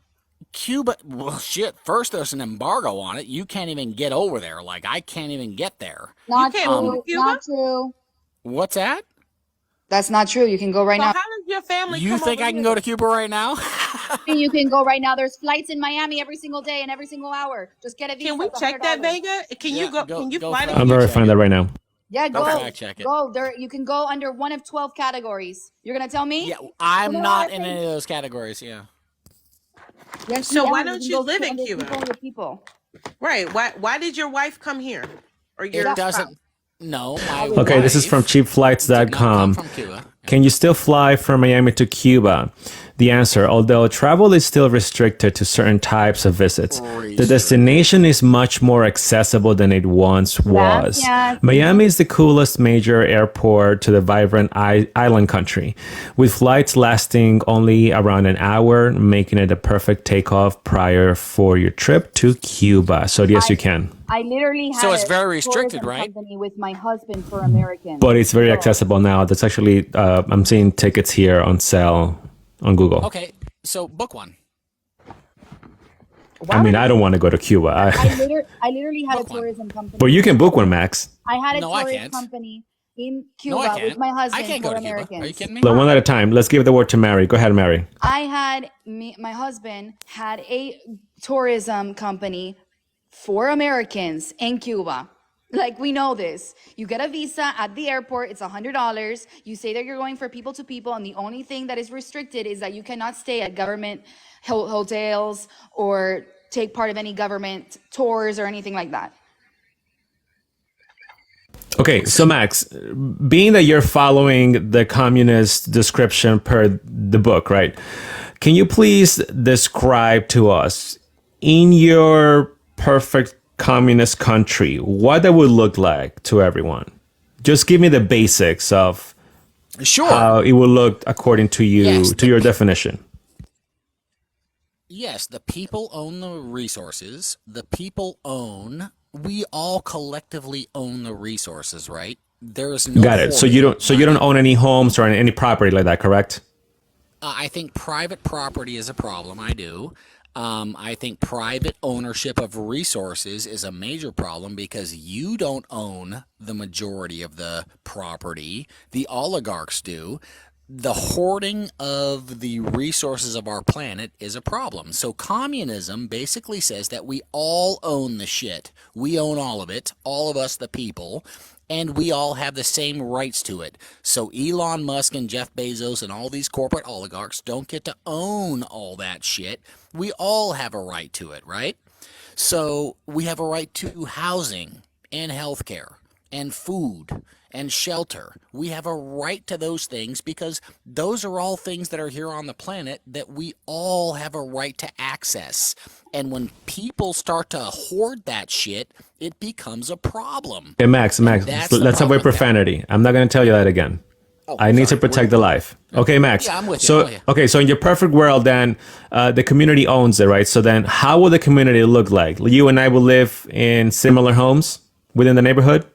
Cuba. Well, shit. First, there's an embargo on it. You can't even get over there. Like I can't even get there. You Not can't move to true. Cuba? Not true. What's that? That's not true. You can go right So now. how does your family You come think over I can here go then? to Cuba right now? You can go right now. There's flights in Miami every single day and every single hour. Just get a visa. Can we It's check that, $100. Vega? Can you Yeah, go? Can you go fly to fly. I'm Cuba? verifying that right now. Yeah, Don't go. fact check it. Go. There you can go under one of 12 categories. You're gonna tell me? Yeah, I'm There not are in things- any of those categories. Yeah. Yes, So you why are. don't can you go live in under Cuba? People with people. Right. Why did your wife come here? Or It your doesn't. No, my Okay, this is from wife did not come cheapflights.com. from Cuba. Can you still fly from Miami to Cuba? The answer, although travel is still restricted to certain types of visits, the destination is much more accessible than it once was. Gracias. Miami is the coolest major airport to the vibrant island country, with flights lasting only around an hour, making it a perfect takeoff prior for your trip to Cuba. So yes, you can. I literally had So it's a very restricted, tourism right? company with my husband for Americans. But it's very So- accessible now. That's actually, I'm seeing tickets here on sale on Google. Okay, so book one. I mean, I don't want to go to Cuba. I literally had a Book one. tourism company. But you can book one, Max. I had a No, I tourist can't. company in No, I Cuba can't. with my husband I can't for go to Cuba. Americans. Are you kidding me? But one at a time. Let's give the word to Mary. Go ahead, Mary. My husband had a tourism company for Americans in Cuba. Like, we know this. You get a visa at the airport, it's $100. You say that you're going for people to people, and the only thing that is restricted is that you cannot stay at government hotels or take part of any government tours or anything like that. Okay, so Max, being that you're following the communist description per the book, right? Can you please describe to us, in your perfect communist country, what that would look like to everyone? Just give me the basics of Sure. how it would look according to you, Yes, to your definition. Yes, the people own the resources. The people own. We all collectively own the resources, right? There is no. Got it. So you don't own any homes or any property like that, correct? I think private property is a problem. I do. I think private ownership of resources is a major problem because you don't own the majority of the property. The oligarchs do. The hoarding of the resources of our planet is a problem. So communism basically says that we all own the shit. We own all of it, all of us, the people, and we all have the same rights to it. So Elon Musk and Jeff Bezos and all these corporate oligarchs don't get to own all that shit. We all have a right to it, right? So we have a right to housing and healthcare and food and shelter. We have a right to those things because those are all things that are here on the planet that we all have a right to access. And when people start to hoard that shit, it becomes a problem. Okay, Max, that's the let's problem avoid with that. profanity. I'm not going to tell you that again. Oh, I need to sorry. protect the life. Okay, Max. Yeah, I'm with you. So, Oh, yeah. okay, so in your perfect world, then the community owns it, right? So then, how will the community look like? You and I will live in similar homes within the neighborhood.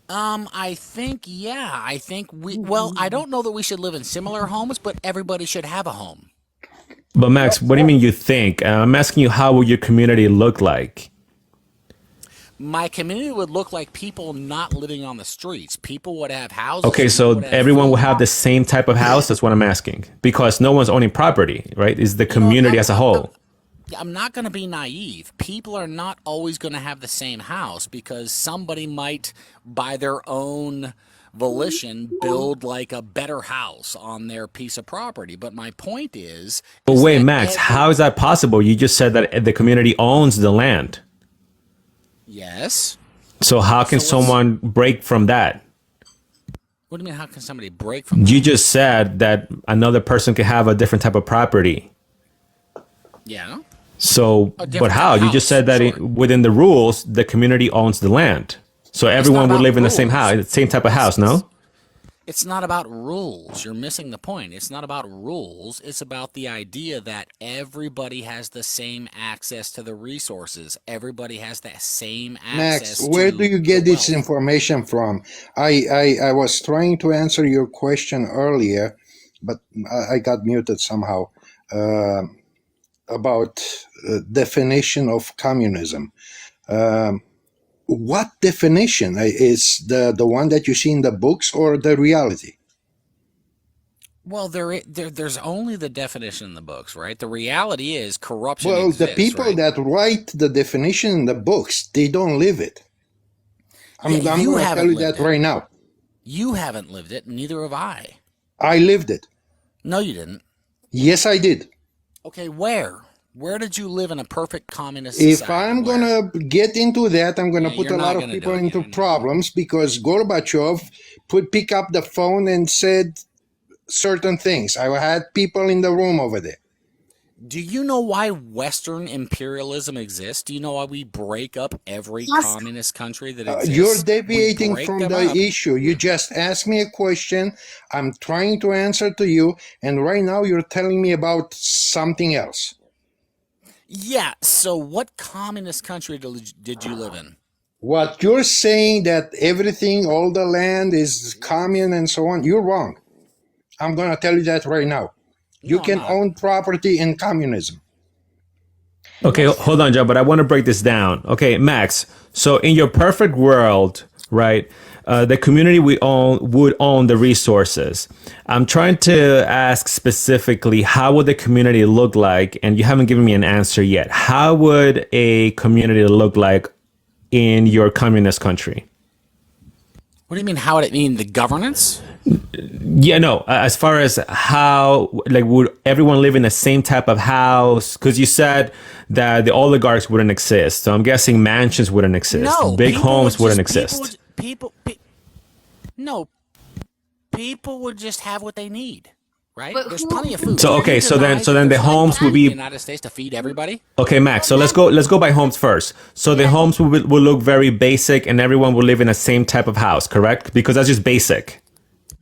I think I don't know that we should live in similar homes, but everybody should have a home. But Max, what do you mean you think? I'm asking you, how will your community look like? My community would look like people not living on the streets. People would have houses. Okay, people so would have everyone will food. have the same type of house. That's what I'm asking, because no one's owning property, right? It's the community as a whole. I'm not going to be naive. People are not always going to have the same house because somebody might, by their own volition, build like a better house on their piece of property. But my point is But wait, that Max, how is that possible? You just said that the community owns the land. Yes. So how can So what's- someone break from that? What do you mean? How can somebody break from? You just said that another person can have a different type of property. Yeah. So, A different but how? type of You just house, said that sure. within the rules, the community owns the land. So everyone would about live in the same rules. house, same type of house, no? It's not about rules. You're missing the point. It's not about rules. It's about the idea that everybody has the same access to the resources. Everybody has the same access. Max, where to do you get the this wealth. information from? I was trying to answer your question earlier, but I got muted somehow, about definition of communism. What definition is the one that you see in the books or the reality? Well, there's only the definition in the books, right? The reality is corruption Well, exists, the people right? that write the definition in the books, they don't live it. Yeah, I'm you going to tell haven't you lived that it. right now. You haven't lived it, neither have I. I lived it. No, you didn't. Yes, I did. Okay, where? Where did you live in a perfect communist If society? I'm Where? going to get into that, I'm going to Yeah, put you're a lot not of going to do people it. into problems because Gorbachev pick up the phone and said certain things. I had people in the room over there. Do you know why Western imperialism exists? Do you know why we break up every Yes. communist country that You're exists? We deviating break from them the up. issue. You just asked me a question. I'm trying to answer to you, and right now you're telling me about something else. Yeah, so what communist country did you live in? What you're saying that everything, all the land is commune and so on, you're wrong. I'm going to tell you that right now. You No, I'm can not. own property in communism. Okay, hold on, John, but I want to break this down. Okay, Max. So in your perfect world, right, the community we own would own the resources. I'm trying to ask specifically, how would the community look like? And you haven't given me an answer yet. How would a community look like in your communist country? What do you mean? How would it mean? The governance? Yeah, no. As far as how, like, would everyone live in the same type of house? Because you said that the oligarchs wouldn't exist, so I'm guessing mansions wouldn't exist. No, Big people homes would wouldn't just- exist. No, people would just have what they need, right? But There's who- plenty of food. So, Can okay, you so then deny the that there's homes would enough food in be- the United States to feed everybody. Okay, Max. So let's go by homes first. So the homes will look very basic, and everyone will live in the same type of house, correct? Because that's just basic.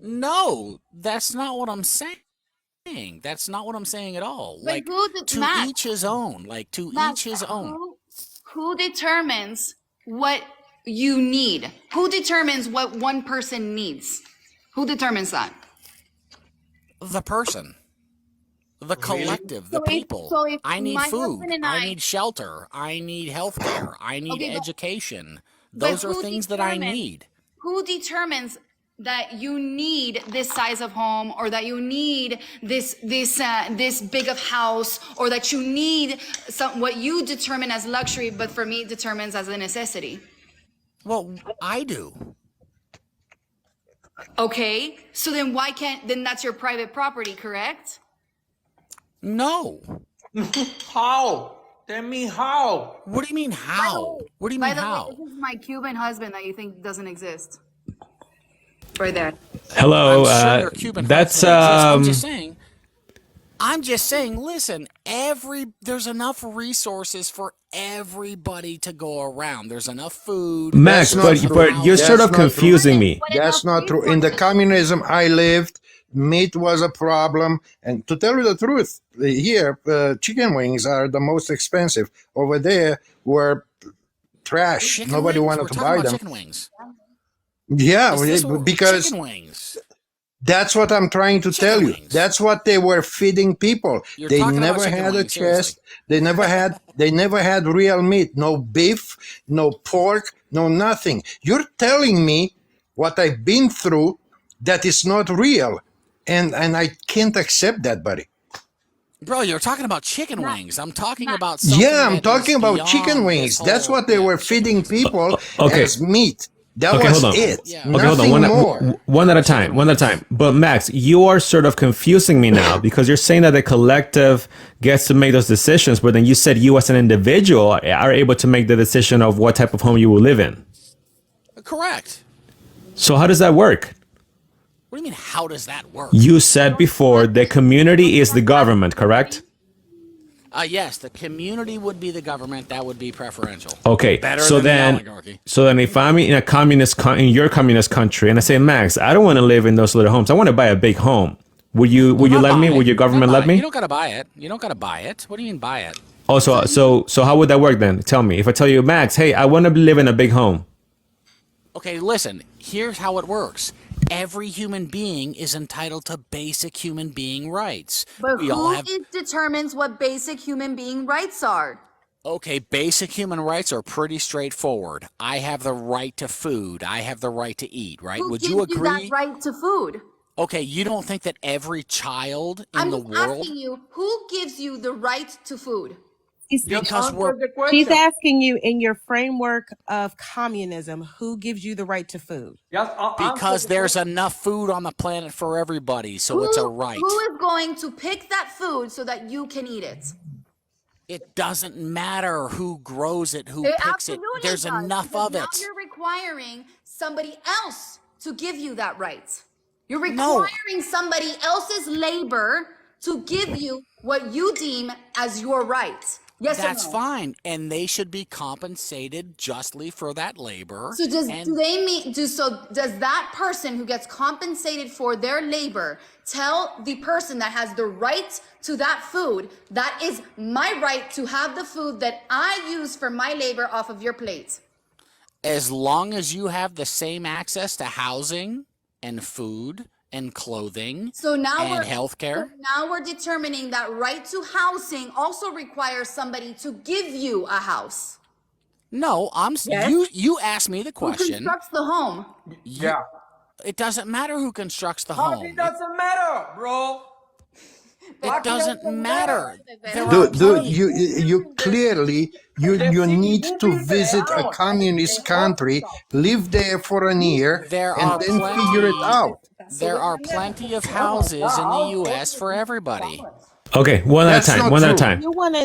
No, that's not what I'm saying. That's not what I'm saying at all. But Like, who did- to Matt, each his own. Like, to Matt, each his own. Who determines what you need? Who determines what one person needs? Who determines that? The person. The collective, the So if- people. so if I need my food. husband and I I- need shelter. I need health care. I need Okay, but- education. but Those are who things that I determines- need. Who determines that you need this size of home, or that you need this big of house, or that you need what you determine as luxury, but for me determines as a necessity? Well, I do. Okay, so then then that's your private property, correct? No. How? Tell me how. What do you mean how? What do you By mean the how? way, this is my Cuban husband that you think doesn't exist. Right there. Hello. I'm sure your Cuban That's husband exists. I'm just saying, listen, there's enough resources for everybody to go around. There's enough food. Max, That's but not true. but you're That's sort of not true. confusing me. That's not true. In the communism I lived, meat was a problem. And to tell you the truth, here, chicken wings are the most expensive. Over there were trash. Chicken Nobody wings? wanted We're to talking buy about them. chicken wings. Yeah, Is this what- because chicken wings. that's what I'm trying to tell you. wings. That's what they were feeding people. You're They talking about never chicken had a wings, seriously. chest. They never had real meat. No beef, no pork, no nothing. You're telling me what I've been through that is not real. And I can't accept that, buddy. Bro, you're talking about chicken wings. I'm talking Matt. about something Yeah, I'm that talking is about chicken beyond wings. this That's whole- what they yeah, were chicken feeding wings. people Okay. as meat. That Okay, was hold on. it. Yeah. Okay, Nothing hold on. more. One at a time. One at a time. But Max, you are sort of confusing me now because you're saying that the collective gets to make those decisions, but then you said you as an individual are able to make the decision of what type of home you will live in. Correct. So how does that work? What do you mean, how does that work? You said before the community is the government, correct? Yes, the community would be the government. That would be preferential. Okay. Better so than the then, oligarchy. if I'm in a in your communist country, and I say, Max, I don't want to live in those little homes. I want to buy a big home. Would you let me? Would your government let me? You don't gotta buy it. You don't gotta buy it. What do you mean buy it? Oh, so how would that work then? Tell me. If I tell you, Max, hey, I want to live in a big home. Okay, listen. Here's how it works. Every human being is entitled to basic human being rights. But We all have. determines what basic human being rights are? Okay, basic human rights are pretty straightforward. I have the right to food. I have the right to eat, right? Who Would gives you agree? that right to food? Okay, you don't think that every child in I'm the just world. asking you, who gives you the right to food? Just Because answer we're the She's question. asking you in your framework of communism, who gives you the right to food? Just answer because the there's question. enough food on the planet for everybody, so it's a Who right. is going to pick that food so that you can eat it? It doesn't matter who grows it, who It picks it. absolutely There's does, enough because of now it. you're requiring somebody else to give you that right. You're No, requiring somebody else's labor to give you what you deem as your right. Yes or that's no? fine, and they should be compensated justly for that labor. So does And does that person who gets compensated for their labor tell the person that has the right to that food, that is my right to have the food that I use for my labor off of your plate? as long as you have the same access to housing and food and clothing So now and healthcare, we're determining that right to housing also requires somebody to give you a house. no, Yes. you asked me the Who question. constructs the home? Yeah. It doesn't matter who constructs the But home. it doesn't matter, bro. It doesn't matter. There are Dude, plenty. you clearly you need to visit a communist country, live there for a year, There and are then figure it plenty. out. There are plenty of houses in the U.S. for everybody. Okay, one at a That's time. not One at a true. time. You want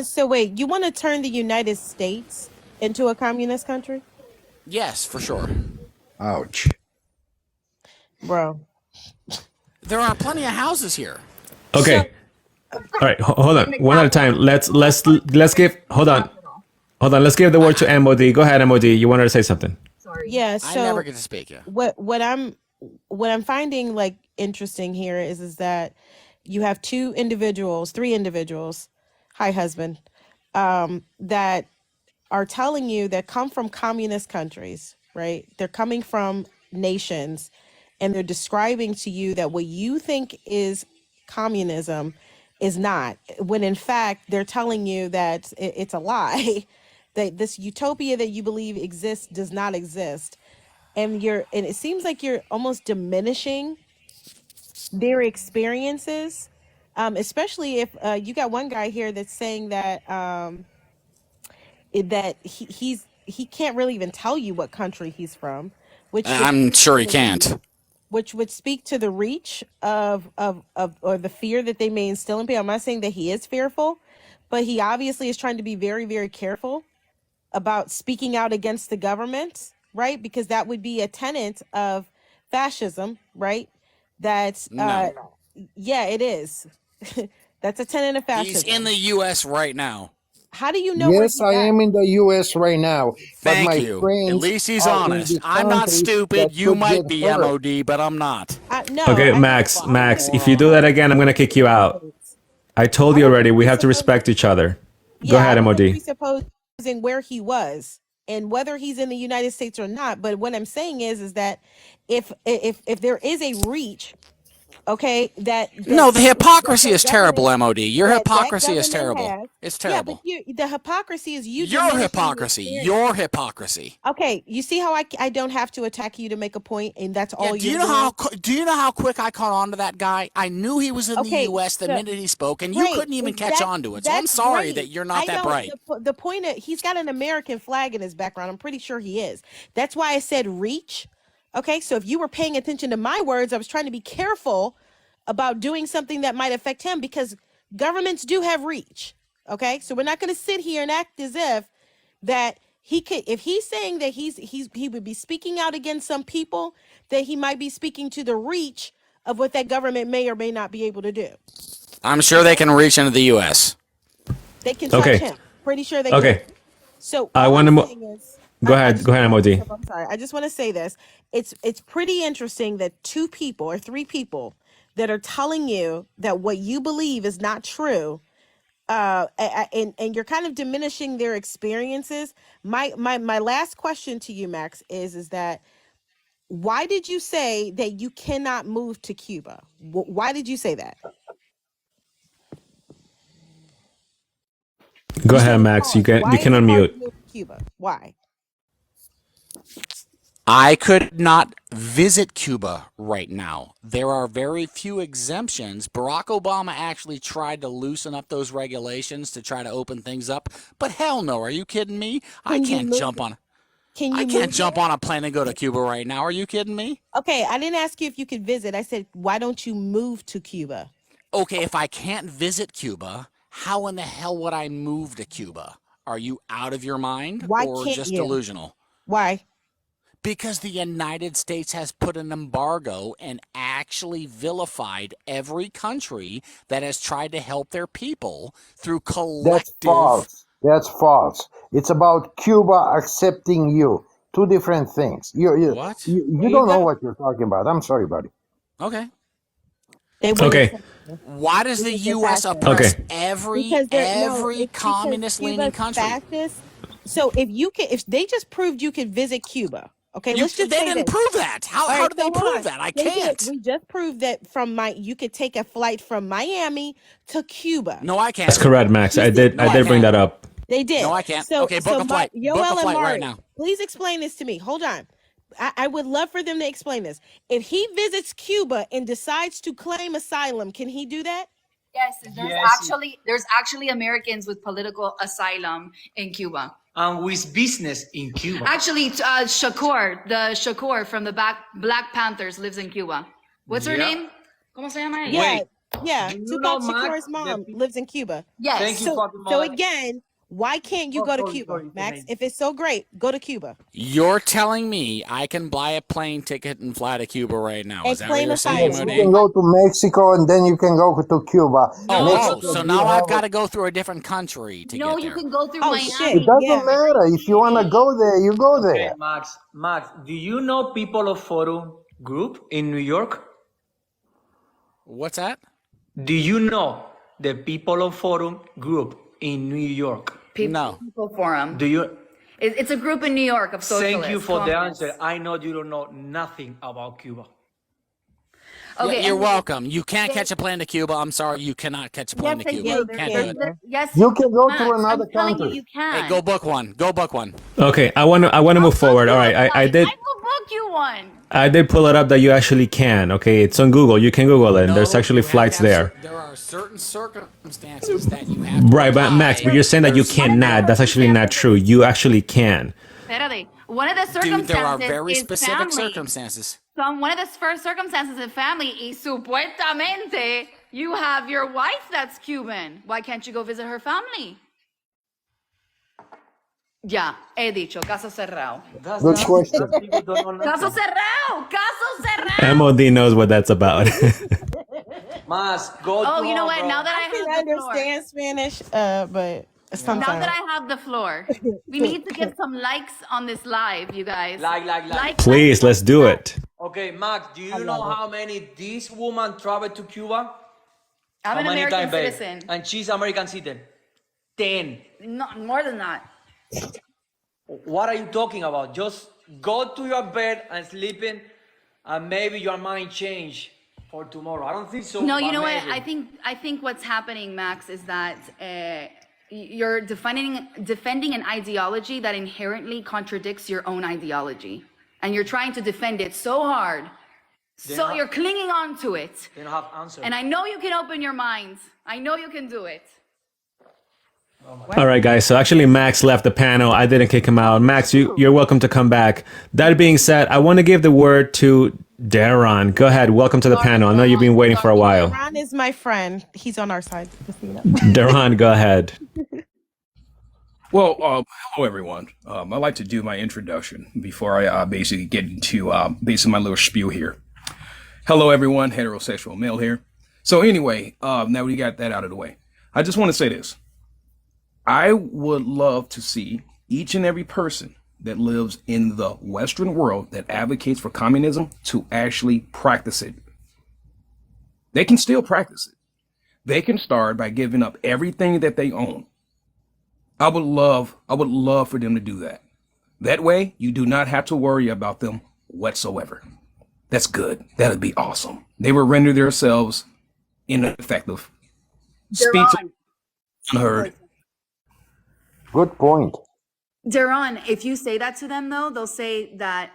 to turn the United States into a communist country? Yes, for sure. Ouch. Bro. There are plenty of houses here. Okay. All right. Hold on. One at a time. Let's give. Hold on. Let's give the word to MOD. Go ahead, MOD. You wanted to say something. Yeah, I never so get to speak. Yeah. what I'm finding like interesting here is that you have three individuals, hi husband, that are telling you that come from communist countries, right? They're coming from nations, and they're describing to you that what you think is communism is not, when in fact they're telling you that it's a lie, that this utopia that you believe exists does not exist. And it seems like you're almost diminishing their experiences, especially if you got one guy here that's saying that that he can't really even tell you what country he's from, which would I'm sure he can't. speak to the reach of or the fear that they may instill in people. I'm not saying that he is fearful, but he obviously is trying to be very, very careful about speaking out against the government, right? Because that would be a tenet of fascism, right? That's No. yeah, it is. That's a tenet of He's in fascism. the U.S. right now. How do you know where Yes, he's I at? am in the US right now, but Thank my you. At friends least he's are in honest. the I'm not countries stupid. that You could might get be hurt. MOD, but I'm not. No, Okay, I Max. don't. Max, if you do that again, I'm gonna kick you out. I told you already. We have to respect each other. Go Yeah, I ahead, wasn't MOD. presupposing where he was and whether he's in the United States or not. But what I'm saying is that if there is a reach, okay, No, the hypocrisy is terrible, government MOD. Your that hypocrisy is government terrible. has, It's yeah, but terrible. the hypocrisy is you Your diminishing the hypocrisy. experience. Your hypocrisy. Okay, you see how I don't have to attack you to make a point, and that's Yeah, all do you you're know how doing? do you know how quick I caught on to that guy? I knew he was in the Okay, U.S. the so minute he spoke, and you great. couldn't even catch on to it. So I'm That's sorry great. that you're not I that know bright. the point of he's got an American flag in his background. I'm pretty sure he is. That's why I said reach. Okay, so if you were paying attention to my words, I was trying to be careful about doing something that might affect him because governments do have reach. Okay, so we're not going to sit here and act as if that he could, if he's saying that he would be speaking out against some people, that he might be speaking to the reach of what that government may or may not be able to do. I'm sure they can reach into the U.S. They can touch Okay. him. Pretty sure they Okay. can. So I all want I'm to. saying is, Go I ahead. just Go ahead, want to, MOD. I'm sorry. I just want to say this. It's pretty interesting that two people or three people that are telling you that what you believe is not true, and you're kind of diminishing their experiences. My last question to you, Max, is that why did you say that you cannot move to Cuba? Why did you say that? Go You said ahead, it's Max. You hard. can Why you is can it hard unmute. to move to Cuba? Why? I could not visit Cuba right now. There are very few exemptions. Barack Obama actually tried to loosen up those regulations to try to open things up, but hell no. Are you kidding me? I Can you can't move? jump on Can I you can't move jump there? on a plane and go to Cuba right now. Are you kidding me? Okay, I didn't ask you if you could visit. I said, why don't you move to Cuba? Okay, if I can't visit Cuba, how in the hell would I move to Cuba? Are you out of your mind Why or can't just you? delusional? Why? Because the United States has put an embargo and actually vilified every country that has tried to help their people through That's collective. false. That's false. It's about Cuba accepting you. Two different things. What? You don't know what you're talking about. I'm sorry, buddy. Okay. They wouldn't Okay. accept you. Why does the Because they're U.S. fascist. oppress Okay. every Because they're no, every it's because communist-leaning Cuba's country? fascist. So if they just proved you could visit Cuba, okay, They let's just say didn't this. prove that. How All right, did they so hold prove on. that? I They did. can't. We just proved that you could take a flight from Miami to Cuba. No, I can't. That's correct, Max. I did No, I bring can't. that up. They did. No, I can't. So, Okay, book a flight. Book a Yoel and flight right Marty, now. please explain this to me. Hold on. I would love for them to explain this. If he visits Cuba and decides to claim asylum, can he do that? Yes, Yes. there's actually Americans with political asylum in Cuba. And with business in Cuba. Actually, Shakur from the Black Panthers lives in Cuba. What's her Yeah. name? ¿Cómo se llama ella? Yeah. Wait, Yeah. do you know, Tupac Max, Shakur's mom lives in Cuba. Yes. Thank you, So, Fatima. so again, why can't you Oh, go to sorry, Cuba, sorry, Max? Sinead. If it's so great, go to Cuba You're telling me I can buy a plane ticket and fly to Cuba right now? and Is that what claim you're saying, Yes, asylum. you can Modi? go to Mexico and then you can go to Cuba. Oh, Mexico, so do now you I've have got to go through a different country to No, get you there. can go through Oh, Miami. shit. It doesn't Yeah. matter. If you want to go there, you go Okay, there. Max, do you know People of Forum group in New York? What's that? Do you know the People of Forum group in New York? No. People Forum. Do you? It's a group in New York of socialists. Thank you for the communists. answer. I know you don't know nothing about Cuba. Okay, You're and- welcome. You can't catch a plane to Cuba. I'm sorry, you cannot catch a plane Yes, to I Cuba. do. you Can't can. do it. Yes, You can go Max, to another I'm telling country. you can. Hey, go book one. Go book one. Okay. I want to move forward. All right. I did. I will book you one. I did pull it up that you actually can. Okay, it's on Google. You can Google it. And there's No, actually you have to flights have there. There are certain circumstances that you have to Right, but Max, but you're saying that you cannot. That's actually not true. You actually can. Espérate. One of the circumstances Dude, there are very is specific family. circumstances. One of the first circumstances is family. Y supuestamente you have your wife that's Cuban. Why can't you go visit her family? Ya, he dicho, caso cerrado. That's Good not- question. that's people don't know Caso nothing. cerrado, caso cerrado. MOD knows what that's about. Mas, go Oh, to you know home, what? bro. Now that I I can have the floor. understand Spanish, but sometimes. Now that I have the floor, we need to get some likes on this live, you guys. Like. Please, let's do it. Okay, Max, do you know how many this woman traveled to Cuba? I'm How an many American times, babe? citizen. And she's American citizen. 10. Not more than that. What are you talking about? Just go to your bed and sleep in, and maybe your mind change for tomorrow. I don't think so. No, but you know what? maybe. I think what's happening, Max, is that you're defending an ideology that inherently contradicts your own ideology, and you're trying to defend it so hard, so you're clinging on to it. They don't have answers. And I know you can open your minds. I know you can do it. All right, guys. So actually, Max left the panel. I didn't kick him out. Max, you're welcome to come back. That being said, I want to give the word to Daron. Go ahead. Welcome to the panel. I know you've been waiting for a while. Ron is my friend. He's on our side. Just so you know. Daron, go ahead. Well, hello everyone. I'd like to do my introduction before I basically get into basically my little spiel here. Hello everyone, heterosexual male here. So anyway, now we got that out of the way. I just want to say this. I would love to see each and every person that lives in the Western world that advocates for communism to actually practice it. They can still practice it. They can start by giving up everything that they own. I would love for them to do that. That way, you do not have to worry about them whatsoever. That's good. That would be awesome. They will render themselves ineffective. Speech unheard. Good point. Daron, if you say that to them though, they'll say that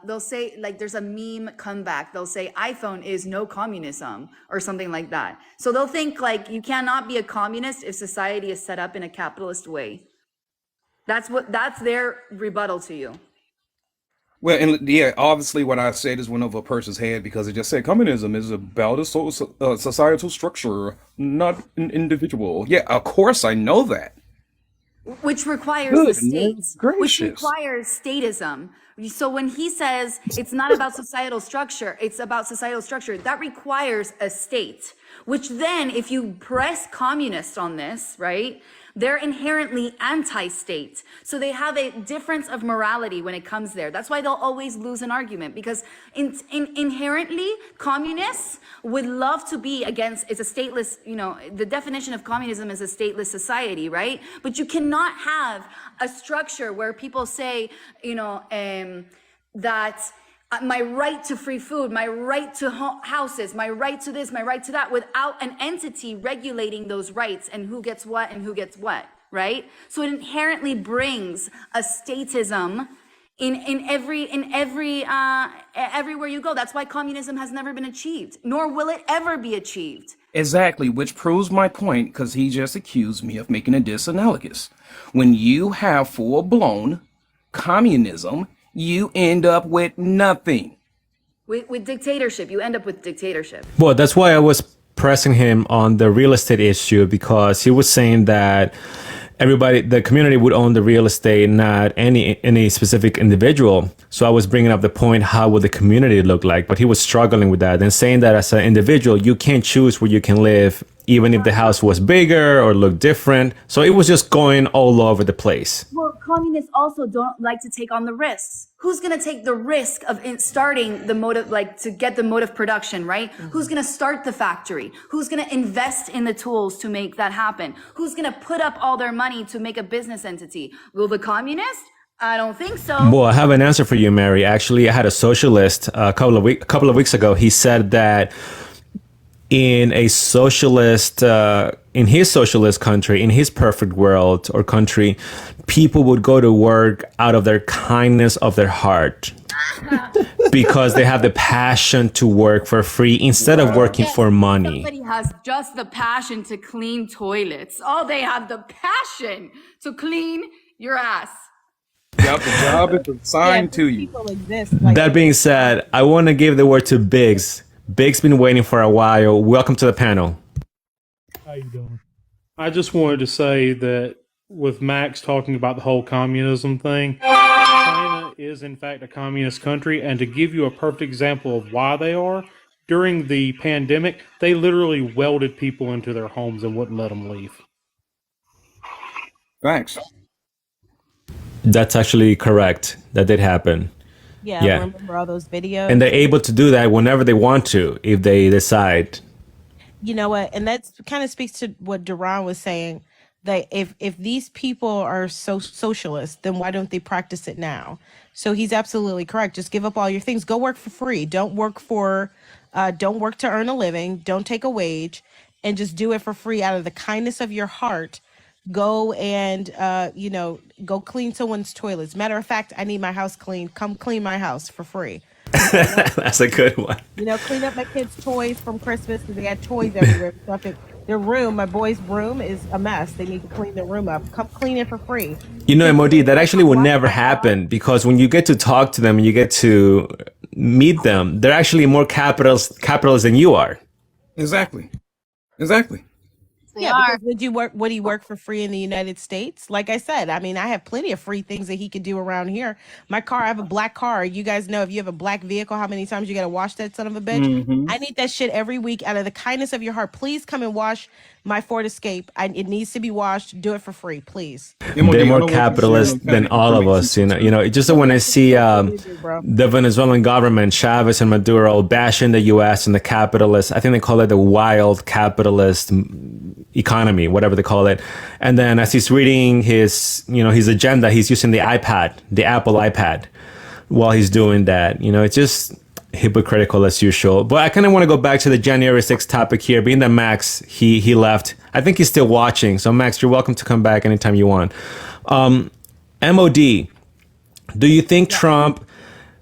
they'll say like there's a meme comeback. They'll say iPhone is no communism or something like that. So they'll think like you cannot be a communist if society is set up in a capitalist way. That's their rebuttal to you. Well, and yeah, obviously what I said is went over a person's head because it just said communism is about a societal structure, not an individual. Yeah, of course I know that. Which requires the Goodness state, which gracious. requires statism. So when he says it's not about societal structure, it's about societal structure, that requires a state, which then if you press communist on this, right, they're inherently anti-state. So they have a difference of morality when it comes there. That's why they'll always lose an argument because inherently communists would love to be against, it's a stateless, you know, the definition of communism is a stateless society, right? But you cannot have a structure where people say, you know, that my right to free food, my right to houses, my right to this, my right to that, without an entity regulating those rights and who gets what and who gets what, right? So it inherently brings a statism in everywhere you go. That's why communism has never been achieved, nor will it ever be achieved. Exactly, which proves my point because he just accused me of making a disanalogous. When you have full-blown communism, you end up with nothing. With dictatorship, you end up with dictatorship. Well, that's why I was pressing him on the real estate issue, because he was saying that everybody, the community would own the real estate, not any specific individual. So I was bringing up the point, how would the community look like? But he was struggling with that and saying that as an individual, you can't choose where you can live, even if the house was bigger or looked different. So it was just going all over the place. Well, communists also don't like to take on the risks. Who's going to take the risk of starting the mode of, like, to get the mode of production, right? Who's going to start the factory? Who's going to invest in the tools to make that happen? Who's going to put up all their money to make a business entity? Will the communist? I don't think so. Well, I have an answer for you, Mary. Actually, I had a socialist a couple of weeks ago. He said that in a socialist, in his socialist country, in his perfect world or country, people would go to work out of their kindness of their heart because they have the passion to work for free instead of working for money. Somebody has just the passion to clean toilets. Oh, they have the passion to clean your ass. Yep, the job is assigned to you. People exist. Like, That being said, I want to give the word to Biggs. Biggs been waiting for a while. Welcome to the panel. How you doing? I just wanted to say that with Max talking about the whole communism thing, China is in fact a communist country, and to give you a perfect example of why they are, during the pandemic, they literally welded people into their homes and wouldn't let them leave. Thanks. That's actually correct. That did happen. yeah, Yeah. remember all those videos? And they're able to do that whenever they want to, if they decide. You know what? And that kind of speaks to what Duran was saying, that if these people are so socialist, then why don't they practice it now? So he's absolutely correct. Just give up all your things. Go work for free. Don't work to earn a living. Don't take a wage, and just do it for free out of the kindness of your heart. Go and go clean someone's toilets. Matter of fact, I need my house cleaned. Come clean my house for free. That's a good one. Clean up my kids' toys from Christmas because they had toys everywhere. So their room, my boy's room, is a mess. They need to clean their room up. Come clean it for free. MOD, that actually would never happen, because when you get to talk to them and you get to meet them, they're actually more capitalists than you are. Exactly. Because would he work for free in the United States? Like I said, I mean, I have plenty of free things that he could do around here. My car, I have a black car. You guys know if you have a black vehicle, how many times you got to wash that son of a bitch? Mm-hmm. I need that shit every week out of the kindness of your heart. Please come and wash my Ford Escape. It needs to be washed. Do it for free, please. They're more capitalist than all of us. Just when I see the Venezuelan government, Chavez and Maduro, bashing the U.S. and the capitalists, I think they call it the wild capitalist economy, whatever they call it. And then as he's reading his agenda, he's using the iPad, the Apple iPad, while he's doing that. It's just hypocritical as usual. But I kind of want to go back to the January 6th topic here, being that Max, he left. I think he's still watching. So Max, you're welcome to come back anytime you want. And MOD, do you think Trump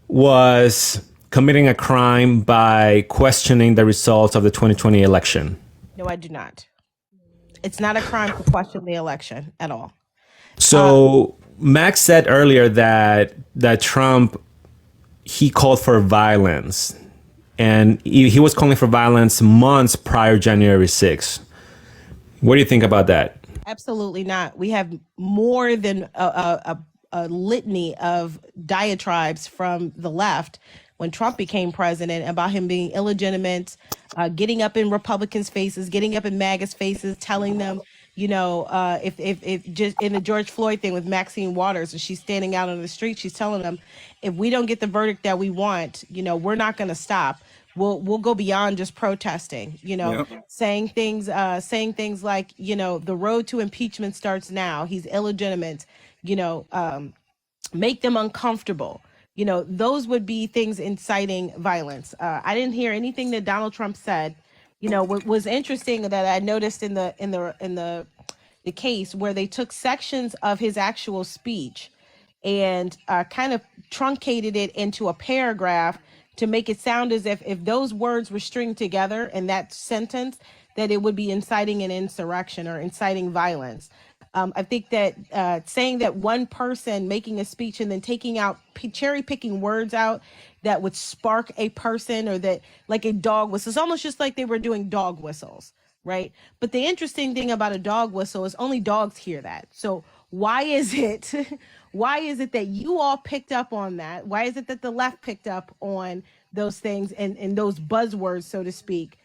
was committing a crime by questioning the results of the 2020 election? No, I do not. It's not a crime to question the election at all. So Max said earlier that Trump, he called for violence, and he was calling for violence months prior January 6th. What do you think about that? Absolutely not. We have more than a litany of diatribes from the left when Trump became president about him being illegitimate, getting up in Republicans' faces, getting up in MAGA's faces, telling them, if just in the George Floyd thing with Maxine Waters, and she's standing out on the street, she's telling them, if we don't get the verdict that we want, we're not going to stop. We'll go beyond just protesting, saying things like, the road to impeachment starts now. He's illegitimate, make them uncomfortable. Those would be things inciting violence. I didn't hear anything that Donald Trump said. What was interesting that I noticed in the case where they took sections of his actual speech and kind of truncated it into a paragraph to make it sound as if those words were stringed together in that sentence, that it would be inciting an insurrection or inciting violence. I think that saying that one person making a speech and then taking out, cherry picking words out that would spark a person, or that like a dog whistle, it's almost just like they were doing dog whistles, right? But the interesting thing about a dog whistle is only dogs hear that. So why is it that you all picked up on that? Why is it that the left picked up on those things and those buzzwords, so to speak?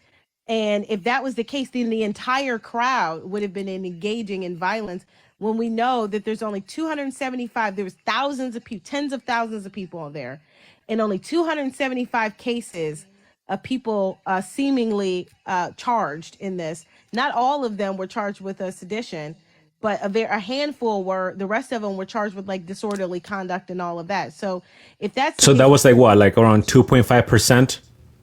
And if that was the case, then the entire crowd would have been engaging in violence, when we know that there's only 275, there was thousands of people, tens of thousands of people there, and only 275 cases of people seemingly charged in this. Not all of them were charged with a sedition, but a handful were. The rest of them were charged with like disorderly conduct and all of that. So if that's So that was like what, like around 2.5%?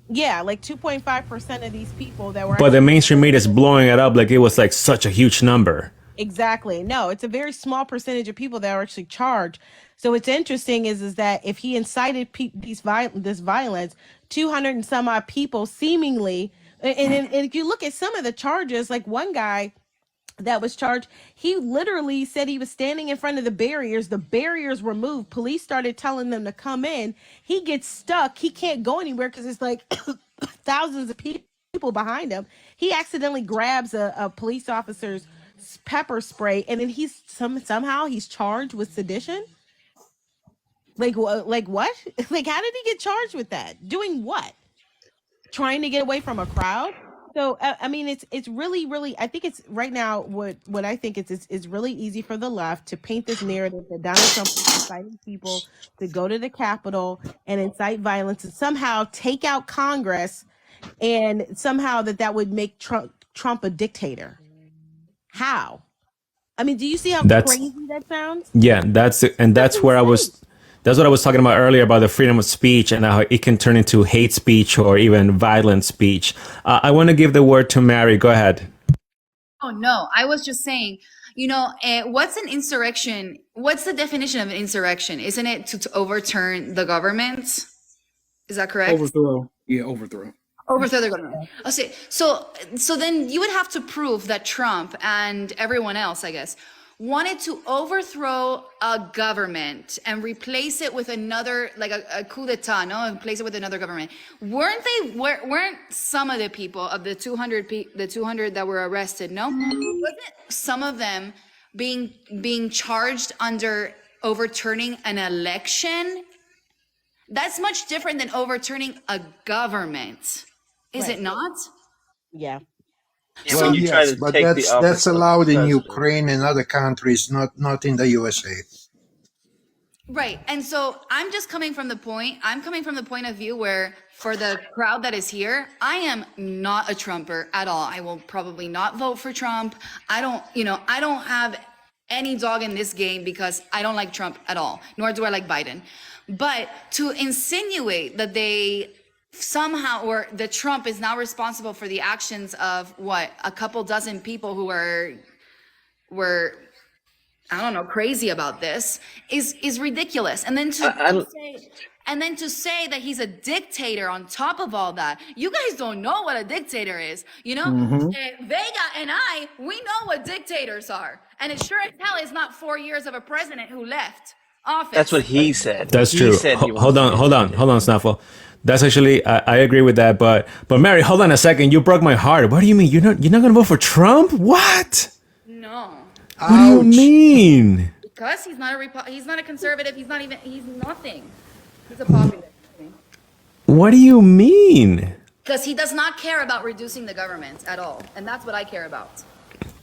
yeah, like 2.5% of these people that were. But the mainstream media is blowing it up like it was like such a huge number. Exactly. No, it's a very small percentage of people that are actually charged. So what's interesting is that if he incited this violence, 200 and some odd people seemingly, and if you look at some of the charges, like one guy that was charged, he literally said he was standing in front of the barriers were moved, police started telling them to come in, he gets stuck, he can't go anywhere because it's like thousands of people behind him. He accidentally grabs a police officer's pepper spray, and then he's somehow he's charged with sedition. Like what? Like how did he get charged with that? Doing what? Trying to get away from a crowd? So I mean, it's really, I think it's right now what I think it's really easy for the left to paint this narrative that Donald Trump is inciting people to go to the Capitol and incite violence and somehow take out Congress, and somehow that would make Trump a dictator. How? I mean, do you see how crazy that sounds? Yeah, that's where I was. That's what I was talking about earlier about the freedom of speech and how it can turn into hate speech or even violent speech. I want to give the word to Mary. Go ahead. Oh, no, I was just saying, what's an insurrection? What's the definition of an insurrection? Isn't it to overturn the government? Is that correct? Overthrow. Yeah, overthrow. Overthrow the government. Okay, so then you would have to prove that Trump and everyone else, I guess, wanted to overthrow a government and replace it with another, like a coup d'etat, no? And replace it with another government. Weren't some of the people of the 200 that were arrested, no? Wasn't some of them being charged under overturning an election? That's much different than overturning a government. Is it not? Yeah. Well, yes, but that's allowed in Ukraine and other countries, not in the USA. Right. And so I'm coming from the point of view where for the crowd that is here, I am not a Trumper at all. I will probably not vote for Trump. I don't have any dog in this game because I don't like Trump at all, nor do I like Biden. But to insinuate that they somehow, or that Trump is now responsible for the actions of a couple dozen people who were I don't know, crazy about this is ridiculous. And then to say that he's a dictator on top of all that. You guys don't know what a dictator is. You know, Vega and we know what dictators are. And it sure as hell is not 4 years of a president who left office. That's what he said. That's He true. said he was Hold on, Snaffle. That's actually I agree with that. But Mary, hold on a second. You broke my heart. What do you mean? You're not gonna vote for Trump? What? No. What do you mean? Because he's not a conservative. He's nothing. He's a populist. What do you mean? Because he does not care about reducing the government at all. And that's what I care about.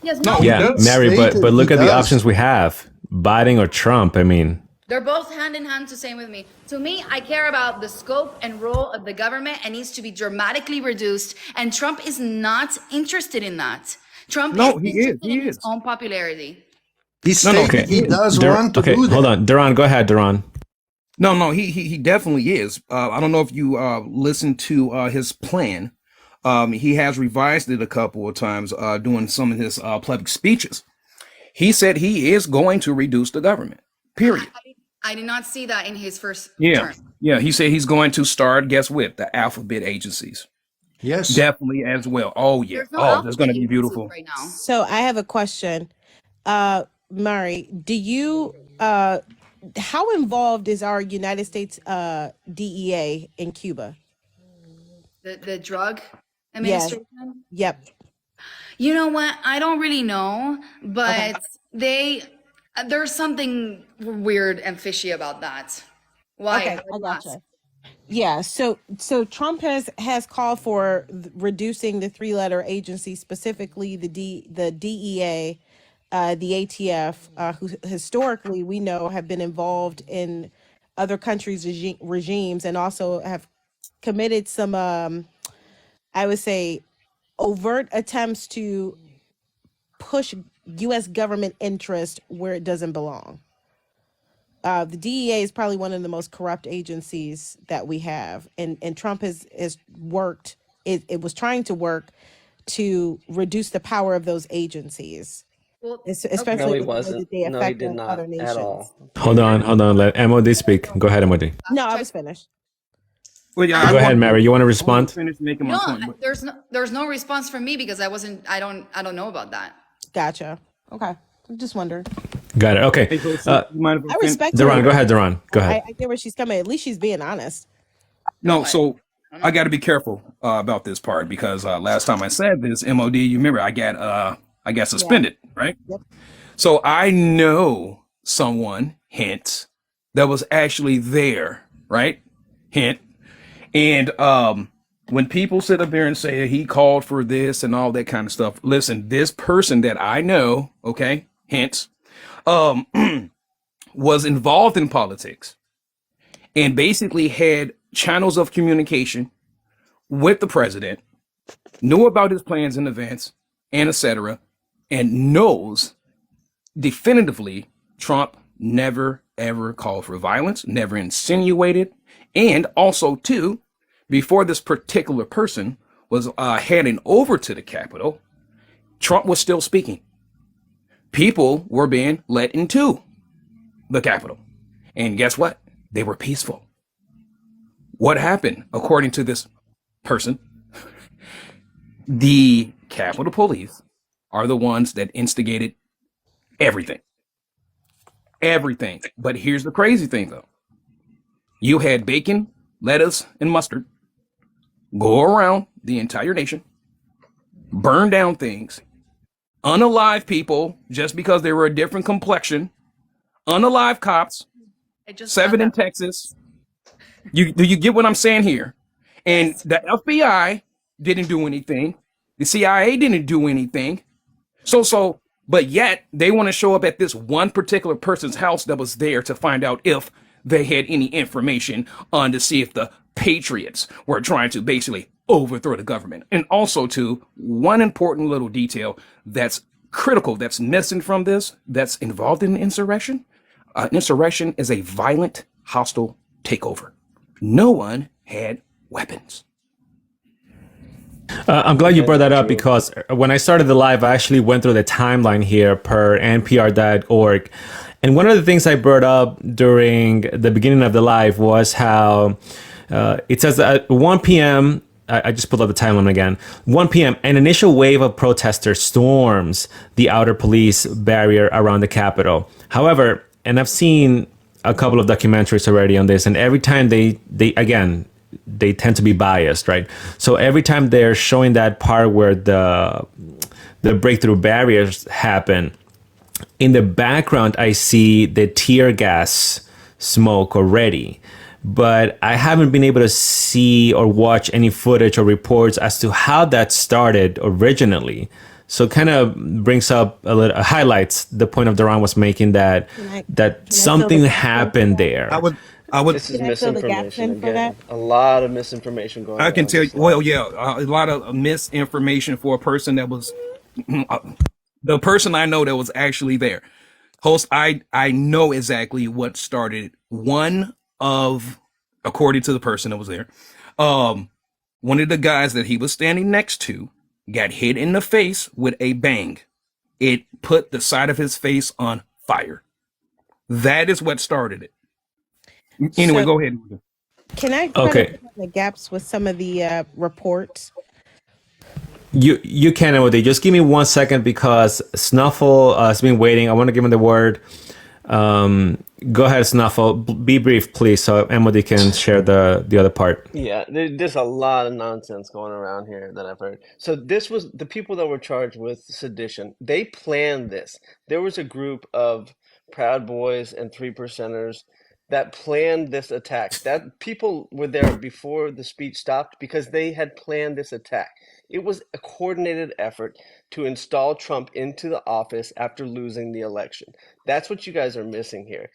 Yes, No, no. he Yeah, does Mary, state but it, look he at the does. options we have: Biden or Trump. I mean, They're both hand in hand to same with me. To me, I care about the scope and role of the government and needs to be dramatically reduced. And Trump is not interested in that. Trump No, is he is. interested He in his is. own popularity. He stated okay. he does want to okay, do that. hold on, Duran. Go ahead, Duran. No, he definitely is. I don't know if you listened to his plan. He has revised it a couple of times doing some of his public speeches. He said he is going to reduce the government. Period. I did not see that in his first Yeah, term. yeah. He said he's going to start. Guess what? The alphabet agencies. Yes. Definitely as well. Oh yeah. There's no Oh, that's alphabet going to be agencies beautiful. right now. So I have a question. Murray, do you how involved is our United States DEA in Cuba? The drug administration. Yep. You know what? I don't really know, but there's something weird and fishy about that. Why? Okay, I gotcha. Yeah, so Trump has called for reducing the three-letter agency, specifically the DEA, the ATF, who historically we know have been involved in other countries' regimes and also have committed some, I would say, overt attempts to push U.S. government interest where it doesn't belong. The DEA is probably one of the most corrupt agencies that we have, and Trump has worked. It was trying to work to reduce the power of those agencies, Well, especially No, he with the way wasn't. that they No, he affect did not other at nations. all. Hold on. Let MOD speak. Go ahead, MOD. No, I was finished. Well, yeah, Go ahead, Mary. You want to I want respond? to finish making my no, point. but- there's no response from me because I don't know about that. Gotcha. Okay, I'm just wondering. Got it. Okay. Hey, so you mind if I I finish? respect Duran, her. go ahead, Duran. Go ahead. I get where she's coming. At least she's being honest. No, so I got to be careful about this part because last time I said this, MOD, you remember I got suspended, right? Yep. So I know someone, hint, that was actually there, right? Hint. And when people sit up there and say he called for this and all that kind of stuff, listen, this person that I know, okay, hint, was involved in politics and basically had channels of communication with the president, knew about his plans in advance, and etc., and knows definitively Trump never ever called for violence, never insinuated, and also too, before this particular person was heading over to the Capitol, Trump was still speaking. People were being let into the Capitol, and guess what? They were peaceful. What happened, according to this person? The Capitol Police are the ones that instigated everything. Everything. But here's the crazy thing, though. You had bacon, lettuce, and mustard go around the entire nation, burn down things, unalive people just because they were a different complexion, unalive cops, I just 7 in Texas. Do you get what I'm saying here? And the FBI didn't do anything. The CIA didn't do anything. But yet they want to show up at this one particular person's house that was there to find out if they had any information on to see if the Patriots were trying to basically overthrow the government. And also too, one important little detail that's critical, that's missing from this, that's involved in insurrection. Insurrection is a violent, hostile takeover. No one had weapons. I'm glad you brought that up True. because when I started the live, I actually went through the timeline here per npr.org. And one of the things I brought up during the beginning of the live was how it says at 1 p.m., I just pulled up the timeline again. 1 p.m., an initial wave of protesters storms the outer police barrier around the Capitol. However, and I've seen a couple of documentaries already on this, and every time they tend to be biased, right? So every time they're showing that part where the breakthrough barriers happen, in the background, I see the tear gas smoke already. But I haven't been able to see or watch any footage or reports as to how that started originally. So it kind of brings up highlights the point of Duran was making that something happened there. This is misinformation again. A lot of misinformation going on. I can tell you, well, yeah, a lot of misinformation for a person that was the person I know that was actually there. Host, I know exactly what started. According to the person that was there, one of the guys that he was standing next to got hit in the face with a bang. It put the side of his face on fire. That is what started it. Anyway, go ahead. Can I try to fill in the gaps with some of the reports? You can, Emily. Just give me 1 second because Snuffle has been waiting. I want to give him the word. Go ahead, Snuffle. Be brief, please, so Emily can share the other part. Yeah, there's a lot of nonsense going around here that I've heard. So this was the people that were charged with sedition. They planned this. There was a group of Proud Boys and 3%ers that planned this attack. That people were there before the speech stopped because they had planned this attack. It was a coordinated effort to install Trump into the office after losing the election. That's what you guys are missing here.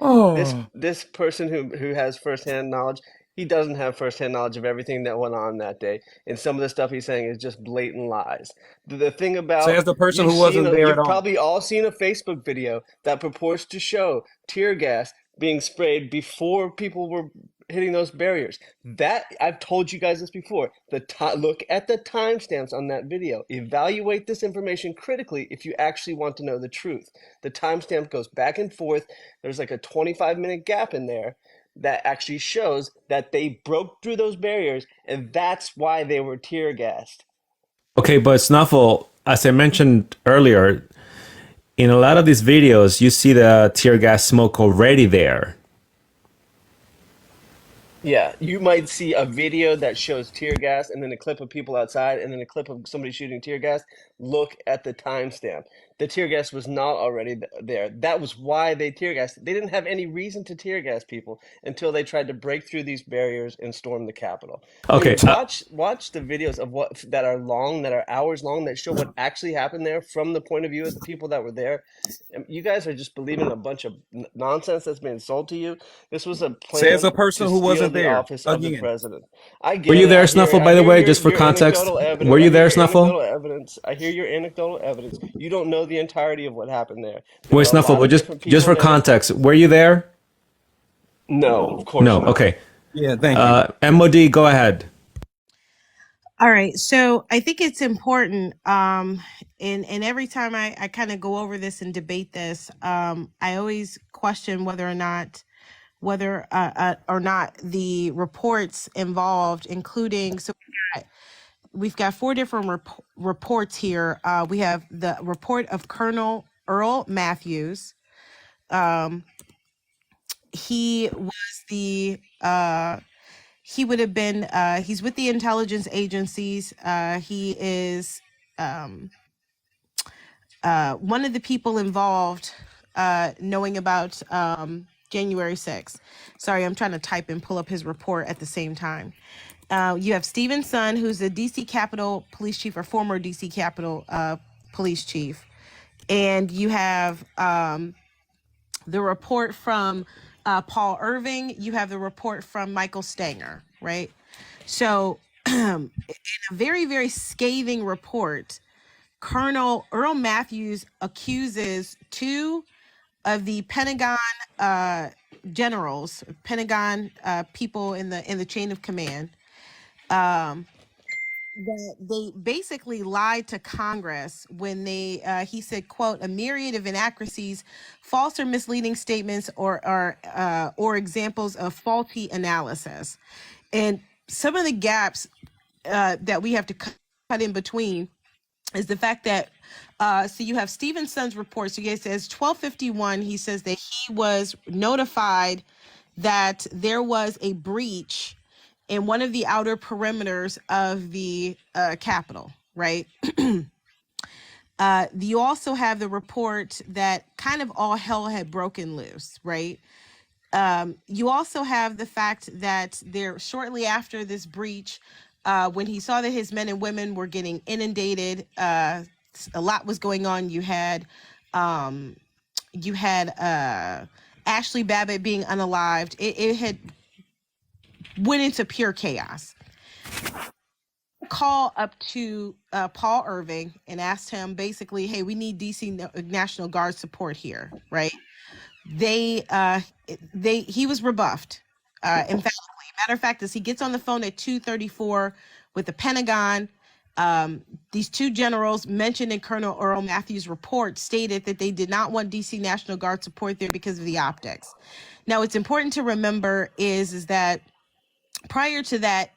This person who has firsthand knowledge, he doesn't have firsthand knowledge of everything that went on that day, and some of the stuff he's saying is just blatant lies. The thing about says the person who wasn't there at you've all. probably all seen a Facebook video that purports to show tear gas being sprayed before people were hitting those barriers. That I've told you guys this before. Look at the timestamps on that video. Evaluate this information critically if you actually want to know the truth. The timestamp goes back and forth. There's like a 25-minute gap in there that actually shows that they broke through those barriers, and that's why they were tear gassed. Okay, but Snuffle, as I mentioned earlier, in a lot of these videos, you see the tear gas smoke already there. Yeah, you might see a video that shows tear gas and then a clip of people outside and then a clip of somebody shooting tear gas. Look at the timestamp. The tear gas was not already there. That was why they tear gassed. They didn't have any reason to tear gas people until they tried to break through these barriers and storm the Capitol. Okay. Watch the videos of that are hours long, that show what actually happened there from the point of view of the people that were there. You guys are just believing a bunch of nonsense that's being sold to you. This was a plan. Says a person who wasn't the there. office of the president. I get Were you it. there, Snuffle, by the way, just for context? Were you there, Snuffle? I hear your anecdotal evidence. You don't know the entirety of what happened there. Wait, Snuffle, but just for context, were you there? No, of course not. Okay. Yeah, thank you. MOD, go ahead. All right. So I think it's important. And every time I kind of go over this and debate this, I always question whether or not the reports involved, including, so we've got 4 different reports here. We have the report of Colonel Earl Matthews. He was he would have been, he's with the intelligence agencies. He is one of the people involved knowing about January 6th. Sorry, I'm trying to type and pull up his report at the same time. You have Stephen Sun, who's the DC Capitol Police Chief, or former DC Capitol Police Chief. And you have the report from Paul Irving. You have the report from Michael Stenger, right? So in a very, very scathing report, Colonel Earl Matthews accuses 2 of the Pentagon generals, Pentagon people in the chain of command, that they basically lied to Congress when he said, quote, a myriad of inaccuracies, false or misleading statements, or examples of faulty analysis. And some of the gaps that we have to cut in between is the fact that so you have Stephen Sund's report. So he says 1251, he says that he was notified that there was a breach in one of the outer perimeters of the Capitol, right? You also have the report that kind of all hell had broken loose, right? You also have the fact that there, shortly after this breach, when he saw that his men and women were getting inundated, a lot was going on. You had Ashley Babbitt being unalived. It had went into pure chaos. Call up to Paul Irving and asked him basically, hey, we need DC National Guard support here, right? He was rebuffed. Matter of fact, as he gets on the phone at 2:34 with the Pentagon, these two generals mentioned in Colonel Earl Matthews' report stated that they did not want DC National Guard support there because of the optics. Now, what's important to remember is that prior to that,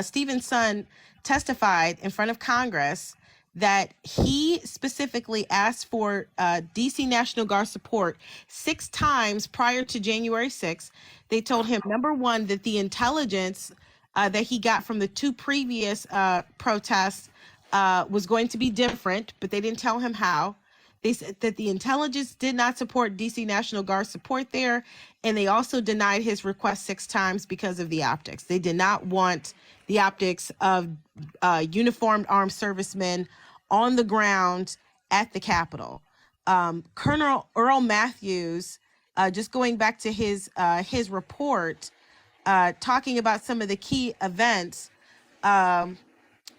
Stephen Sund testified in front of Congress that he specifically asked for DC National Guard support 6 times prior to January 6th. They told him, number one, that the intelligence that he got from the 2 previous protests was going to be different, but they didn't tell him how. They said that the intelligence did not support DC National Guard support there, and they also denied his request 6 times because of the optics. They did not want the optics of uniformed armed servicemen on the ground at the Capitol. Colonel Earl Matthews, just going back to his report, talking about some of the key events,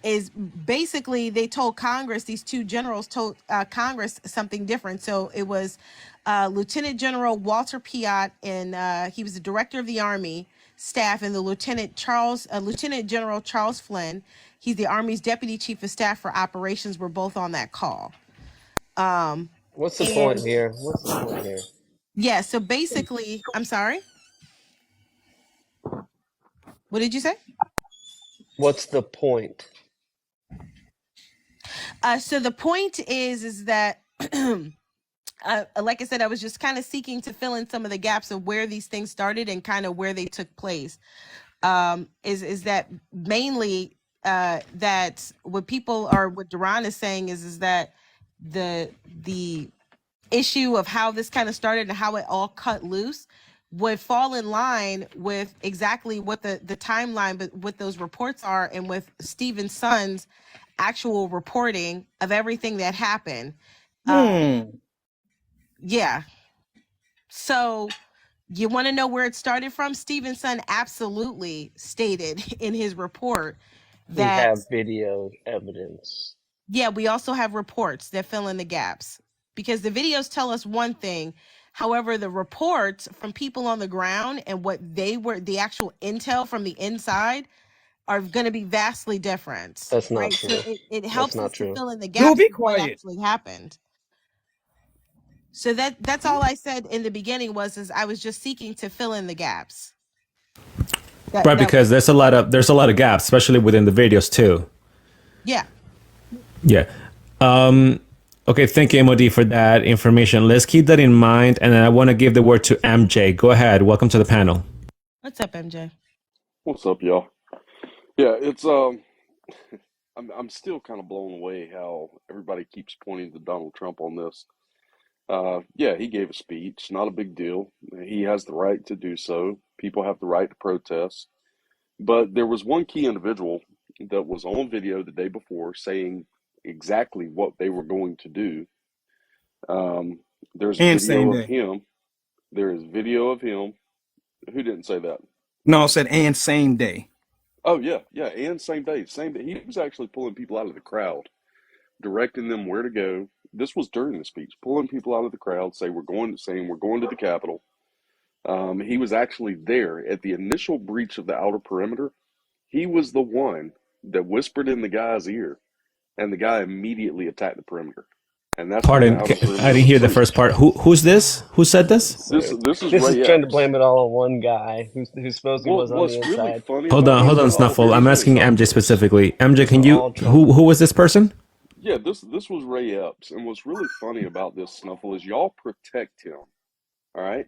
is basically they told Congress, these 2 generals told Congress something different. So it was Lieutenant General Walter Piatt, and he was the director of the Army staff, and the Lieutenant General Charles Flynn, he's the Army's Deputy Chief of Staff for Operations, were both on that call. What's the point here? What's the point here? Yeah, so basically, I'm sorry? What did you say? What's the point? So the point is that, like I said, I was just kind of seeking to fill in some of the gaps of where these things started and kind of where they took place. Is that mainly that what Duran is saying is that the issue of how this kind of started and how it all cut loose would fall in line with exactly what the timeline, but what those reports are, and with Stephen Sund's actual reporting of everything that happened. Yeah. So you want to know where it started from? Stephen Sund absolutely stated in his report that we have video evidence. Yeah, we also have reports that fill in the gaps, because the videos tell us one thing. However, the reports from people on the ground and what they were, the actual intel from the inside, are going to be vastly different. That's not true. So it helps us to fill in the gaps. be of what quiet. actually happened. So that's all I said in the beginning is I was just seeking to fill in the gaps. Because there's a lot of gaps, especially within the videos too. Yeah. Yeah. Okay, thank you, MOD, for that information. Let's keep that in mind, and then I want to give the word to MJ. Go ahead. Welcome to the panel. What's up, MJ? What's up, y'all? Yeah, it's I'm still kind of blown away how everybody keeps pointing to Donald Trump on this. Yeah, he gave a speech, not a big deal. He has the right to do so. People have the right to protest. But there was one key individual that was on video the day before saying exactly what they were going to do. There's a video of him. There is video of him. Who didn't say that? No, I said and same day. Oh, yeah, and same day. He was actually pulling people out of the crowd, directing them where to go. This was during the speech, pulling people out of the crowd, saying we're going to the Capitol. He was actually there at the initial breach of the outer perimeter. He was the one that whispered in the guy's ear, and the guy immediately attacked the perimeter. And that's Pardon, how the perimeter I didn't hear the breached. first part. Who's this? Who said this? This is This is Ray trying to Epps. blame it all on one guy who supposedly was on What's the really inside. funny Hold about on, this, Snuffle. here's I'm the asking thing. MJ specifically. MJ, These can are you? all Trump. Who was this person? Yeah, this was Ray Epps, and what's really funny about this, Snuffle, is y'all protect him. All right,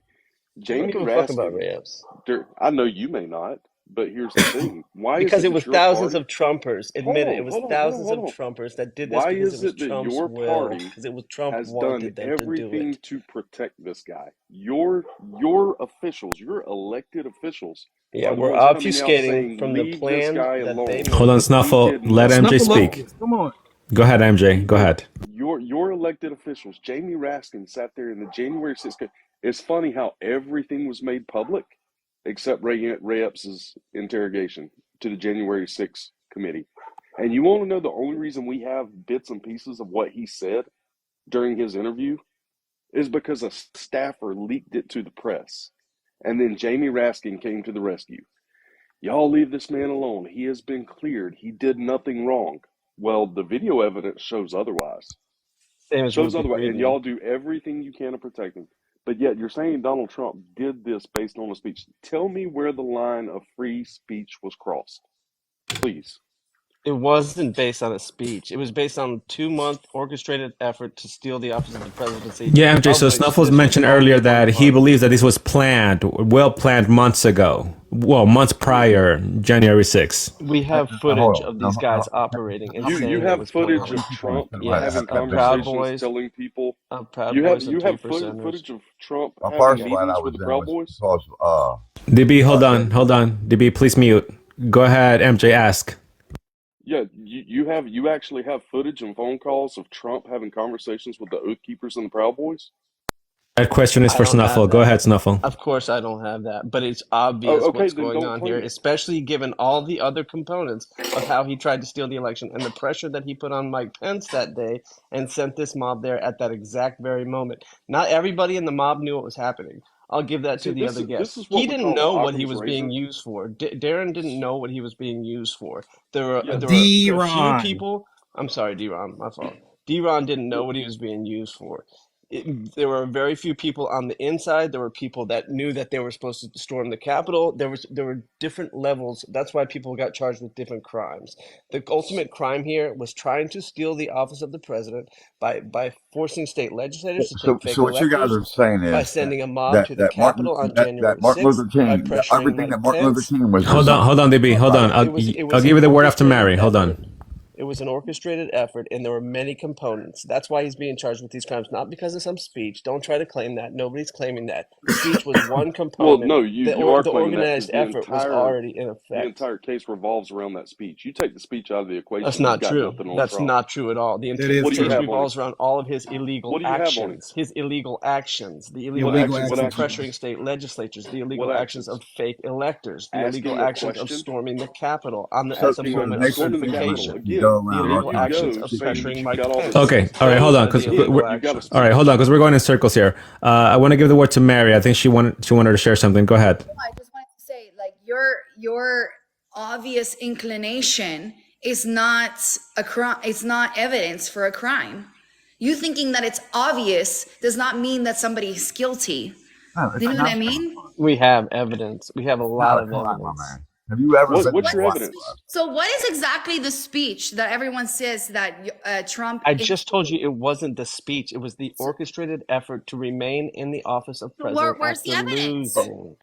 I don't Jamie give a fuck about Raskin. Ray Epps. I know you may not, but here's the thing: why is Because it it was that your thousands party? of Trumpers. Hold Admit it. It on, was hold on, hold on, thousands hold of on. Trumpers that did this Why because is it was it that Trump's your will. party Because it was Trump has done wanted them to do everything it. to protect this guy? Your officials, your elected officials, Yeah, are the we're ones coming out obfuscating saying, from the "Leave this plan guy that they alone. Hold on, made. He Snuffle. did Let nothing MJ Snuffle speak. up. Come on. Go ahead, MJ. Go ahead. Your elected officials." Jamie Raskin sat there in the January 6th. It's funny how everything was made public except Ray Epps' interrogation to the January 6th committee. And you want to know the only reason we have bits and pieces of what he said during his interview is because a staffer leaked it to the press. And then Jamie Raskin came to the rescue. "Y'all leave this man alone. He has been cleared. He did nothing wrong." Well, the video evidence shows otherwise. Same as Shows Ruby otherwise, and Freeman. y'all do everything you can to protect him. But yet you're saying Donald Trump did this based on a speech. Tell me where the line of free speech was crossed, please. It wasn't based on a speech. It was based on a 2-month orchestrated effort to steal the office of the presidency, Yeah, MJ. of So which Snuffles this was mentioned earlier only one that he part. believes that this was planned, well planned months ago. Well, months prior, January 6th. We have Hold footage on. of these guys operating and You saying it have was footage planned. of Trump Yes, having Proud conversations, Boys, telling people. Proud You Boys and have Three Percenters. footage of Trump My having first one I meetings was with the in Proud was Boys. because DB, hold on. DB, please mute. Go ahead, MJ. Ask. Yeah, you actually have footage and phone calls of Trump having conversations with the Oath Keepers and the Proud Boys. That question is I for don't have Snuffle. Go that. ahead, Snuffle. Of course, I don't have that, but it's Oh, obvious okay, what's then going don't on claim here, it. especially given all the other components of how he tried to steal the election and the pressure that he put on Mike Pence that day and sent this mob there at that exact very moment. Not everybody in the mob knew what was happening. I'll give that to See, the this other is guests. what He we didn't call the know what he Occam's was being razor. used for. Darren didn't know what he was being used for. There were Yeah, a few D-Ron. people. I'm sorry, D-Ron, my fault. D-Ron didn't know what he was being used for. There were very few people on the inside. There were people that knew that they were supposed to storm the Capitol. There were different levels. That's why people got charged with different crimes. The ultimate crime here was trying to steal the office of the president by forcing state legislators to So, take fake so what you guys electors, are saying by is sending a mob that to the Capitol on January Martin 6th, Luther by King, pressuring everything that Mike Martin Luther Pence. King was Hold on, DB. Hold on. It was I'll give you the word after Mary. Hold effort. on. It was an orchestrated effort, and there were many components. That's why he's being charged with these crimes, not because of some speech. Don't try to claim that. Nobody's claiming that. The speech was one Well, component. no, you are The claiming that because organized effort was already in the effect. entire case revolves around that speech. You take the speech out of the That's equation, you've not got true. nothing on That's Trump. not true at all. That is What do you Case true. have on him? revolves around all of his illegal What do you have on him? actions. His illegal actions. The The illegal illegal actions What of actions. actions? pressuring state legislatures. The illegal What actions of actions? fake electors. The illegal Asking a actions of question? storming the Capitol so, at the so moment of Storming the Capitol. certification. you Again, go The around here illegal all you kinds actions go of saying that pressuring you Mike got all Pence. this. Okay. All right. Hold Those on. are the illegal actions. All right. Hold on, because we're going in circles here. I want to give the word to Mary. I think she wanted to share something. Go ahead. I just wanted to say, like, your obvious inclination is not a crime. It's not evidence for a crime. You thinking that it's obvious does not mean that somebody is guilty. No, Do it's you know not what I a mean? crime. We have evidence. We have a It's lot not a of crime, my evidence. man. Have you ever been What's to your White evidence? House? So what is exactly the speech that everyone says that Trump I is just told you doing? it wasn't the speech. It was the orchestrated effort to remain in the office of president Where's the after evidence? losing.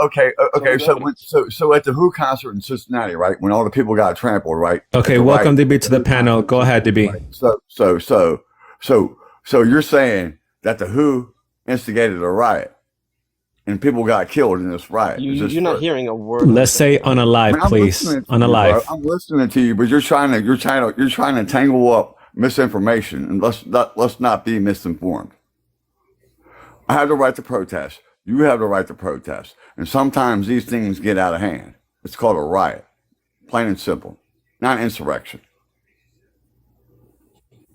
Okay, Show me okay. the So, evidence. so at the Who concert in Cincinnati, right, when all the people got trampled, right, at Okay. the Welcome, riot, DB, to the Who panel. concert, Go ahead, DB. right? So you're saying that the Who instigated a riot and people got killed in this riot? Is this You're not true? hearing a word I'm Let's say saying. on a I live, mean, I'm please. listening to On a you, bro. live. I'm listening to you, but you're trying to tangle up misinformation, and let's not be misinformed. I have the right to protest. You have the right to protest, and sometimes these things get out of hand. It's called a riot, plain and simple, not insurrection.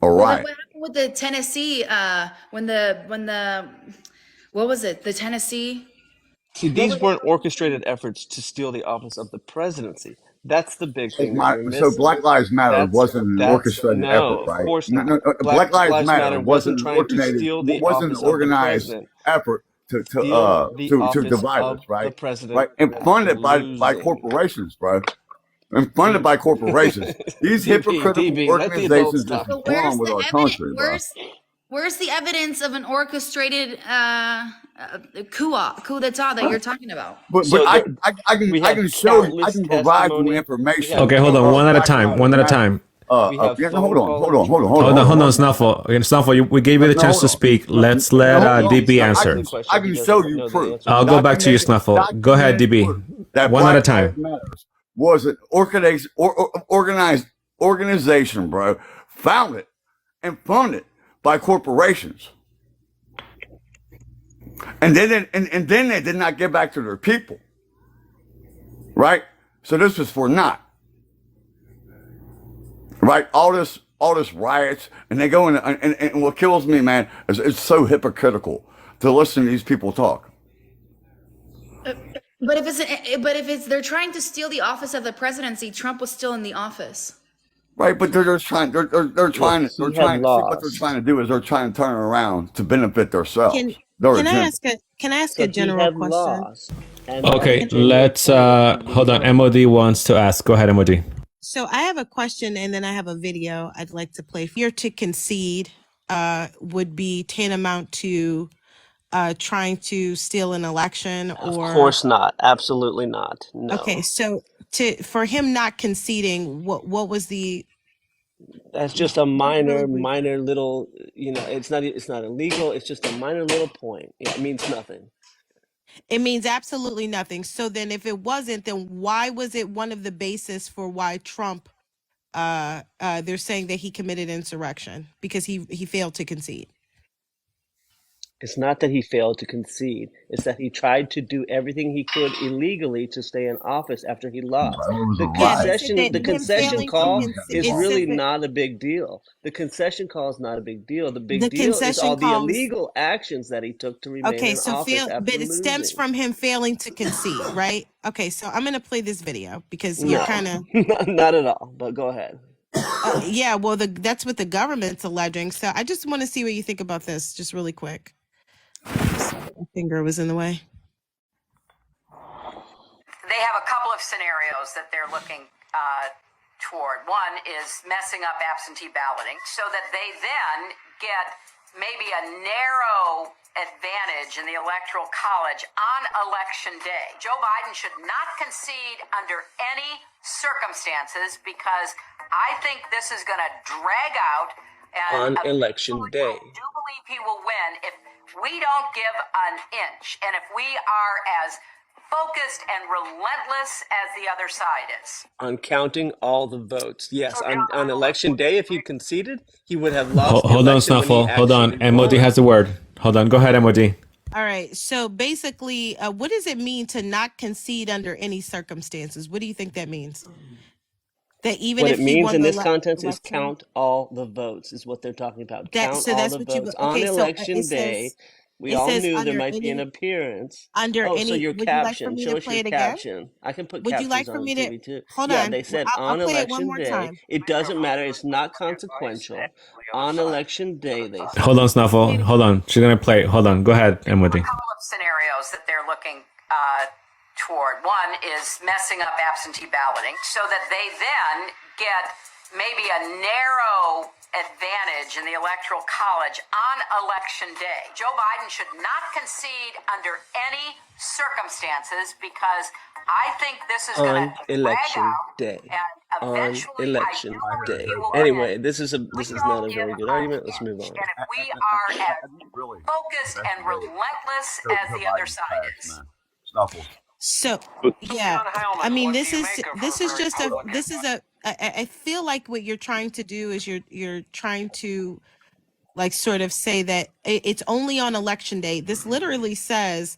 A Well, then riot. what happened with the Tennessee? When the what was it? The Tennessee. See, What these was weren't it? orchestrated efforts to steal the office of the presidency. That's the big So thing that you're so Black missing. Lives Matter wasn't an That's orchestrated no, effort, of right? course No, not. no, Black Lives Lives Matter Matter wasn't wasn't trying to coordinated, steal the wasn't an office of the organized president. effort to Steal the to office divide us, of the right? president Right, and after funded by losing. corporations, bro. And funded by corporations. These hypocritical DB, let the adults organizations just talk. But run with our country, bro. where's the evidence of an orchestrated coup d'etat that you're talking about? But So I there, can we have show you, I countless can provide you testimony. We information have Okay, hold on. of One at a Black time. Lives One at a Matter. time. we have Yeah, no, phone hold Hold on, on, Snuffle. Okay, Snuffle, we gave you the no, chance hold to on. speak. Let's No, let hold on. DB I answer. can He show doesn't you know the proof. answer. I'll go back to you, Snuffle. Go ahead, DB. Proof that One at a Black Lives time. Matters was an organized organization, bro, founded and funded by corporations. And then they did not give back to their people. Right? So this was for naught. Right? All this riots, and they go in, and what kills me, man, is it's so hypocritical to listen to these people talk. But if it's they're trying to steal the office of the presidency, Trump was still in the office. Right, but they're trying Look, see what he they're had trying to do is they're trying to turn it around to benefit themselves. Their Can I agenda. ask So a he general had question? lost, and Okay, Virginia let's ended up hold on. being MOD wants to ask. Go ahead, MOD. So I have a question and then I have a video I'd like to play. Fear to concede would be tantamount to trying to steal an election, Of or course not. Absolutely not. okay, No. so for him not conceding, what was the That's just a really brief? minor little, it's not illegal. It's just a minor little point. It means nothing. It means absolutely nothing. So then if it wasn't, then why was it one of the basis for why Trump they're saying that he committed insurrection because he failed to concede? It's not that he failed to concede. It's that he tried to do everything he could illegally to stay in office after he lost. It was a The riot. They said that the him concession failing to call concede, is it really says that not a big deal. The concession call is not a big deal. The big the deal is concession all the call was illegal actions that he took to remain okay. in So office after but it stems losing. from him failing to concede, right? Okay, so I'm gonna play this video because you're No, kind of not at all. But go ahead. yeah. Well, that's what the government's alleging. So I just want to see what you think about this, just really quick. Sorry, my finger was in the way. They have a couple of scenarios that they're looking toward. One is messing up absentee balloting so that they then get maybe a narrow advantage in the Electoral College on Election Day. Joe Biden should not concede under any circumstances because I think this is going to drag out. And On Election Day. I do believe he will win if we don't give an inch and if we are as focused and relentless as the other side is. On counting all the votes. Yes, on Election Day, if he conceded, he would have lost the Hold on, election when he Snuffle. Hold on. actually MOD won. has the word. Hold on. Go ahead, MOD. All right. So basically, what does it mean to not concede under any circumstances? What do you think that means? That even What if it he means won in the this context is election, count all the votes, is what they're talking about. that Count so all that's the what you votes. okay. On So Election it Day, says we all knew there under might be an any appearance. under Oh, so any. your Would you like for caption. me Show to us play your it again? caption. I can put Would you like captions for on me to TV too. hold Yeah, on? they said I'll on play it one Election more Day. time. It doesn't matter. It's not consequential. On Election Day, they said. Hold on, Snuffle. Hold on. She's going to play. Hold on. Go ahead, MOD. A couple of scenarios that they're looking toward. One is messing up absentee balloting so that they then get maybe a narrow advantage in the Electoral College on Election Day. Joe Biden should not concede under any circumstances because I think this is going On to drag Election out Day. and On eventually Election I do Day. believe he will win. Anyway, this is not a very good argument. Let's move on. And if we are as focused and relentless as the other side is. Snuffle. So yeah, I mean, this is just a this is a I feel like what you're trying to do is you're trying to like sort of say that it's only on election day. This literally says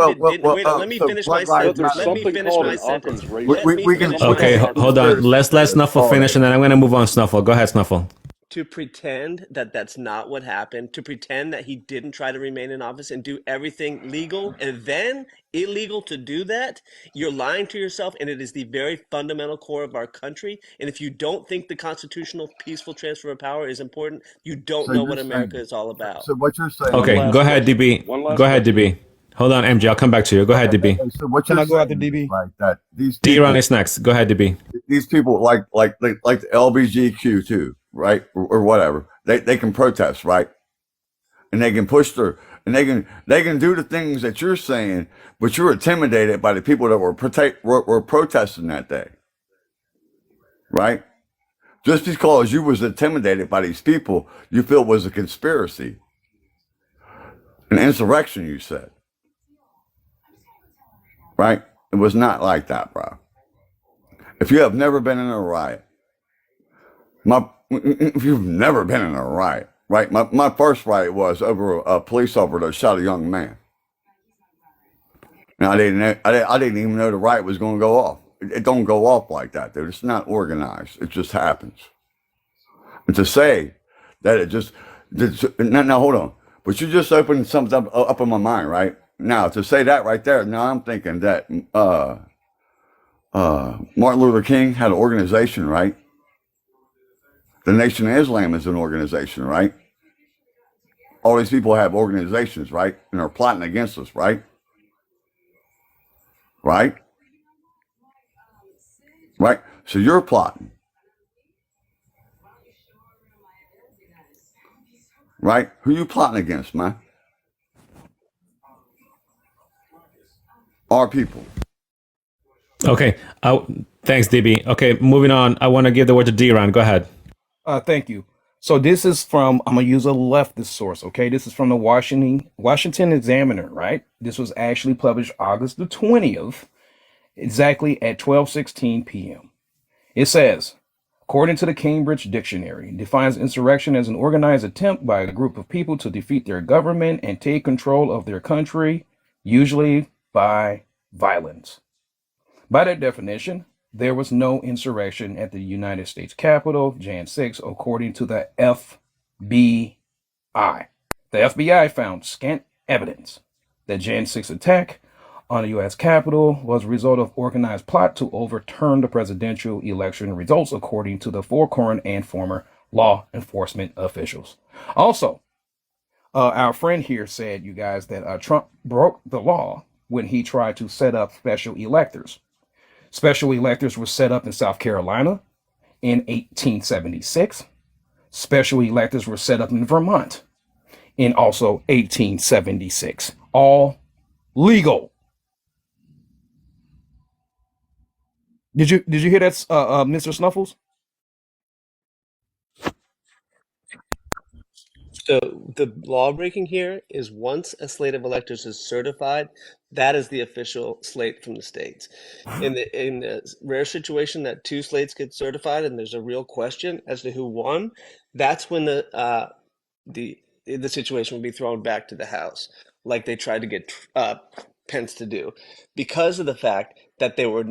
let me finish my But sentence. there's Let me something finish called my an sentence. Occam's Let razor. me we can finish my Okay, sentence. hold on. Let's Snuffle All finish, right. and then I'm gonna move on. Snuffle, go ahead, Snuffle. to pretend that that's not what happened, to pretend that he didn't try to remain in office and do everything legal and then illegal to do that, you're lying to yourself, and it is the very fundamental core of our country. And if you don't think the constitutional peaceful transfer of power is important, you don't So know you're what America saying, is all about. so what you're saying, One Okay, last go ahead, question. DB. One last Go ahead, question. DB. Hold on, MJ. I'll come back to you. Go ahead, DB. so what Can you're I go after saying is DB? like that these D-Ron people, is next. Go ahead, DB. these people like the LBGQ too, right? Or whatever. They can protest, right? And they can push through, and they can do the things that you're saying, but you're intimidated by the people that were protesting that day, right? Just because you was intimidated by these people, you feel it was a conspiracy, an insurrection. You said, right? It was not like that, bro. If you have never been in a riot, if you've never been in a riot, right? My first riot was over a police officer that shot a young man. And I didn't even know the riot was going to go off. It don't go off like that, dude. It's not organized. It just happens. And to say that it just, now hold on. But you just opened something up in my mind, right? Now, to say that right there, now I'm thinking that Martin Luther King had an organization, right? The Nation of Islam is an organization, right? All these people have organizations, right? And are plotting against us, right? Right? Right? So you're plotting. Right? Who you plotting against, man? Our people. Okay. Thanks, DB. Okay, moving on. I want to give the word to D-Ron. Go ahead. Thank you. So this is from, I'm going to use a leftist source, okay? This is from the Washington Examiner, right? This was actually published August the 20th, exactly at 12:16 p.m. It says, according to the Cambridge Dictionary, defines insurrection as an organized attempt by a group of people to defeat their government and take control of their country, usually by violence. By that definition, there was no insurrection at the United States Capitol, Jan 6, according to the FBI. The FBI found scant evidence that Jan 6 attack on the U.S. Capitol was a result of organized plot to overturn the presidential election results, according to the four current and former law enforcement officials. Also, our friend here said, you guys, that Trump broke the law when he tried to set up special electors. Special electors were set up in South Carolina in 1876. Special electors were set up in Vermont in also 1876. All legal. Did you hear that, Mr. Snuffles? So the law breaking here is once a slate of electors is certified, that is the official slate from the states. In the rare situation that two slates get certified and there's a real question as to who won, that's when the situation will be thrown back to the House, like they tried to get Pence to do, because of the fact that there was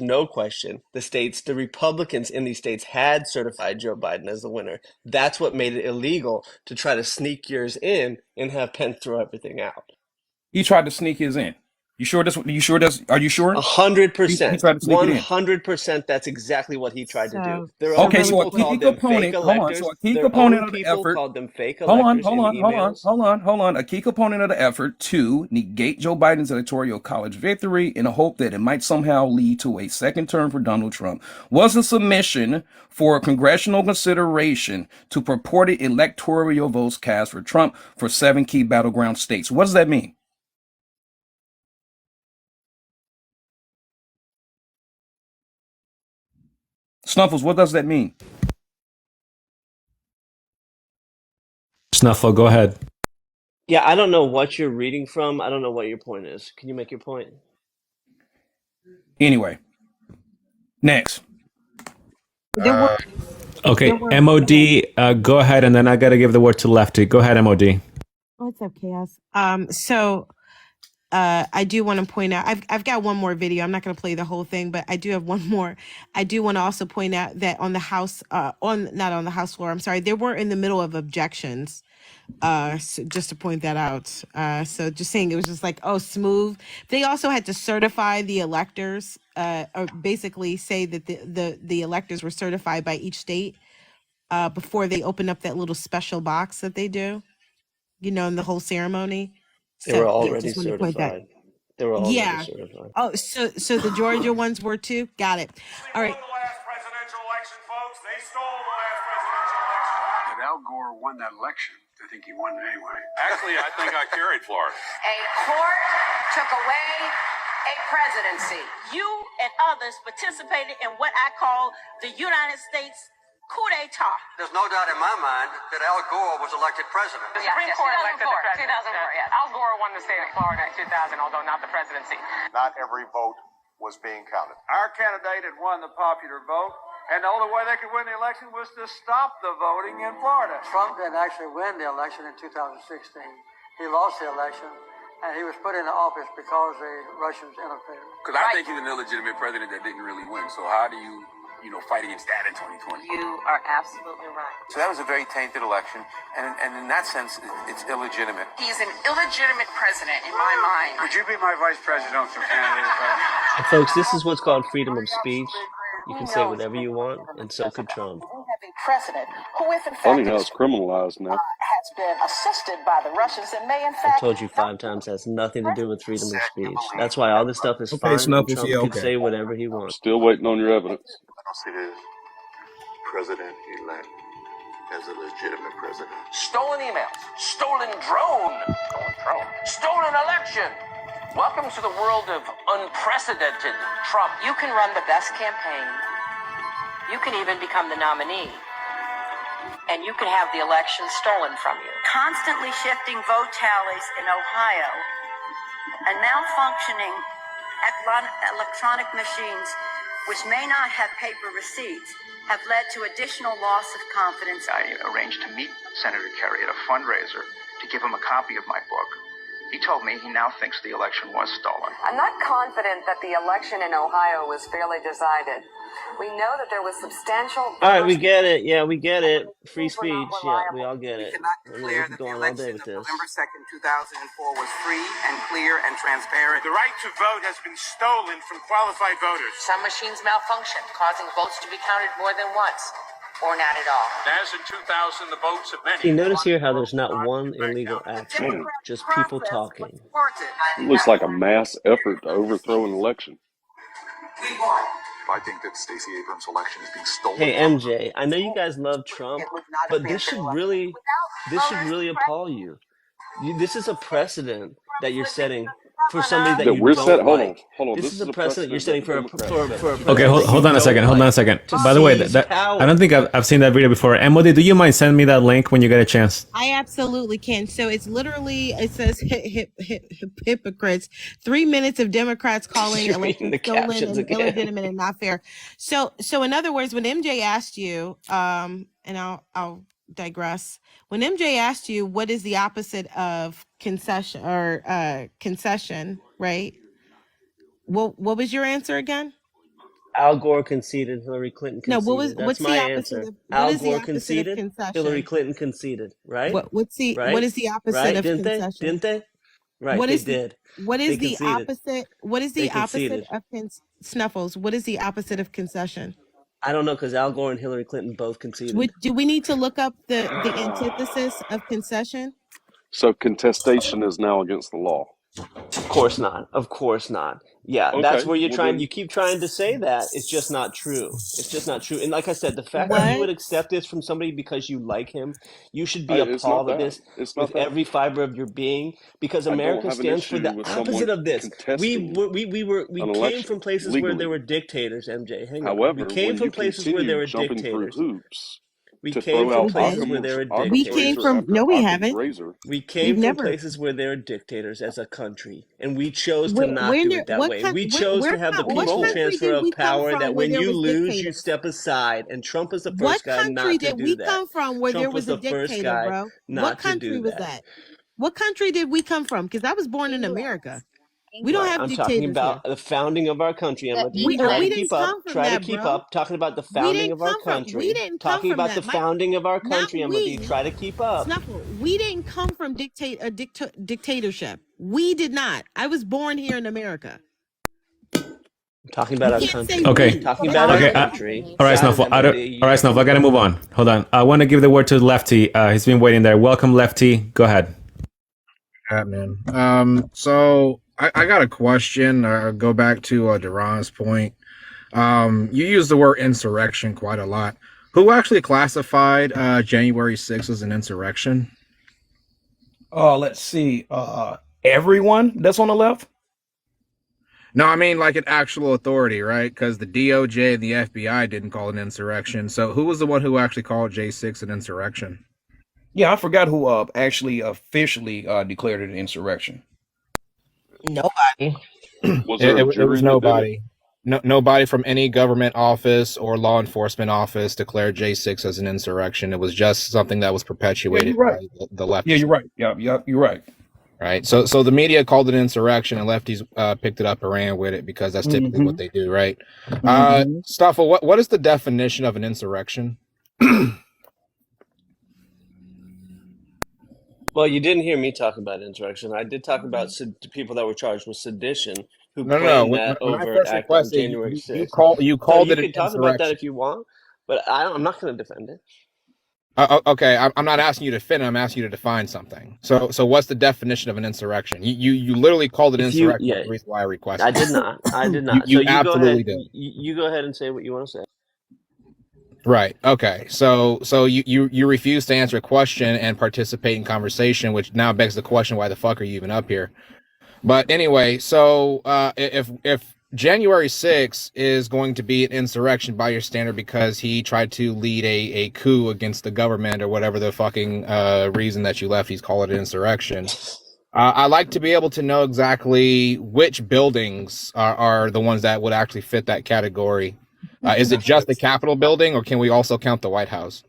no question. The Republicans in these states had certified Joe Biden as the winner. That's what made it illegal to try to sneak yours in and have Pence throw everything out. He tried to sneak his in. You sure that's? Are you sure? 100%. He tried to sneak it in. 100%. That's exactly what he tried to do. There are Okay, other so a people key called them component. fake Hold on. electors. So a key Their component own of the people effort. called them fake Hold electors on. in emails. A key component of the effort to negate Joe Biden's electoral college victory in a hope that it might somehow lead to a second term for Donald Trump was a submission for congressional consideration to purported electoral votes cast for Trump for 7 key battleground states. What does that mean? Snuffles, what does that mean? Snuffle, go ahead. Yeah, I don't know what you're reading from. I don't know what your point is. Can you make your point? Anyway, next. Okay, MOD, go ahead, and then I got to give the word to Lefty. Go ahead, MOD. What's up, Chaos? So I do want to point out, I've got one more video. I'm not going to play the whole thing, but I do have one more. I do want to also point out that on the House, not on the House floor, I'm sorry, they were in the middle of objections. So just to point that out. So just saying it was just like, oh, smooth. They also had to certify the electors, or basically say that the electors were certified by each state before they open up that little special box that they do, in the whole ceremony. They So were yeah, already just want to point that. certified. They were already Yeah. certified. Oh, so the Georgia ones were too? Got it. All right. But Al Gore won that election. I think he won it anyway. Actually, I think I carried Florida. A court took away a presidency. You and others participated in what I call the United States coup d'etat. There's no doubt in my mind that Al Gore was elected president. The Supreme Court elected the president. 2004, yeah. Al Gore won the state of Florida in 2000, although not the presidency. Not every vote was being counted. Our candidate had won the popular vote, and the only way they could win the election was to stop the voting in Florida. Trump didn't actually win the election in 2016. He lost the election, and he was put into office because the Russians interfered. Because I think he's an illegitimate president that didn't really win. So how do you fight against that in 2020? You are absolutely right. So that was a very tainted election, and in that sense, it's illegitimate. He's an illegitimate president in my mind. Would you be my vice presidential candidate? Folks, this is what's called freedom of speech. You can say whatever you want, and so could Trump. We have a president who, if in Funny fact how it's criminalized now. has been assisted by the Russians and may in I fact told you 5 times has nothing to do with freedom of speech. That's why all this stuff is Okay, fine. Snuffles, Trump yeah, can okay. say whatever he wants. Still waiting on your evidence. I don't see this president-elect as a legitimate president. Stolen emails, stolen drone, stolen election. Welcome to the world of unprecedented Trump. You can run the best campaign. You can even become the nominee. And you can have the election stolen from you. constantly shifting vote tallies in Ohio and malfunctioning electronic machines, which may not have paper receipts, have led to additional loss of confidence. I arranged to meet Senator Kerry at a fundraiser to give him a copy of my book. He told me he now thinks the election was stolen. I'm not confident that the election in Ohio was fairly decided. We know that there was substantial. All right, we get it. Yeah, we get it. Free speech. Yeah, we all get it. We can go on all day with this. November 2nd, 2004 was free and clear and transparent. The right to vote has been stolen from qualified voters. Some machines malfunctioned, causing votes to be counted more than once, or not at all. As in 2000, the votes of many. See, notice here how there's not one illegal action, just people talking. It looks like a mass effort to overthrow an election. I think that Stacey Abrams' election is being stolen. Hey MJ, I know you guys love Trump, but this should really appall you. This is a precedent that you're setting for somebody that you don't like. This is a precedent you're setting for a Okay, hold on a second. Hold on a second. By the way, I don't think I've seen that video before. Emily, do you mind sending me that link when you get a chance? I absolutely can. So it's literally, it says hypocrites. 3 minutes of Democrats calling You're reading elections the stolen captions and again. illegitimate and not fair. So in other words, when MJ asked you, and I'll digress. When MJ asked you, what is the opposite of concession or concession, right? What was your answer again? Al Gore conceded, Hillary Clinton No, conceded. what's That's the my opposite answer. of what Al is the Gore opposite of conceded, concession? Hillary Clinton conceded, right? What is the opposite Right? of Didn't they? concession? Didn't they? Right, What they is the did. what They is the conceded. opposite? What is They the opposite conceded. of Snuffles? What is the opposite of concession? I don't know, because Al Gore and Hillary Clinton both conceded. Do we need to look up the antithesis of concession? So contestation is now against the law. Of course not. Of course not. Yeah, Okay, that's where you're well trying. then- You keep trying to say that. It's just not true. It's just not true. And like I said, the fact that you would accept this from somebody because you like him, you should be It's not appalled at that. this It's not with that. every fiber of your being, because I don't America have an stands for issue the with opposite someone of this. We contesting came an election from places where legally. there were dictators. MJ, hang on. However, We came when from you places where there continue were jumping through dictators. hoops We to came throw from out places where there were Occam's We came dictators. from after no, we Occam's haven't. razor, We We've came from never. places where there are dictators as a country, and we chose to Where, not where, do there- it that what way. coun- We where, chose where, to have the coun- what peaceful country transfer did of we come power from that where when there you was lose, you dictators? step aside. And Trump is the What first guy country not to did do we that. come from where there Trump was was a the first dictator, guy bro? not What to country do was that. that? What country did we come from? Because I was born in America. We don't have I'm talking dictators here. about the founding of our country. I'm gonna We try to didn't keep up. come from Try to that, keep bro. up. Talking about the We founding didn't of our come from. We country. didn't come Talking from about the that. founding of our Not country. I'm gonna be we. try to keep up. Snuffle. We didn't come from dictatorship. We did not. I was born here in America. Talking about You our can't say country. Okay. Talking about our Okay. country. All right, Got it, Snuffle. Emily. All right, Snuffle. I gotta move on. Hold on. I want to give the word to Lefty. He's been waiting there. Welcome, Lefty. Go ahead. Man. So I got a question. Go back to Duran's point. You use the word insurrection quite a lot. Who actually classified January 6th as an insurrection? Let's see. Everyone that's on the left. No, I mean like an actual authority, right? Because the DOJ and the FBI didn't call it an insurrection. So who was the one who actually called J6 an insurrection? Yeah, I forgot who actually officially declared it an insurrection. Nobody. Was there a It jury was that did it? nobody. Nobody from any government office or law enforcement office declared J6 as an insurrection. It was just something that was perpetuated right. by the leftists. Yeah, you're right. Yeah, you're right. Right. So the media called it an insurrection, and lefties picked it up and ran with it because that's typically what they do, right? Stoffel, what is the definition of an insurrection? Well, you didn't hear me talk about insurrection. I did talk about people that were charged with sedition who No. planned that When I overt first act on requested, January 6th. you So called you it an can talk about that insurrection. if you want, but I'm not going to defend it. Okay, I'm not asking you to defend it. I'm asking you to define something. So what's the definition of an insurrection? You literally called it If you, insurrection. yeah, That's the reason why I requested. I did not. I did not. You So you go absolutely ahead. did. You go ahead and say what you want to say. Right. Okay. So you refuse to answer a question and participate in conversation, which now begs the question: why the fuck are you even up here? But anyway, so if January 6th is going to be an insurrection by your standard because he tried to lead a coup against the government or whatever the fucking reason that you left, he's called it an insurrection. I'd like to be able to know exactly which buildings are the ones that would actually fit that category. Is it just the Capitol building, or can we also count the White House?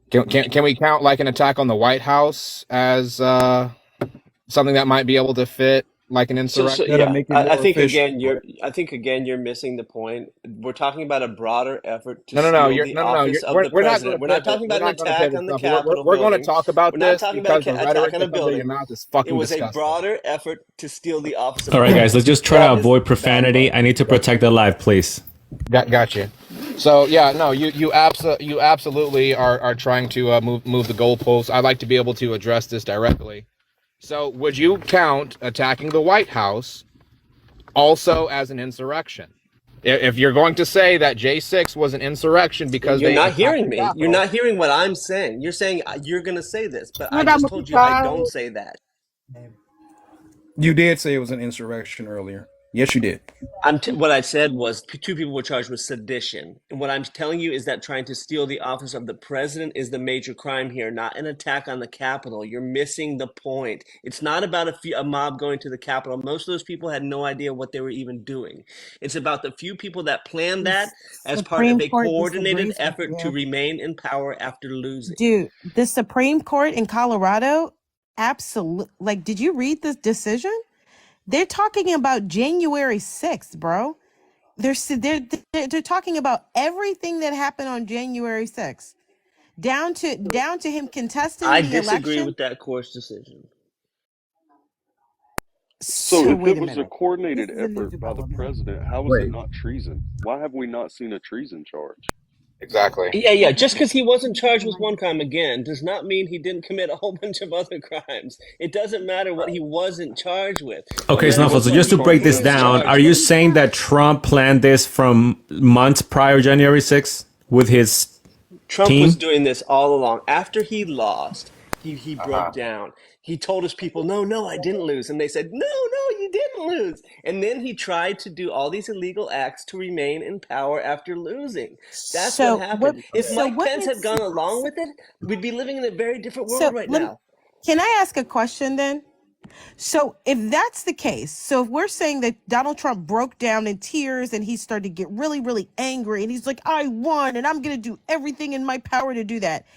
Can we count like an attack on the White House as something that might be able to fit like an insurrection? I think again you're missing the point. We're talking about a broader effort to steal the office of the president. We're not talking about an attack on the Capitol. We're going to talk about We're not this talking because about the an rhetoric attack on a that comes out of your building. mouth is fucking It was disgusting. a broader effort to steal the office of All the right, president. guys, let's just try to That is avoid profanity. I need to protect the live, please. Got you. So yeah, no, you absolutely are trying to move the goalposts. I'd like to be able to address this directly. So would you count attacking the White House also as an insurrection? If you're going to say that J6 was an insurrection because You're they not attacked hearing the me. Capitol, You're not hearing what I'm saying. You're saying you're going to say this, but I just told you I don't say that. You did say it was an insurrection earlier. Yes, you did. What I said was two people were charged with sedition. And what I'm telling you is that trying to steal the office of the president is the major crime here, not an attack on the Capitol. You're missing the point. It's not about a mob going to the Capitol. Most of those people had no idea what they were even doing. It's about the few people that planned that as part of a coordinated effort to remain in power after losing. Dude, the Supreme Court in Colorado, absolutely. Like, did you read this decision? They're talking about January 6th, bro. They're talking about everything that happened on January 6th, down to him contesting I the disagree election. with that court's decision. So if wait it a was a minute. coordinated This is a new effort by the development. president, how is it not treason? Why have we not seen a treason charge? Exactly. Yeah. Just because he wasn't charged with one crime again does not mean he didn't commit a whole bunch of other crimes. It doesn't matter what he wasn't charged with. Okay, Snuffle, so just to break this down, are you saying that Trump planned this from months prior January 6th with his Trump team? was doing this all along. After he lost, he broke down. He told his people, no, I didn't lose. And they said, no, you didn't lose. And then he tried to do all these illegal acts to remain in power after losing. That's So what happened. If so Mike what Pence had makes- gone along with it, we'd be living in a very different world So right let- now. Can I ask a question then? So if that's the case, so if we're saying that Donald Trump broke down in tears and he started to get really, really angry and he's like, I won and I'm going to do everything in my power to do that.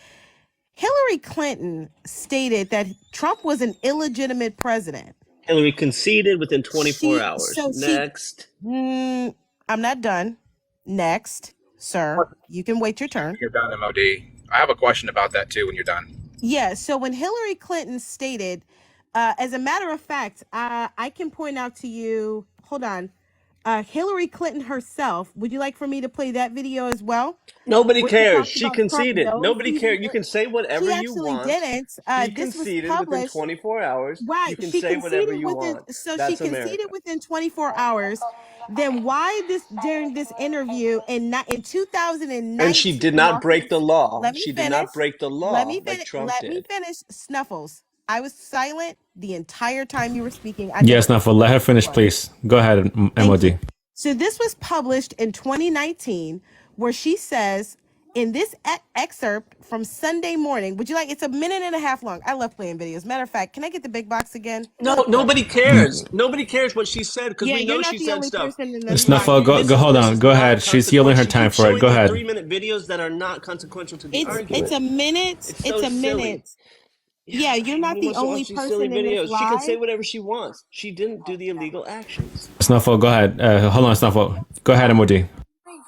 Hillary Clinton stated that Trump was an illegitimate president. Hillary conceded within 24 hours. Next. I'm not done. Next, sir, you can wait your turn. You're done, MOD. I have a question about that too when you're done. Yeah, so when Hillary Clinton stated, as a matter of fact, I can point out to you, hold on, Hillary Clinton herself, would you like for me to play that video as well? Nobody Where she cares. talks She about Trump conceded. knows Nobody he's cares. You can say whatever She you actually want. didn't. She This was conceded within published. 24 hours. Right, You can she say whatever conceded you within. want. So That's she conceded America. within 24 hours. Then why during this interview in 2019? And she did not break the law. Let me She finish. did not break the law Let me like finish. Trump Let me did. finish. Snuffles. I was silent the entire time you were speaking. Yes, now let her finish, please. Go ahead, MOD. So this was published in 2019, where she says in this excerpt from Sunday morning, would you like, it's a minute and a half long. I love playing videos. Matter of fact, can I get the big box again? No, nobody cares. Nobody cares what she said because Yeah, we you're know not she the said only stuff. person in this Snuffle, box. go hold on. Go ahead. She's yielding her time for it. Go ahead. 3-minute videos that are not consequential to the argument. It's a minute. It's It's so a silly. minute. Yeah, you're not Who the wants to only watch these silly person in this videos? She can say live. whatever she wants. She didn't do the illegal actions. Snuffle, go ahead. Hold on, Snuffle. Go ahead, MOD. 3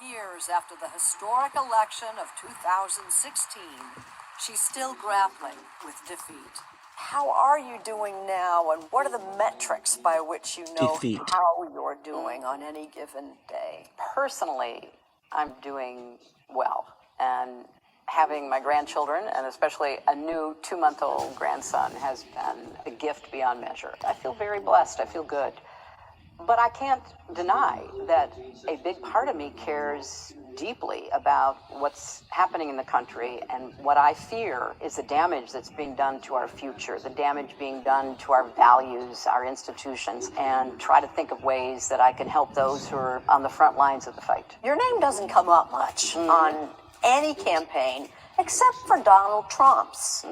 years after the historic election of 2016, she's still grappling with defeat. How are you doing now, and what are the metrics by which you know Defeat. how you're doing on any given day? Personally, I'm doing well. And having my grandchildren, and especially a new 2-month-old grandson, has been a gift beyond measure. I feel very blessed. I feel good. But I can't deny that a big part of me cares deeply about what's happening in the country, and what I fear is the damage that's being done to our future, the damage being done to our values, our institutions, and try to think of ways that I can help those who are on the front lines of the fight. Your name doesn't come up much on any campaign except for Donald Trump's.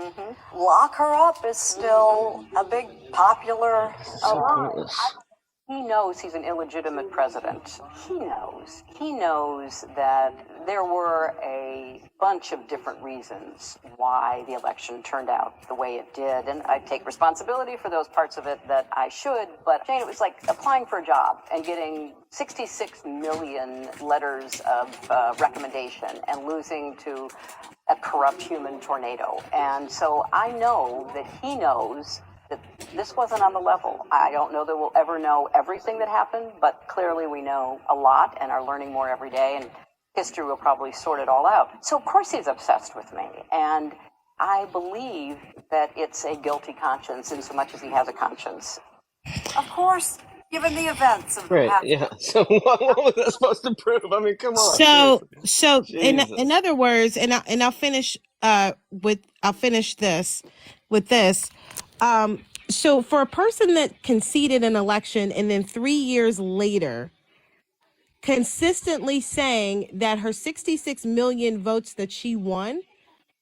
Lock her up is still a big popular line. He knows he's an illegitimate president. He knows that there were a bunch of different reasons why the election turned out the way it did. And I take responsibility for those parts of it that I should. But Jane, it was like applying for a job and getting 66 million letters of recommendation and losing to a corrupt human tornado. And so I know that he knows that this wasn't on the level. I don't know that we'll ever know everything that happened, but clearly we know a lot and are learning more every day, and history will probably sort it all out. So of course he's obsessed with me, and I believe that it's a guilty conscience in so much as he has a conscience. Of course, given the events of the Right, past. yeah. So what was that supposed to prove? I mean, come on. So Jesus. in other words, and I'll finish this with this. So for a person that conceded an election and then 3 years later consistently saying that her 66 million votes that she won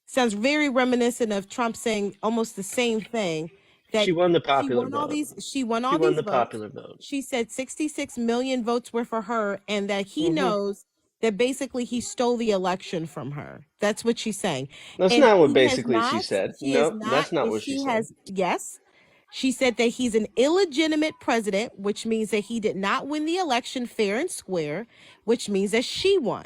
sounds very reminiscent of Trump saying almost the same thing. That She won the she popular won all vote. these She won the votes. popular vote. She said 66 million votes were for her, and that he knows that basically he stole the election from her. That's what she's saying. That's And not what he has basically she not, said. she is No, not, that's not and what she she said. has, yes. She said that he's an illegitimate president, which means that he did not win the election fair and square, which means that she won.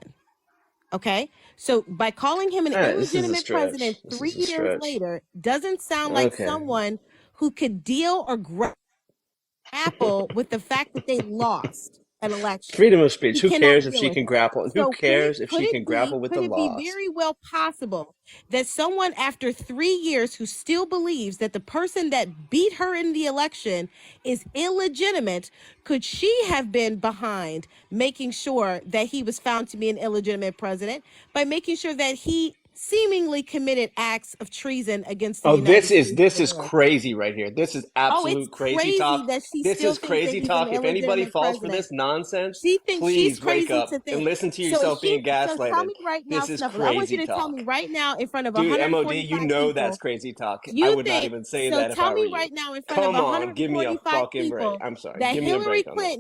Okay? So by calling him an All right, this is a illegitimate stretch. president This 3 is a years stretch. later doesn't sound like Okay. someone who could deal or grapple with the fact that they lost an election. Freedom of speech. He Who cannot cares if deal she with can it. grapple? Who So cares if she can grapple with could the it be loss? very well possible that someone after 3 years who still believes that the person that beat her in the election is illegitimate, could she have been behind making sure that he was found to be an illegitimate president by making sure that he seemingly committed acts of treason against the Oh, United this is States of America? crazy right here. This is Oh, it's absolute crazy talk. crazy that she This still is thinks that crazy he's an talk. If anybody illegitimate falls for president. this nonsense, She thinks she's please wake crazy up to and think. listen to So yourself being tell gaslighted. me right now, This is Snuffles. I want you crazy to tell me talk. right now in front of Dude, MOD, 145 you know that's people. crazy talk. I You would not think even say so? that if I Tell were me you. right now in front Come of on, give me a 145 fucking break. people I'm sorry. that Give me a Hillary break on that.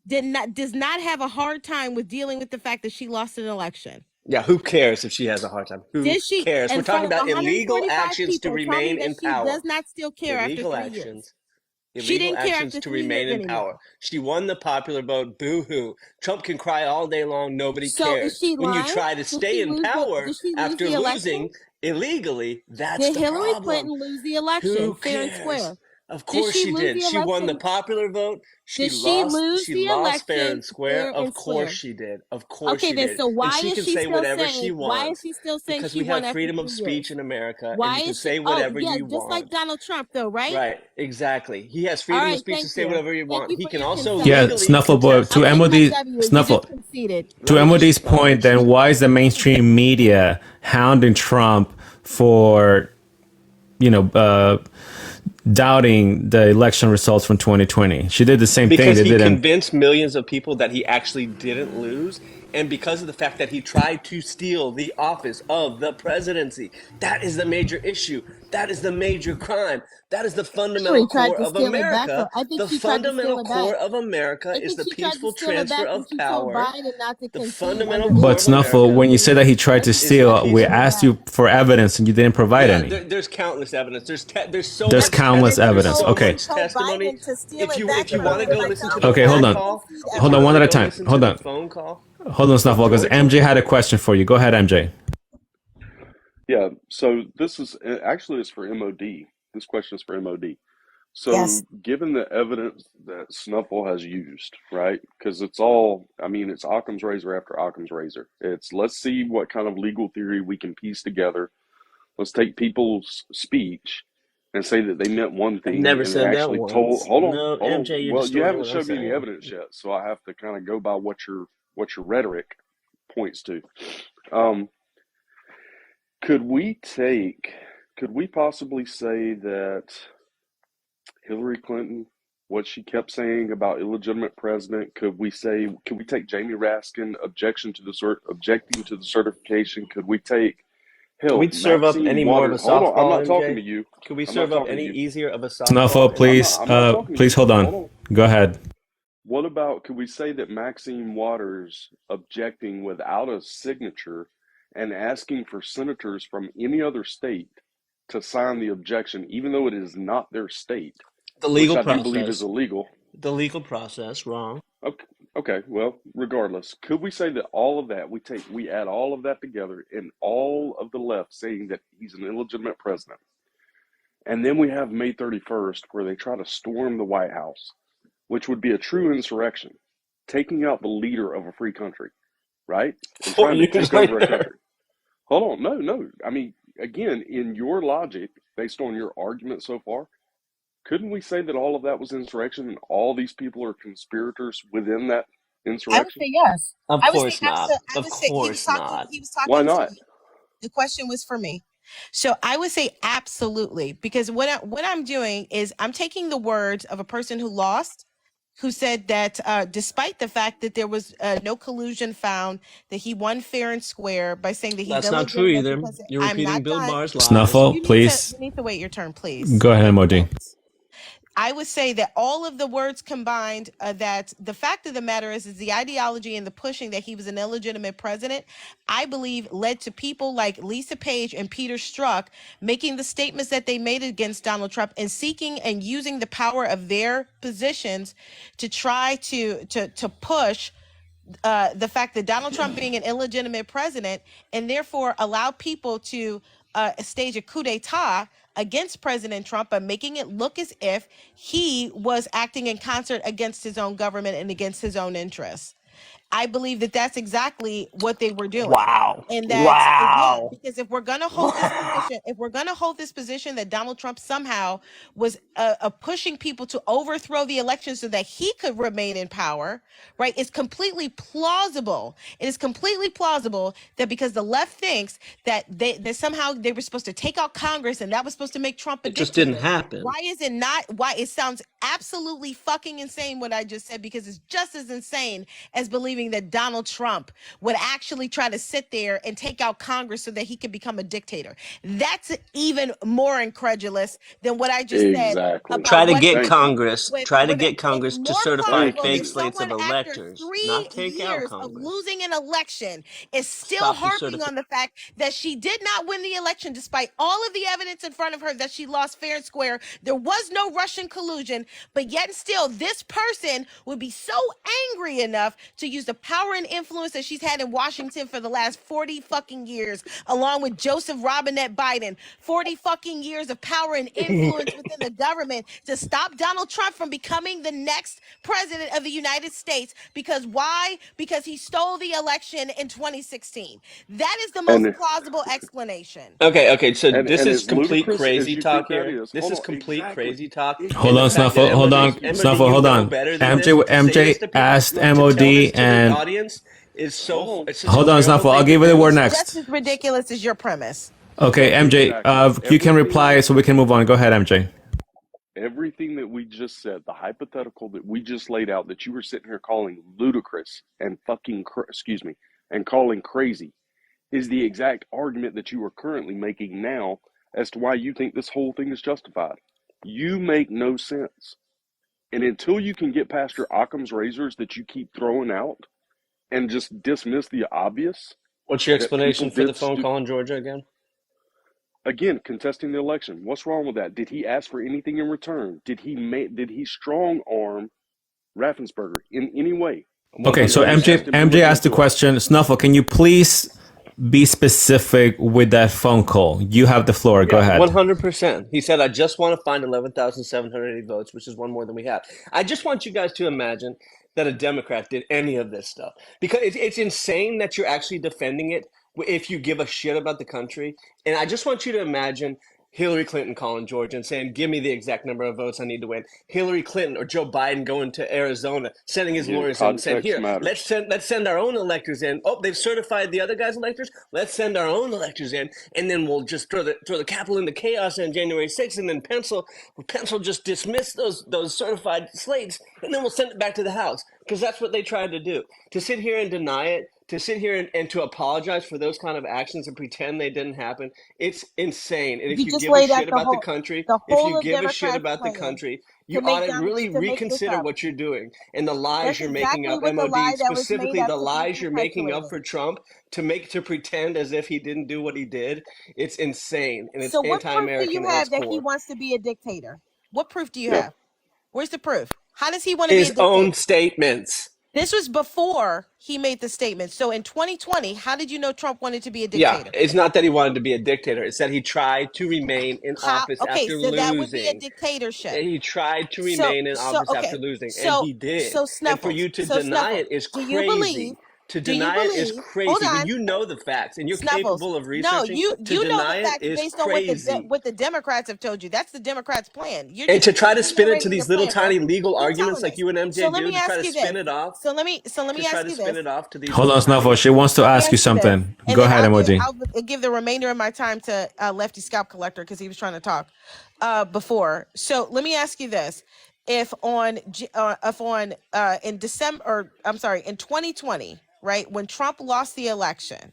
Clinton does not have a hard time with dealing with the fact that she lost an election. Yeah, who cares if she has a hard time? Who Did she, cares? We're in front talking of about illegal 145 actions to people, tell me remain that in she does power. not still care after Illegal 3 years? actions. She Illegal didn't care actions after to 3 remain years in anymore. power. She won the popular vote. Boo hoo. Trump can cry all day long. Nobody So is cares. she When you lying? try to Did stay she in lose the power Did she lose after the election? losing illegally, that's Did the Hillary problem. Clinton lose the election Who fair and cares? square? Of Did course she she lose did. the She won the election? popular vote. Did she lose She the lost fair election and square. fair Of and course square? she did. Of course Okay, she then did. so And why she is can she say still whatever she saying? Why is wants she still saying because she we won have after freedom 3 of years? speech in America, and Why you can is she? say Oh whatever yeah, you just like want. Donald Trump, though, right? Right, exactly. He has All freedom of right, speech to thank say you. whatever you Thank want. you He for can your also Yeah, concession. legally Snuffle Boy. contest To Okay, MOD, Mike W, you Snuffle. just conceded. To Let me MOD's just point, then why is the mainstream media hounding Trump for, doubting the election results from 2020? She did the same thing. because They he didn't. convinced millions of people that he actually didn't lose, and because of the fact that he tried to steal the office of the presidency. That is the major issue. That is the major crime. That is the fundamental Hillary tried core to of steal it back. America. I think The she tried to steal fundamental it back. core of America I is think the she tried to peaceful steal it transfer back when of she told power. Biden not to The concede under fundamental the core But of Snuffle, America when you said that he tried to is the steal, we peaceful. asked you for evidence and you didn't provide Yeah, any. there's countless evidence. There's so There's much countless there's evidence. so Okay. much told testimony. Biden to steal it back If you from want to him go by listen to telling the Okay, him hold not phone to on. call, concede if Hold you on, want one to at a go time. listen to Hold the on. phone call, Hold on, Snuffle, because MJ had a question for you. Go ahead, MJ. Yeah, so this is actually it's for MOD. This question is for MOD. So, Yes. given the evidence that Snuffle has used, right? Because it's Occam's razor after Occam's razor. It's let's see what kind of legal theory we can piece together. Let's take people's speech and say that they meant one I've thing never and they said that actually told. once. Hold on, No, hold on. MJ, you're Well, you distorting haven't what I'm showed me any saying. evidence yet, so I have to kind of go by what your rhetoric points to. Um, could we possibly say that Hillary Clinton, what she kept saying about illegitimate president, could we take Jamie Raskin objecting to the certification? Could we take Can we serve up Maxine any more of a Waters? Hold on, I'm softball, not talking to MJ? you. Can we I'm not serve up talking to any you. easier of a Snuffle, softball, please, MJ? I'm not talking to please you. hold Hold on. on. Go ahead. What about, could we say that Maxine Waters objecting without a signature and asking for senators from any other state to sign the objection, even though it is not their state, The which legal I do believe is process. illegal? The legal process, wrong. Okay, well, regardless, could we say that all of that, we add all of that together and all of the left saying that he's an illegitimate president, and then we have May 31st where they try to storm the White House, which would be a true insurrection, taking out the leader of a free country, right? And 4 trying to years take over a later. country. Hold on, no. I mean, again, in your logic, based on your argument so far, couldn't we say that all of that was insurrection and all these people are conspirators within that I would insurrection? say yes. Of I would say course not. I Of would say course not. he was Why talking to not? me. The question was for me. So I would say absolutely, because what I'm doing is I'm taking the words of a person who lost, who said that despite the fact that there was no collusion found, that he won fair and square by saying that he's That's not true illegitimate either. because You're I'm repeating not Bill done. Maher's lies. Snuffle, please. You need to wait your turn, please. Go ahead, MOD. I would say that all of the words combined, that the fact of the matter is the ideology and the pushing that he was an illegitimate president, I believe led to people like Lisa Page and Peter Strzok making the statements that they made against Donald Trump and seeking and using the power of their positions to try to push the fact that Donald Trump being an illegitimate president and therefore allow people to stage a coup d'etat against President Trump by making it look as if he was acting in concert against his own government and against his own interests. I believe that that's exactly what they were doing. Wow. And that, Wow. because if we're going to hold this position, that Donald Trump somehow was pushing people to overthrow the election so that he could remain in power, right? It's completely plausible. It is completely plausible that because the left thinks that that somehow they were supposed to take out Congress and that was supposed to make Trump a It just dictator. didn't happen. Why is it not? Why it sounds absolutely fucking insane what I just said, because it's just as insane as believing believing that Donald Trump would actually try to sit there and take out Congress so that he could become a dictator. That's even more incredulous than what I just said Exactly. about Try to what he get would Thank you. do Congress. with Try to with get it's Congress to more certify Thank plausible fake that you. slates of someone after electors, 3 not take out years of Congress. losing an election is still Stop the harping certification. on the fact that she did not win the election despite all of the evidence in front of her that she lost fair and square. There was no Russian collusion, but yet and still this person would be so angry enough to use the power and influence that she's had in Washington for the last 40 fucking years, along with Joseph Robinette Biden, 40 fucking years of power and influence within the government to stop Donald Trump from becoming the next president of the United States. Because why? Because he stole the election in 2016. That is the most And plausible explanation. Okay, so this and is as complete ludicrous as crazy you talk think that here. is, This hold is on. complete Exactly. crazy talk. Hold And the on, Exactly. fact that Snuffle. Hold MOD, on, Thank you. MOD, Snuffle. you Hold know on. better than this, MJ, but to say this MJ to people, asked to tell MOD this to the and audience is Hold so, on. it's such a hold on, terrible Snuffle. I'll thing to give you the do. word It's next. just as ridiculous as your premise. Okay, MJ, Exactly. you can reply so we can move on. Go ahead, MJ. Everything that we just said, the hypothetical that we just laid out, that you were sitting here calling ludicrous and fucking, excuse me, and calling crazy, is the exact argument that you are currently making now as to why you think this whole thing is justified. You make no sense. And until you can get past your Occam's razors that you keep throwing out and just dismiss the obvious What's your that people explanation for the did, phone call in Georgia again? again, contesting the election. What's wrong with that? Did he ask for anything in return? Did he strong arm Raffensperger in any way? Okay, so He just asked him to MJ look asked the into it. question. Snuffle, can you please be specific with that phone call? You have the floor. Go Yeah, ahead. 100%. He said, I just want to find 11,780 votes, which is one more than we have. I just want you guys to imagine that a Democrat did any of this stuff. Because it's insane that you're actually defending it if you give a shit about the country. And I just want you to imagine Hillary Clinton calling Georgia and saying, give me the exact number of votes I need to win. Hillary Clinton or Joe Biden going to Arizona, sending his Again, lawyers in and saying, context here, matters. let's send our own electors in. Oh, they've certified the other guys' electors. Let's send our own electors in, and then we'll just throw the Capitol into chaos on January 6th, and then pencil just dismiss those certified slates, and then we'll send it back to the House. Because that's what they tried to do. To sit here and deny it, to sit here and to apologize for those kind of actions and pretend they didn't happen, it's insane. And if You you just give a laid out shit about the country, the if whole you of give a shit Democrats' about the plan country, you to ought make to really to make this reconsider up. what you're doing and the lies That's you're making exactly up, what the MOD, lie that was made specifically up the to be lies you're making up perpetuated. for Trump to pretend as if he didn't do what he did. It's insane, and it's So what proof do anti-American you at its have that he core. wants to be a dictator? What proof do you Yeah. have? Where's the proof? How does he want to be a His own dictator? statements. This was before he made the statement. So in 2020, how did you know Trump wanted to be a Yeah, dictator? it's not that he wanted to be a dictator. It's that he tried to remain in How? office Okay, after so that would be a losing. dictatorship. He tried to So remain in office after losing, and he did. And for Snuffles. you to So deny Snuffles. it is Do you believe? crazy. To Do you deny it is believe? Hold crazy. When on. you know the facts and you're Snuffles. capable of No, researching, you to know the deny it facts is based on crazy. what the Democrats have told you. That's the Democrats' plan. You're And just to try to spin it to reiterating your these little plan, bro. tiny legal Keep arguments telling like us. you and MJ So let do, me to try ask to you spin this. it off, So let me ask you this. to these Hold little on, tiny Snuffle. She wants to Let me ask you ask you this, something. and Go then ahead, MOD. I'll give the remainder of my time to Lefty Scalp Collector because he was trying to talk before. So let me ask you this: if in December, or I'm sorry, in 2020, right when Trump lost the election,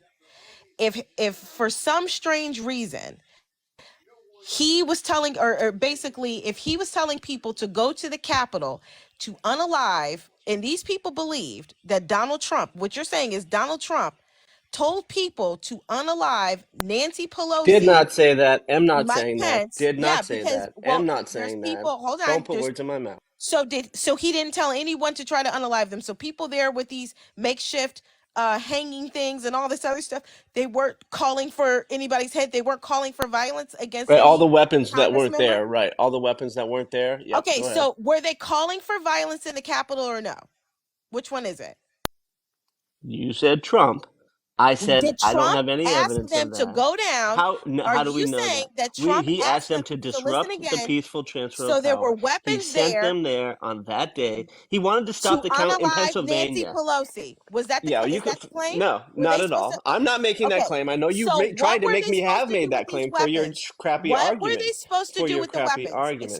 if for some strange reason he was telling, or basically if he was telling people to go to the Capitol to unalive, and these people believed that Donald Trump, what you're saying is Donald Trump told people to unalive Nancy Pelosi, Did not say that. Am not Mike saying that. Pence. Did Yeah, not say because that. Am not there's saying that. people, hold on, Don't put words in my mouth. so he didn't tell anyone to try to unalive them. So people there with these makeshift hanging things and all this other stuff, they weren't calling for anybody's head. They weren't calling for violence against Right, all the any weapons that Congress weren't member. there. Right, all the weapons that weren't there. Yep, Okay, go ahead. so were they calling for violence in the Capitol or no? Which one is it? You said Trump. I said Did I don't Trump have any ask evidence them of to that. go down? Are How do we you know saying that? that Trump He asked them them? to So listen disrupt the again. peaceful transfer So of there were power. He weapons sent there them there on that day. He wanted to to stop the count in unalive Nancy Pennsylvania. Pelosi. Was that Yeah, you is could. that the claim? No, Were not they at supposed to? all. I'm not making that Okay. claim. I know you So tried what to were make they me supposed have to do made with that these claim for your weapons? crappy What were argument. they supposed to For do your with the crappy weapons? argument.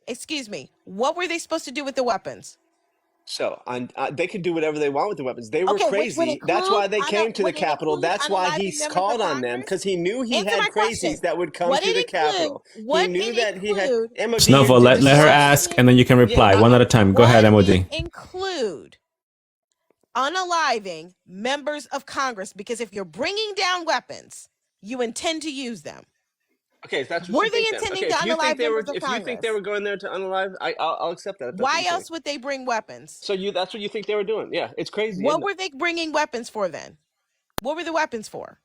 Excuse me. What were they supposed to do with the weapons? So they could do whatever they want with the weapons. They were Okay, would crazy. That's include why they came to the would it Capitol. include That's why he unaliving members called of on them, Congress? because he knew he Answer my had question. crazies that would come to the Capitol. He Would knew it that he had include MOD. Snowfall, let her ask, and then you can reply one at a time. Go ahead, would MOD. it include unaliving members of Congress? Because if you're bringing down weapons, you intend to use them. Okay, if that's what Were you they think then. intending Okay, to if you unalive think they were, members of if you think they Congress? were going there to unalive, I'll accept that. If that's what Why you think. else would they bring weapons? So that's what you think they were doing? Yeah, it's crazy. What Isn't were they bringing weapons for then? What were the weapons for?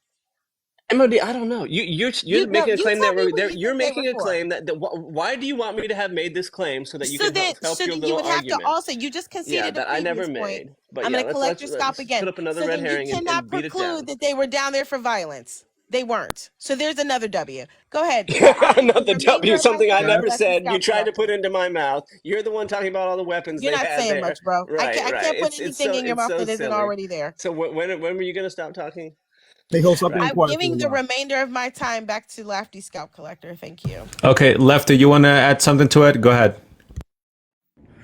it? MOD, I don't know. You're making a you claim tell that me we're what there. you You're think they making were a for. claim that why do you want me to have made this claim so that you can help So your then you little would have argument? to also, you just conceded Yeah, the that I never previous point. made. But I'm yeah, going to collect your scalp let's again. put up another So red then you herring cannot and beat it down. preclude that they were down there for violence. They weren't. So there's another W. Go ahead. Another W, something I never Collect your said. You scalp tried to collector. put into my mouth. You're the one talking about all the weapons You're they not had saying there. much, bro. Right, I right. can't put anything in your mouth that isn't silly. already there. So when were you gonna stop talking? Hey, hold something Right. I'm quiet for a giving the while. remainder of my time back to Lafty Scalp Collector. Thank you. Okay, Lefty, you want to add something to it? Go ahead.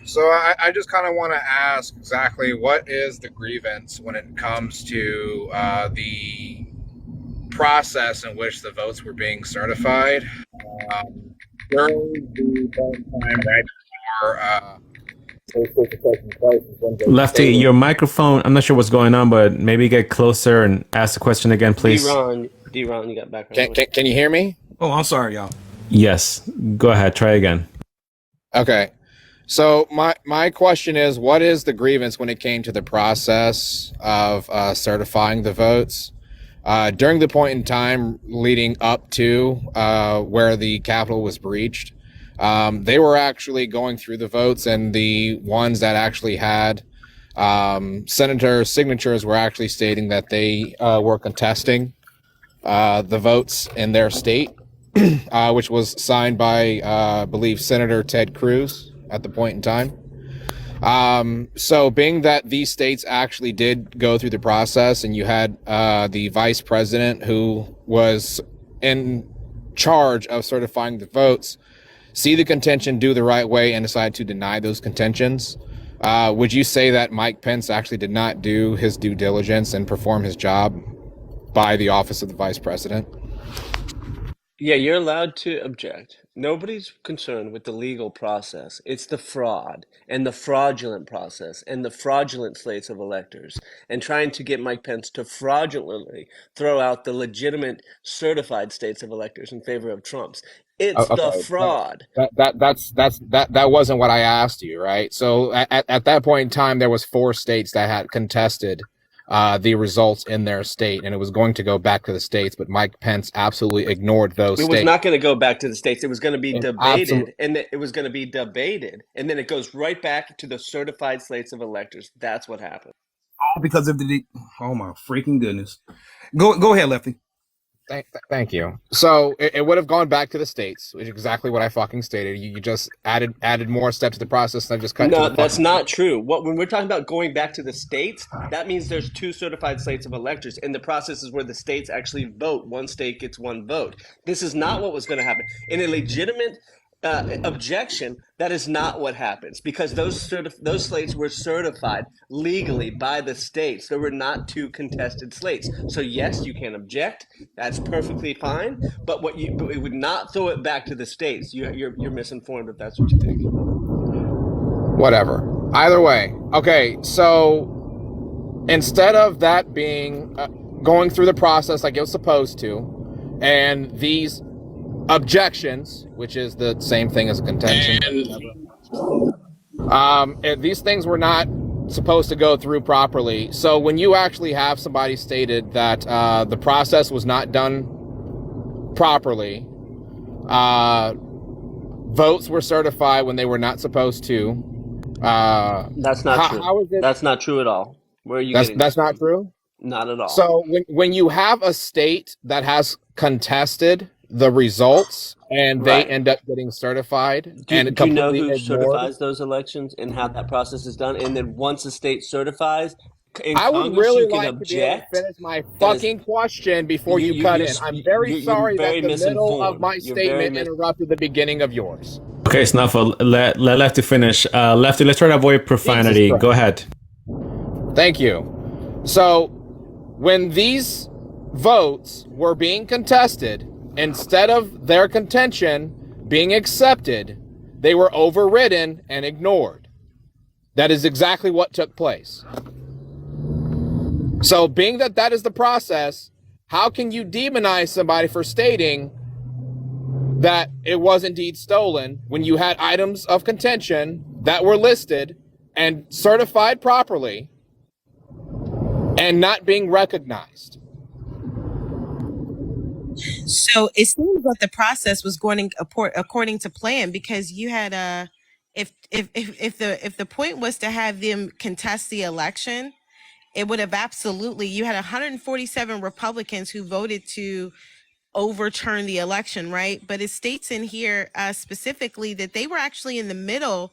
So I just kind of want to ask exactly what is the grievance when it comes to the process in which the votes were being certified during the time right before Lefty, your microphone, I'm not sure what's going on, but maybe get closer and ask the question again, please. D-Ron, you got background noise. Can you hear me? Oh, I'm sorry, y'all. Yes. Go ahead. Try again. Okay. So my question is, what is the grievance when it came to the process of certifying the votes? During the point in time leading up to where the Capitol was breached, they were actually going through the votes, and the ones that actually had senator signatures were actually stating that they were contesting the votes in their state, which was signed by, I believe, Senator Ted Cruz at the point in time. So being that these states actually did go through the process, and you had the vice president who was in charge of certifying the votes see the contention, do the right way, and decide to deny those contentions, would you say that Mike Pence actually did not do his due diligence and perform his job by the office of the vice president? Yeah, you're allowed to object. Nobody's concerned with the legal process. It's the fraud and the fraudulent process and the fraudulent slates of electors, and trying to get Mike Pence to fraudulently throw out the legitimate certified states of electors in favor of Trump's. It's the fraud. That wasn't what I asked you, right? So at that point in time, there was 4 states that had contested the results in their state, and it was going to go back to the states, but Mike Pence absolutely ignored those It states. was not going to go back to the states. It was going to be debated, Absolutely. and it was going to be debated, and then it goes right back to the certified slates of electors. That's what happened. All because of oh my freaking goodness. Go ahead, Lefty. Thank you. So it would have gone back to the states, which is exactly what I fucking stated. You just added more steps to the process, and I just cut. No, that's not true. When we're talking about going back to the states, that means there's 2 certified slates of electors, and the process is where the states actually vote. One state gets 1 vote. This is not what was going to happen. In a legitimate objection, that is not what happens, because those slates were certified legally by the states. There were not 2 contested slates. So yes, you can object. That's perfectly fine. But it would not throw it back to the states. You're misinformed if that's what you think. Whatever. Either way. Okay, so instead of that being going through the process like it was supposed to, and these objections, which is the same thing as a contention, these things were not supposed to go through properly. So when you actually have somebody stated that the process was not done properly, votes were certified when they were not supposed to. That's not true. How is it? That's not true at all. Where are you getting That's that not from? true. Not at all. So when you have a state that has contested the results and they end up getting certified, Do you know completely who ignored. certifies those elections and how that process is done? And then once a state certifies, in I would Congress really you can like to be able to object. finish my fucking question before you cut in. I'm very you're sorry very that the middle of misinformed. my You're statement interrupted the beginning of yours. Okay, Snuffle, let Lefty finish. Lefty, let's try to avoid profanity. Go ahead. Thank you. So, when these votes were being contested, instead of their contention being accepted, they were overridden and ignored. That is exactly what took place. So, being that that is the process, how can you demonize somebody for stating that it was indeed stolen when you had items of contention that were listed and certified properly and not being recognized? So it seems that the process was going according to plan, because you had if the point was to have them contest the election, it would have absolutely, you had 147 Republicans who voted to overturn the election, right? But it states in here specifically that they were actually in the middle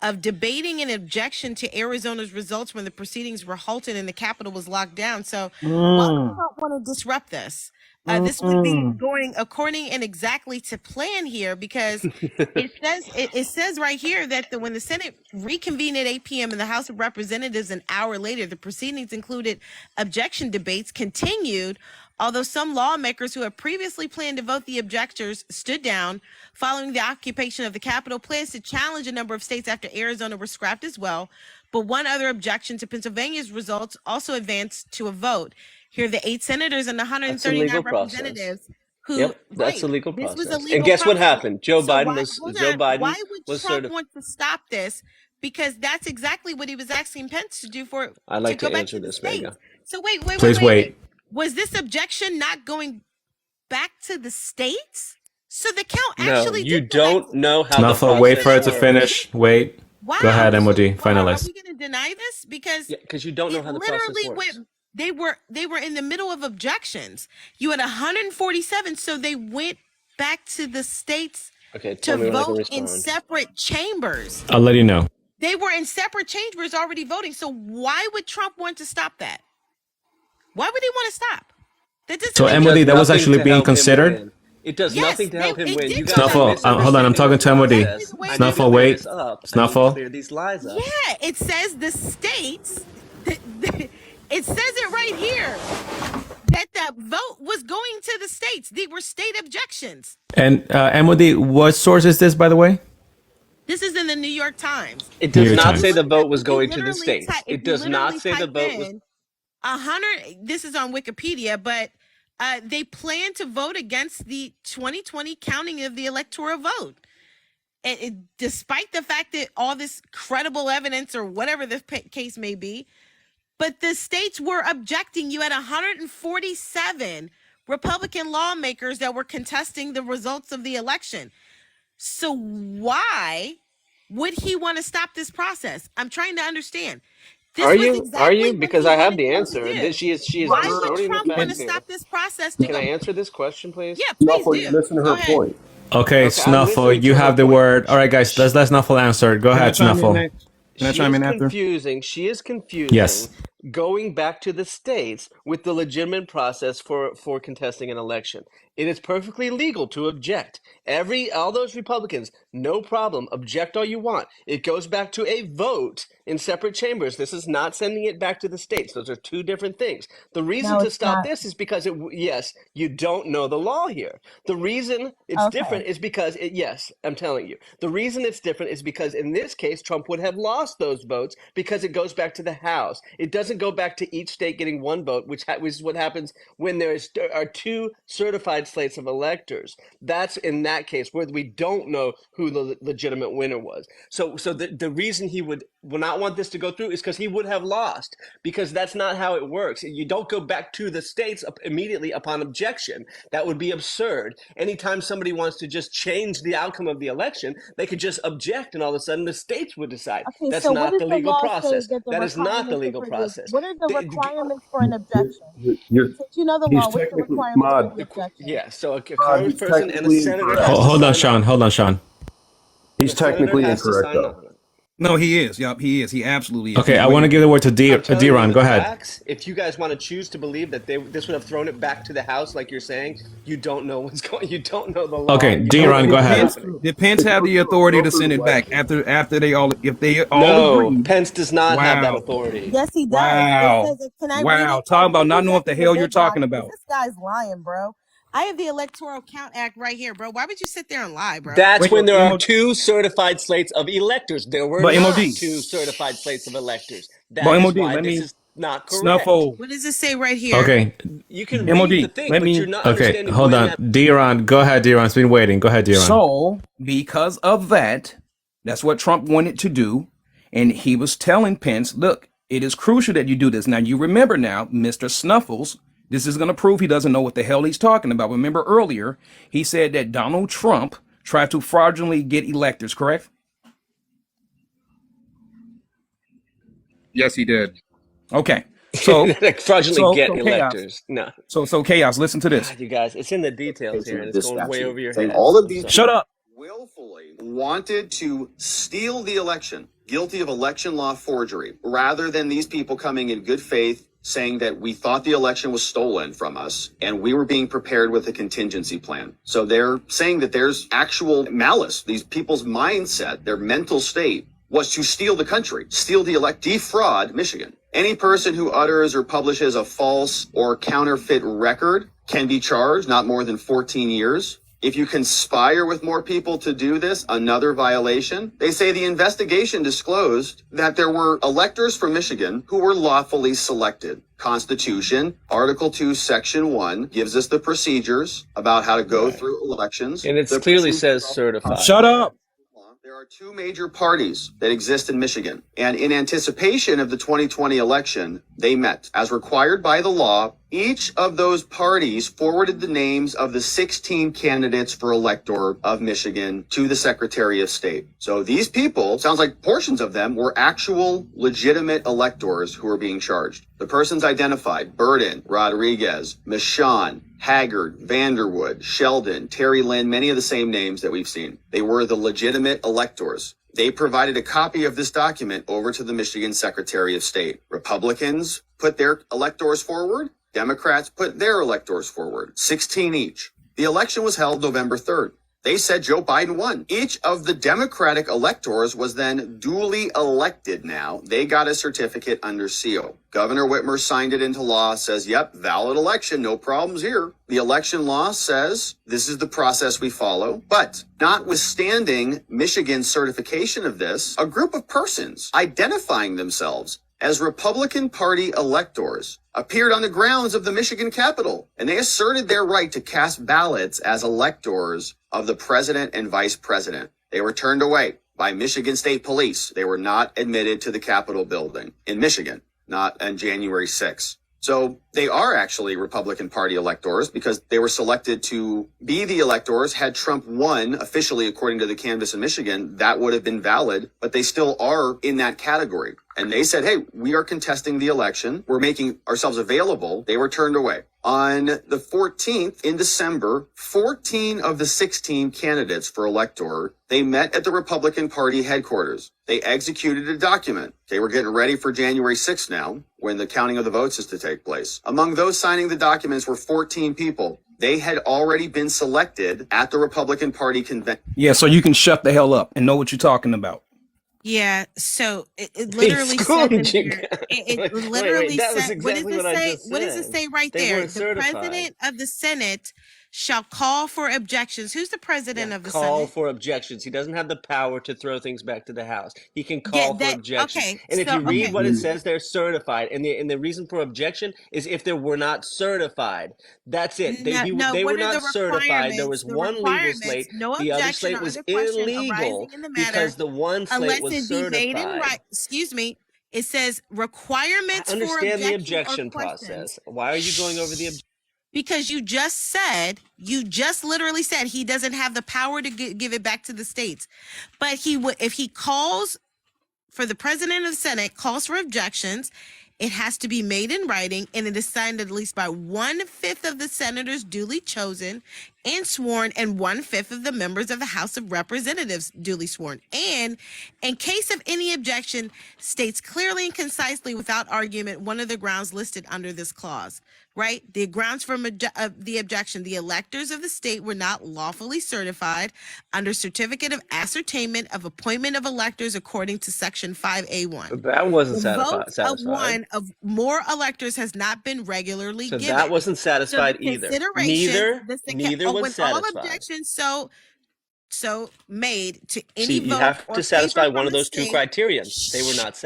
of debating an objection to Arizona's results when the proceedings were halted and the Capitol was locked down. So why would you not want to disrupt this? This would be going according and exactly to plan here, because it says right here that when the Senate reconvened at 8 p.m. and the House of Representatives an hour later, the proceedings included objection debates continued, although some lawmakers who had previously planned to vote the objectors stood down following the occupation of the Capitol. Plans to challenge a number of states after Arizona were scrapped as well, but one other objection to Pennsylvania's results also advanced to a vote. Here are the 8 senators and the That's a 139 legal process. representatives who, Yep, that's a right, legal this was a process. legal And guess what process. happened? Joe So Biden why, was hold Joe on, Biden why would was Trump certified. want to stop this? Because that's exactly what he was asking Pence to do for I'd to like go to back answer to the this, states. Vega. So wait. Please wait. Was this objection not going back to the states? So the count No, actually you did go back don't to know how the Snuffle, wait for it process to works. finish. Wait. Wow. Go ahead, MOD. Are we Finalist. going to deny this? Because Yeah, because you don't know it how the process literally works. went. They were in the middle of objections. You had 147, so they went back to the states Okay, to tell me when I can vote in respond. separate chambers. I'll let you know. They were in separate chambers already voting. So why would Trump want to stop that? Why would he want to stop? That doesn't So make MOD, any that was Nothing actually to being help him considered? win. It does Yes, nothing to help him it win. did You go guys are Snuffle, back. hold on, I'm talking to MOD. process. I need Snuffle, to clear wait. this up. I need to Snuffle. clear these lies up. Yeah, it says the states. It says it right here that the vote was going to the states. They were state objections. And MOD, what source is this, by the way? This is in the New York Times. It New does York not Times. say the vote was If you going to the literally states. type, if It you does not literally say the type vote was. in 100, this is on Wikipedia, but they plan to vote against the 2020 counting of the electoral vote. Despite the fact that all this credible evidence or whatever the case may be, but the states were objecting. You had 147 Republican lawmakers that were contesting the results of the election. So why would he want to stop this process? I'm trying to understand. This Are was you? Are exactly you? what Because he I have wanted the them to answer. do. This, she is Why would distorting the Trump want to facts here. stop this process to Can go? I answer this question, please? Yeah, please Snuffle, do. listen to Go her ahead. point. Okay, I'm Snuffle, listening you to her have the point. word. All right, guys, let's let Snuffle answer. Go Can I ahead, chime in Snuffle. next? Can I chime in after? She is confusing Yes. going back to the states with the legitimate process for contesting an election. It is perfectly legal to object. All those Republicans, no problem. Object all you want. It goes back to a vote in separate chambers. This is not sending it back to the states. Those are two different things. The reason No, to it's stop not. this is because yes, you don't know the law here. The reason it's Okay. different is because yes, I'm telling you. The reason it's different is because in this case, Trump would have lost those votes because it goes back to the House. It doesn't go back to each state getting one vote, which is what happens when there are two certified slates of electors. That's in that case where we don't know who the legitimate winner was. So the reason he will not want this to go through is because he would have lost, because that's not how it works. You don't go back to the states immediately upon objection. That would be absurd. Anytime somebody wants to just change the outcome of the election, they could just object and all of a sudden the states would decide. Okay, That's so what not does the the legal law say process. that the That is not the requirements legal for this? process. What are the The- requirements for an objection? You're, Since you know the he's law, what are the technically, requirements for Mod, the objection? Yeah, so a Mod, he's congressperson and a technically senator incorrect. has to Hold on, sign Sean. on. Hold on, Sean. He's The senator technically has to incorrect, sign though. on it. No, he is. Yup, he is. He absolutely is. Okay, He's I want to waiting. give the word to I'm telling you D-Ron. the Go ahead. facts. If you guys want to choose to believe that this would have thrown it back to the House, like you're saying, you don't know what's going. You don't know the law. Okay, You don't know D-Ron, go what's ahead. happening. Did Pence have the authority to send it back after they all if they all No, agree? Pence does not have that Wow. authority. Yes, he does. It Wow. says, can I read Wow. it? Talk about I'll not read knowing what the that to hell the you're big guy talking because about. this guy's lying, bro. I have the Electoral Count Act right here, bro. Why would you sit there and lie, bro? That's Wait, when there are MOD, two certified slates of electors. There were but not MOD, two certified slates of electors. but That is MOD, why let this me is not correct. snuffle. What does it say right here? Okay, You can read the MOD, thing, let but you're me. not okay, understanding hold when on. that. D-Ron, go ahead, D-Ron. It's been waiting. Go ahead, D-Ron. So, because of that, that's what Trump wanted to do. And he was telling Pence, look, it is crucial that you do this. Now, you remember now, Mr. Snuffles, this is going to prove he doesn't know what the hell he's talking about. Remember earlier, he said that Donald Trump tried to fraudulently get electors, correct? Yes, he did. Okay. So, like fraudulently so, get so chaos. electors. No. So chaos, listen to this. God, you guys, it's in the details here, and it's This going way statute, over your saying heads. all of I'm these sorry. Shut up. willfully wanted to steal the election, guilty of election law forgery, rather than these people coming in good faith saying that we thought the election was stolen from us and we were being prepared with a contingency plan. So they're saying that there's actual malice. These people's mindset, their mental state was to steal the country, steal the defraud Michigan. Any person who utters or publishes a false or counterfeit record can be charged not more than 14 years. If you conspire with more people to do this, another violation. They say the investigation disclosed that there were electors from Michigan who were lawfully selected. Constitution, Article 2, Section 1 gives us the procedures about how to go through elections. And it The clearly procedures says are certified. Shut up. there are two major parties that exist in Michigan, and in anticipation of the 2020 election, they met. As required by the law, each of those parties forwarded the names of the 16 candidates for elector of Michigan to the Secretary of State. So these people, sounds like portions of them, were actual legitimate electors who were being charged. The persons identified: Burden, Rodriguez, Michon, Haggard, Vanderwood, Sheldon, Terry Lynn, many of the same names that we've seen. They were the legitimate electors. They provided a copy of this document over to the Michigan Secretary of State. Republicans put their electors forward. Democrats put their electors forward, 16 each. The election was held November 3rd. They said Joe Biden won. Each of the Democratic electors was then duly elected now. They got a certificate under seal. Governor Whitmer signed it into law, says, yep, valid election, no problems here. The election law says this is the process we follow. But notwithstanding Michigan's certification of this, a group of persons identifying themselves as Republican Party electors appeared on the grounds of the Michigan Capitol, and they asserted their right to cast ballots as electors of the president and vice president. They were turned away by Michigan State Police. They were not admitted to the Capitol building in Michigan, not on January 6th. So they are actually Republican Party electors because they were selected to be the electors. Had Trump won officially, according to the canvass in Michigan, that would have been valid, but they still are in that category. And they said, hey, we are contesting the election. We're making ourselves available. They were turned away. On the 14th in December, 14 of the 16 candidates for elector, they met at the Republican Party headquarters. They executed a document. Okay, we're getting ready for January 6th now, when the counting of the votes is to take place. Among those signing the documents were 14 people. They had already been selected at the Republican Party convention. Yeah, so you can shut the hell up and know what you're talking about. Yeah, so it literally says in here, it literally that was said, exactly what does what it I say? just What does it said. say right They there? weren't The certified. president of the Senate shall call for objections. Who's the president of the Call Senate? for objections. He doesn't have the power to throw things back to the House. He can Yeah, call for that objections. okay. And if So you read okay. what it says, they're certified. And the reason for objection is if they were not certified. That's it. No, no, They were what are not the certified. There requirements? was The one legal requirements, slate. no The other objection slate or was other question illegal arising in the matter because the one slate unless was it be made in certified. right. Excuse me. It says I requirements for understand the objection objection or questions. process. Why are you going over the Because you just literally said he doesn't have the power to give it back to the states. But he would, if he calls for the president of the Senate, calls for objections, It has to be made in writing, and it is signed at least by 1/5 of the senators duly chosen and sworn, and 1/5 of the members of the House of Representatives duly sworn. And in case of any objection, states clearly and concisely without argument one of the grounds listed under this clause. Right? The grounds for the objection: the electors of the state were not lawfully certified under certificate of ascertainment of appointment of electors according to section 5A1. That wasn't The vote satisfied. of one of more electors has not been regularly So given. that wasn't So the satisfied either. consideration, Neither was when all satisfied. objections so made to any See, you vote have or to satisfy paper one from of the those two state. criteria. They were not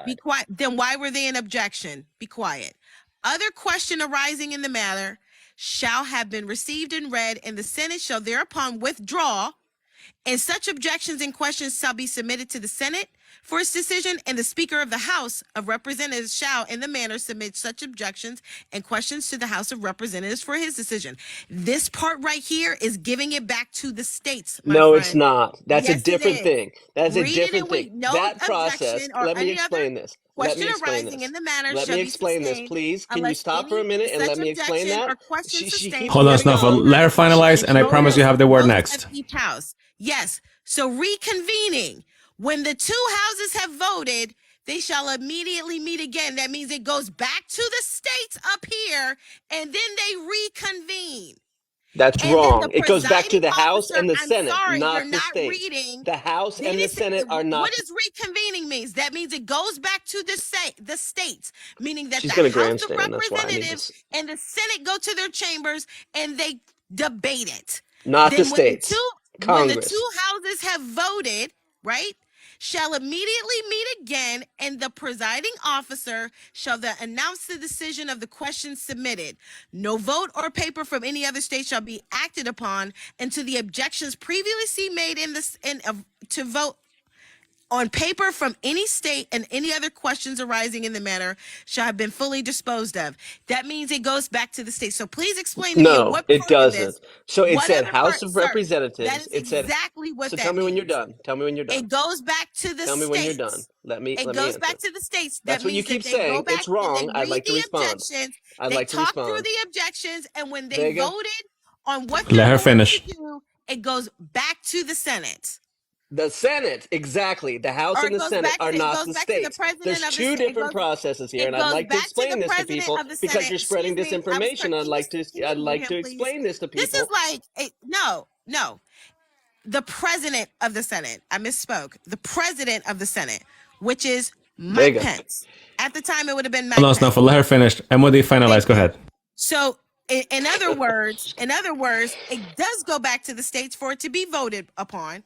Be satisfied. quiet. Then why were they in objection? Be quiet. Other question arising in the matter shall have been received and read, and the Senate shall thereupon withdraw, and such objections and questions shall be submitted to the Senate for its decision, and the Speaker of the House of Representatives shall in the manner submit such objections and questions to the House of Representatives for his decision. This part right here is giving it back to the states, my No, it's friend. not. That's a Yes, it different is. thing. That's a Read it different and we thing. no That process, objection or let me any other explain this. Let me question explain arising this. in the matter Let shall me be explain this, sustained please. Can you unless stop for a any minute and such let me explain objection that? or question She sustained keeps Hold on, getting Snuffle. on. Let her finalize, and I majority promise you have the word votes next. of each house. Yes. So reconvening. When the two houses have voted, they shall immediately meet again. That means it goes back to the states up here, and then they reconvene. That's And then wrong. the It goes back to presiding the House officer, and the I'm Senate, sorry, you're not the not states. reading. The House They and the didn't say, Senate are not. what does reconvening means? That means it goes back to the states, meaning that She's the gonna House of grandstand. That's why I need Representatives this. and the Senate go to their chambers and they debate it. Not the Then when the states. two Congress. houses have voted, right, shall immediately meet again, and the presiding officer shall then announce the decision of the questions submitted. No vote or paper from any other state shall be acted upon until the objections previously made to vote on paper from any state and any other questions arising in the matter shall have been fully disposed of. That means it goes back to the state. So please explain to me No, what it part of doesn't. this, So it what said other House part, of sir, that Representatives. is It said. exactly what So that tell me when you're means. done. Tell me when you're done. It goes back to the Tell me when you're done. states. Let me It answer. goes back to the states. That That's what you means that keep they go saying. back It's and they wrong. I'd read like to the respond. objections. I'd They like to talk through respond. the objections, and when they Vega. voted on what Let they're her going finish. to do, it goes back to the Senate. The Senate, exactly. The House Or and the Senate are it not goes the back to the states. president There's of the two it different goes processes here, it and I'd goes like to back to explain the this to president people of the because Senate. you're spreading Excuse me. disinformation. Can I'd you like to him, please? explain this to This people. is like no. The president of the Senate. I misspoke. The president of the Senate, which is Mike Vega. Pence. At the time, it would have been Mike Hold on, Pence. Snuffle. Let her finish. MOD, finalize. Go ahead. So, in other words, it does go back to the states for it to be voted upon.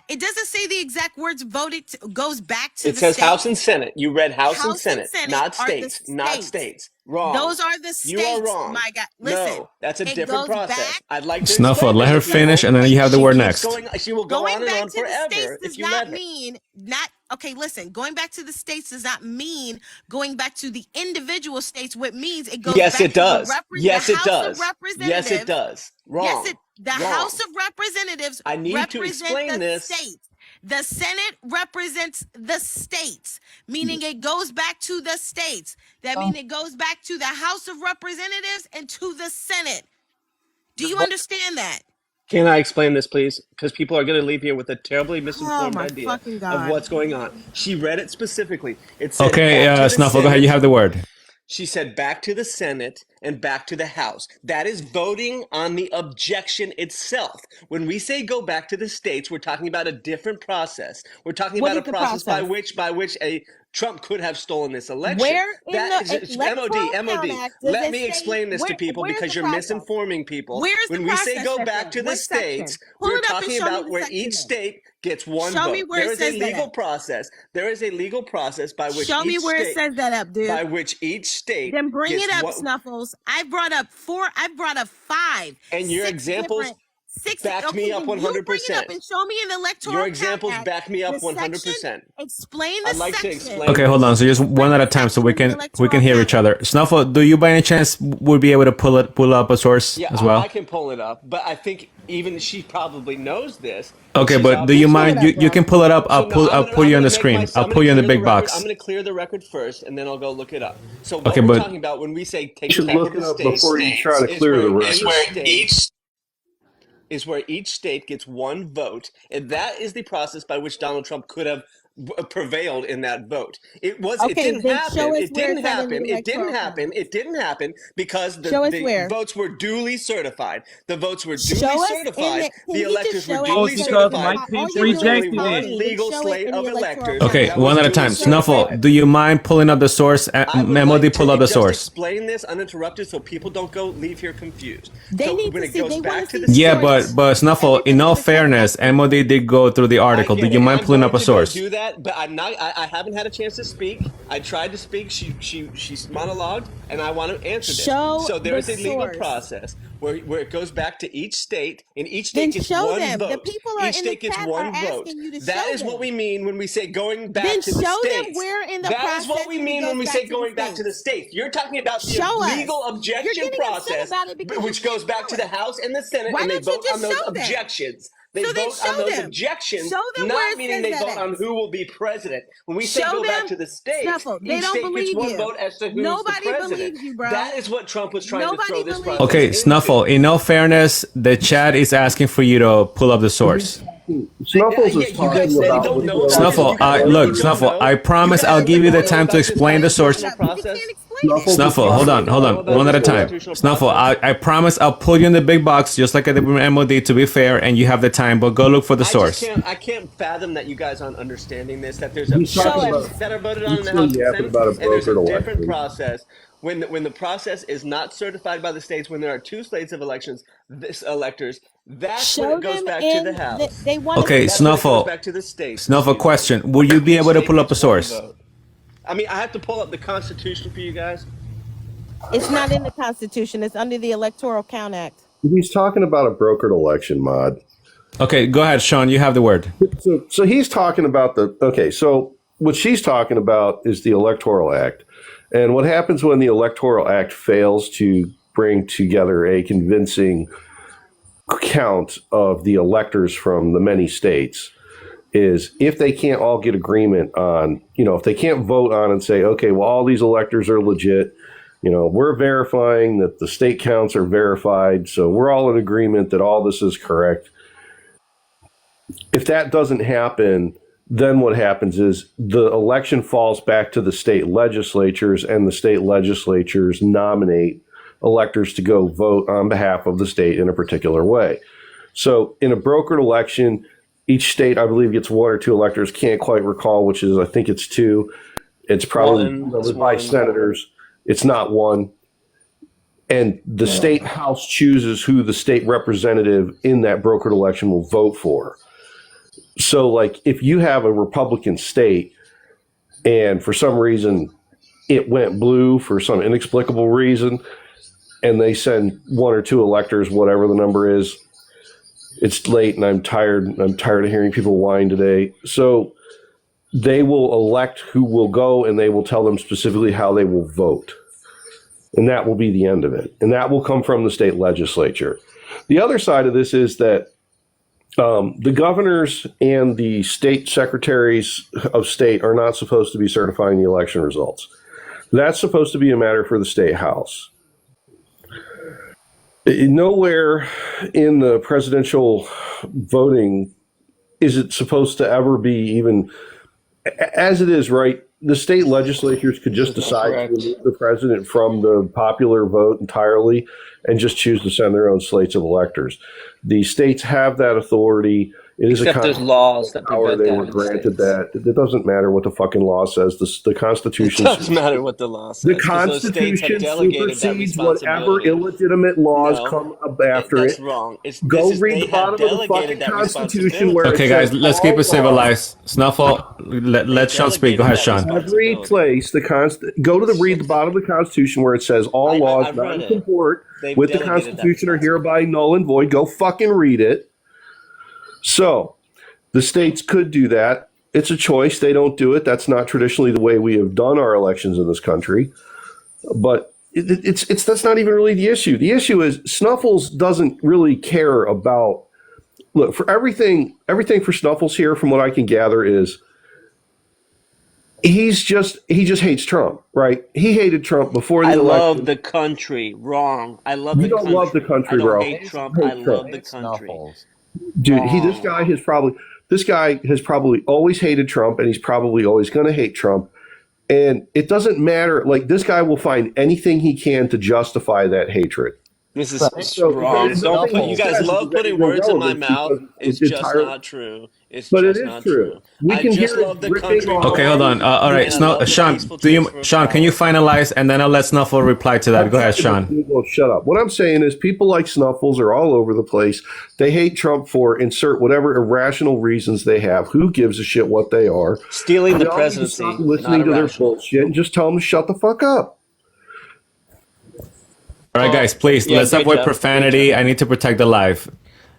It doesn't say the exact words voted goes back to It the says states. House and Senate. You read House and House and Senate, Senate not are the states. Not states. states. Wrong. Those are the You are states, wrong. my God. Listen, No, that's a it different goes process. back. I'd like to Snuffle, explain let her this to people. finish, and then you have the She word keeps next. going. She will go Going on and back on to the states forever does if you not let her. mean listen, going back to the states does not mean going back to the individual states. What means it goes Yes, back it to does. the Yes, it House does. of Representatives. Yes, it does. Wrong. The Wrong. House of Representatives I need to represent explain the this. states. The Senate represents the states, meaning it goes back to the states. That means it goes back to the House of Representatives and to the Senate. Do you understand that? Can I explain this, please? Because people are going to leave here with a terribly misinformed my idea fucking of God. what's going on. She read it specifically. It said Okay, back to the Snuffle, go ahead. Senate. You have the word. She said back to the Senate and back to the House. That is voting on the objection itself. When we say go back to the states, we're talking about a different process. We're talking What about a is the process process? by which a Trump could have stolen this election. Where in That the is Electoral Count MOD. Act does Let it me say explain this to people where's because the you're process? misinforming people. Where's the When we say process, go Stephanie? back to the What section? states, Pull we're it up and talking show me about the where section each then. state gets one Show vote. me where There it is a says that legal at. process. There is a legal process by which Show me each where it state says that up, dude. by which each state Then bring gets it up, one. Snuffles. I've brought up 5, And your 6 examples different backed me up then you bring it up 100%. and show me in the Electoral Your Count examples Act back me up the section. 100%. Explain the I'd like to section. explain Okay, hold on. So just one at a time, so we can hear each other. Snuffle, do you by any chance would be able to pull up a source Yeah, as well? I can pull it up, but I think even she probably knows this. Okay, She's but do you obviously mind? You can pull it up. so no, I'll put you on the screen. I'll I'm put gonna you in the clear the big record. box. I'm gonna clear the record first, and then I'll go look it up. So what Okay, we're but talking about when we say You taking should back look the it up states before you try to is clear the where record. each state gets one vote, and that is the process by which Donald Trump could have prevailed in that vote. It Okay, didn't then happen. show us It where didn't it's not in the happen. It didn't electoral happen. count. It didn't happen because Show us the where. votes were duly certified. The votes were duly Show us in certified. the. The Can you just electors were show it? duly Because certified. all There you're was doing only is one talking. legal Show it slate in the of electoral electors count. okay, that one was at a duly time. Snuffle, certified. do you mind pulling up the source? I would MOD, like pull to up the just source. explain this uninterrupted so people don't go leave here confused. They So need when to it see. goes They want back to to see the Yeah, states, but Snuffle, in all fairness, MOD did go through the I article. Do get you it, and mind I'm pulling going up a to go source? do that, but I'm not. I haven't had a chance to speak. I tried to speak. She monologued, and I want to answer this. Show So there the is a legal source. process where it goes back to each state, and each Then state gets show one them. The vote. people are Each in the state gets chat are one vote. asking you to That show is what them. we mean when we say going back Then to the show them states. where in the That is what process we it mean when goes we back say to the going back to the states. states. You're talking about the Show us. legal You're objection getting upset process, about it because you which goes can't back show to the it. House and the Senate, Why and they don't you vote on just those show them? objections. They So then vote on show those them. objections, Show them where not it meaning says they that vote on at. who will be president. When we say Show go back them. to the states, Snuffle. They each don't state gets believe one you. vote as to who's the Nobody president. believes you, bro. That is what Trump was trying to Nobody throw this believes process Okay, into. Snuffle, in all fairness, the chat is asking for you to pull up the source. Snuffles Yeah, is you guys talking said you about don't what know the about this. Snuffle, You guys look, really don't Snuffle, know. I You promise guys I'll give you the don't know time to about this explain the source. constitutional process. Snuffles Snuffle, is hold on, talking hold about on, one at a time. Constitutional Snuffle, process. I promise I'll pull you in the big box just like I did with MOD to be fair, and you have the time, but go look for the I just source. I can't fathom that you guys aren't understanding this. That there's He's talking objections about. that are voted on He's in the still House and yapping Senate, about a and there's a brokered different election. process when the process is not certified by the states. When there are two slates of elections, this electors, that's when Show it goes them back to in. the House. They want to Okay, That's when it goes Snuffle, back to the states. Snuffle, question. Will you be Each able to state pull up a gets one source? vote. I mean, I have to pull up the Constitution for you guys. It's not in the Constitution. It's under the Electoral Count Act. He's talking about a brokered election, Mod. Okay, go ahead, Sean, you have the word. So he's talking about the. Okay, so what she's talking about is the Electoral Act. And what happens when the Electoral Act fails to bring together a convincing count of the electors from the many states is if they can't all get agreement on, if they can't vote on and say, okay, well, all these electors are legit, we're verifying that the state counts are verified, so we're all in agreement that all this is correct. If that doesn't happen, then what happens is the election falls back to the state legislatures, and the state legislatures nominate electors to go vote on behalf of the state in a particular way. So in a brokered election, each state, I believe, gets one or two electors. Can't quite recall which is. I think it's two. It's probably by senators. It's not one. And the state house chooses who the state representative in that brokered election will vote for. So, like, if you have a Republican state and for some reason it went blue for some inexplicable reason, and they send one or two electors, whatever the number is, it's late and I'm tired. I'm tired of hearing people whine today. So they will elect who will go, and they will tell them specifically how they will vote. And that will be the end of it. And that will come from the state legislature. The other side of this is that the governors and the state secretaries of state are not supposed to be certifying the election results. That's supposed to be a matter for the state house. Nowhere in the presidential voting is it supposed to ever be even, as it is, right? The state legislatures could just decide to remove the president from the popular vote entirely and just choose to send their own slates of electors. The states have that authority. It is Except a there's laws that power. prevent They that were in the granted states. that. It doesn't matter what the fucking law says. The It Constitution. does matter what the law says. The 'Cause those states have Constitution delegated that supersedes whatever responsibility. illegitimate laws No, come up after that's it. wrong. Go They read the have bottom of the fucking delegated that Constitution where Okay, it guys, says let's keep all it laws. civilized. Snuffle, let Sean speak. Go ahead, Sean. Every place go to read the bottom of the Constitution where it says all laws I've not read in it. comport They've with the delegated that Constitution are hereby null and void. Go fucking read it. So the states could do that. It's a choice. They don't do it. That's not traditionally the way we have done our elections in this country. But it's that's not even really the issue. The issue is Snuffles doesn't really care about. Look, for everything for Snuffles here, from what I can gather, is he just hates Trump, right? He hated Trump before the I election. love the country. Wrong. I love You the don't country. love the country, I don't bro. hate You Trump. hate I Trump. love the country. Dude, Wrong. this guy has probably always hated Trump, and he's probably always going to hate Trump. And it doesn't matter. Like, this guy will find anything he can to justify that hatred. This is wrong. Don't put. You guys love putting words in my mouth. It's just not true. It's But just it is not true. true. We I can just hear it love the ripping country. off- Okay, hold on. All right, And I love the Sean, peaceful transfer of Sean, can you finalize, and then I'll let Snuffle reply to that. Go ahead, Sean. Well, shut up. What I'm saying is people like Snuffles are all over the place. They hate Trump for insert whatever irrational reasons they have. Who gives a shit what they are? Stealing the We all need to presidency, stop listening not to their irrational. bullshit and just tell them to shut the fuck up. All right, guys, please, Yeah, let's great avoid job. profanity. I need to protect the live.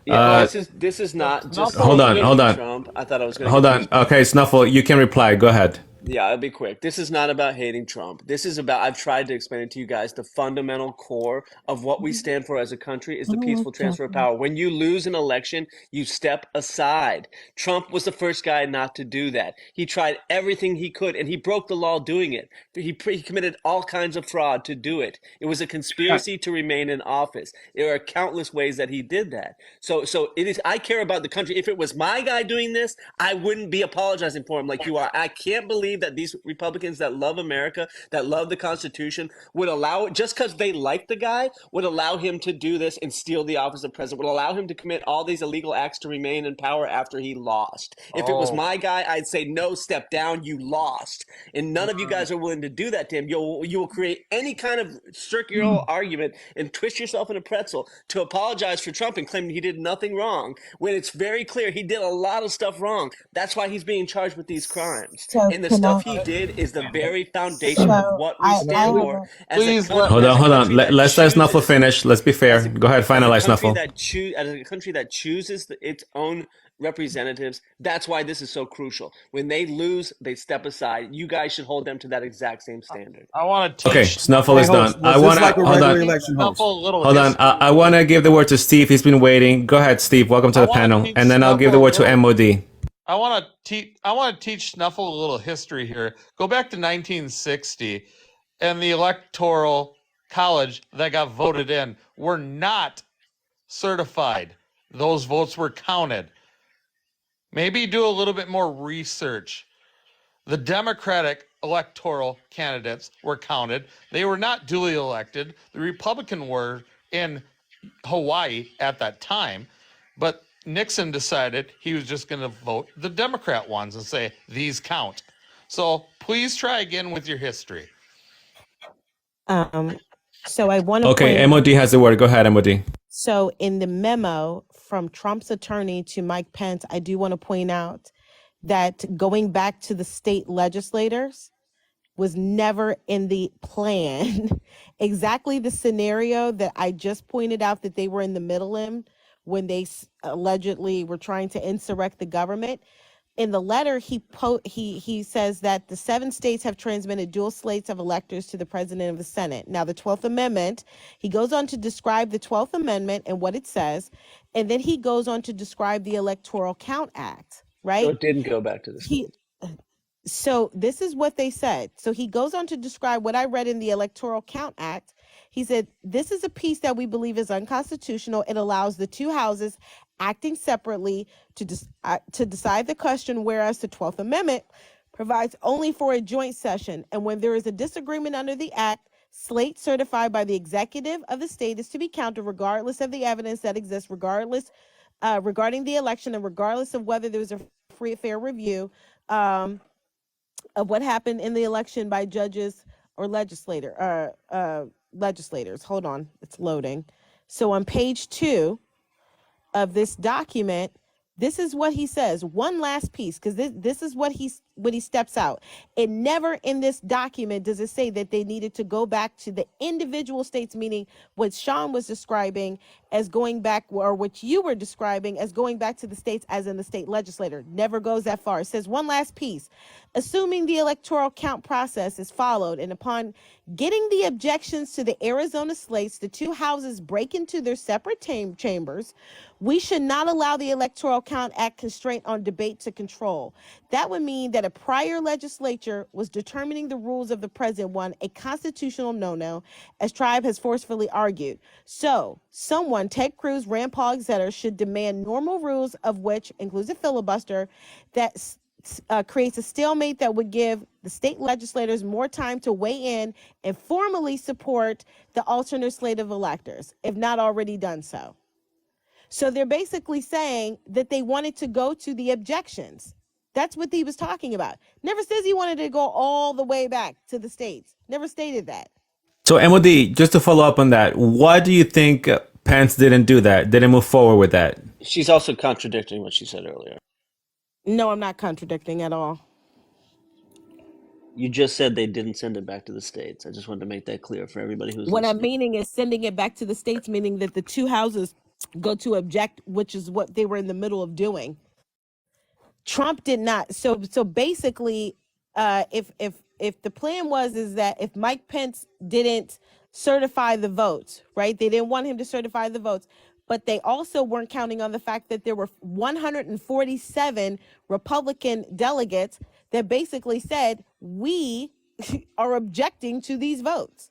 Yeah, this is not just. Hold on, hold on. Trump. I thought I was going. Hold on. Okay, Snuffle, you can reply. Go ahead. Yeah, I'll be quick. This is not about hating Trump. This is about, I've tried to explain it to you guys, the fundamental core of what we stand for as a country is the peaceful transfer of power. When you lose an election, you step aside. Trump was the first guy not to do that. He tried everything he could, and he broke the law doing it. He committed all kinds of fraud to do it. It was a conspiracy to remain in office. There are countless ways that he did that. So it is, I care about the country. If it was my guy doing this, I wouldn't be apologizing for him like you are. I can't believe that these Republicans that love America, that love the Constitution, would allow it, just because they like the guy, would allow him to do this and steal the office of president, would allow him to commit all these illegal acts to remain in power after he lost. If it was my guy, I'd say, no, step down, you lost. And none of you guys are willing to do that to him. You will create any kind of circular argument and twist yourself in a pretzel to apologize for Trump and claim he did nothing wrong, when it's very clear he did a lot of stuff wrong. That's why he's being charged with these crimes. So And the can stuff I- he did is the very foundation of So what we I stand have for a- as a country. Hold on. country that Let's let Snuffle chooses- finish. Let's be fair. Go ahead, finalize, as a country Snuffle. as a country that chooses its own representatives, that's why this is so crucial. When they lose, they step aside. You guys should hold them to that exact same standard. I want to Okay, Snuffle is done. I want to hold on. Hold on. I want to give the word to Steve. He's been waiting. Go ahead, Steve. Welcome to the panel. And then I'll give the word to MOD. I want to teach Snuffle a little history here. Go back to 1960, and the Electoral College that got voted in were not certified. Those votes were counted. Maybe do a little bit more research. The Democratic electoral candidates were counted. They were not duly elected. The Republican were in Hawaii at that time, but Nixon decided he was just going to vote the Democrat ones and say, these count. So please try again with your history. So I want to Okay, MOD has the word. Go ahead, MOD. So in the memo from Trump's attorney to Mike Pence, I do want to point out that going back to the state legislators was never in the plan. Exactly the scenario that I just pointed out that they were in the middle in when they allegedly were trying to insurrect the government. In the letter, he says that the 7 states have transmitted dual slates of electors to the president of the Senate. Now, the 12th Amendment, he goes on to describe the 12th Amendment and what it says, and then he goes on to describe the Electoral Count Act, right? So it didn't go back to the state. So this is what they said. So he goes on to describe what I read in the Electoral Count Act. He said, this is a piece that we believe is unconstitutional. It allows the 2 houses acting separately to decide the question, whereas the 12th Amendment provides only for a joint session. And when there is a disagreement under the act, slate certified by the executive of the state is to be counted regardless of the evidence that exists, regardless regarding the election, and regardless of whether there was a free, fair review of what happened in the election by judges or legislators. Hold on, it's loading. So on page 2 of this document, this is what he says. One last piece, because this is what steps out. It never in this document does it say that they needed to go back to the individual states, meaning what Sean was describing as going back, or what you were describing as going back to the states as in the state legislator. Never goes that far. It says one last piece. Assuming the electoral count process is followed and upon getting the objections to the Arizona slates, the two houses break into their separate chambers. We should not allow the Electoral Count Act constraint on debate to control. That would mean that a prior legislature was determining the rules of the present one a constitutional no-no, as Tribe has forcefully argued. So, someone, Ted Cruz, Rand Paul, etc., should demand normal rules, of which includes a filibuster, that creates a stalemate that would give the state legislators more time to weigh in and formally support the alternate slate of electors, if not already done so. So they're basically saying that they wanted to go to the objections. That's what he was talking about. Never says he wanted to go all the way back to the states. Never stated that. So MOD, just to follow up on that, why do you think Pence didn't do that? Didn't move forward with that? She's also contradicting what she said earlier. No, I'm not contradicting at all. You just said they didn't send it back to the states. I just wanted to make that clear for everybody who's What I'm listening. meaning is sending it back to the states, meaning that the two houses go to object, which is what they were in the middle of doing. Trump did not. So basically, if the plan is that if Mike Pence didn't certify the votes, right? They didn't want him to certify the votes, but they also weren't counting on the fact that there were 147 Republican delegates that basically said, we are objecting to these votes.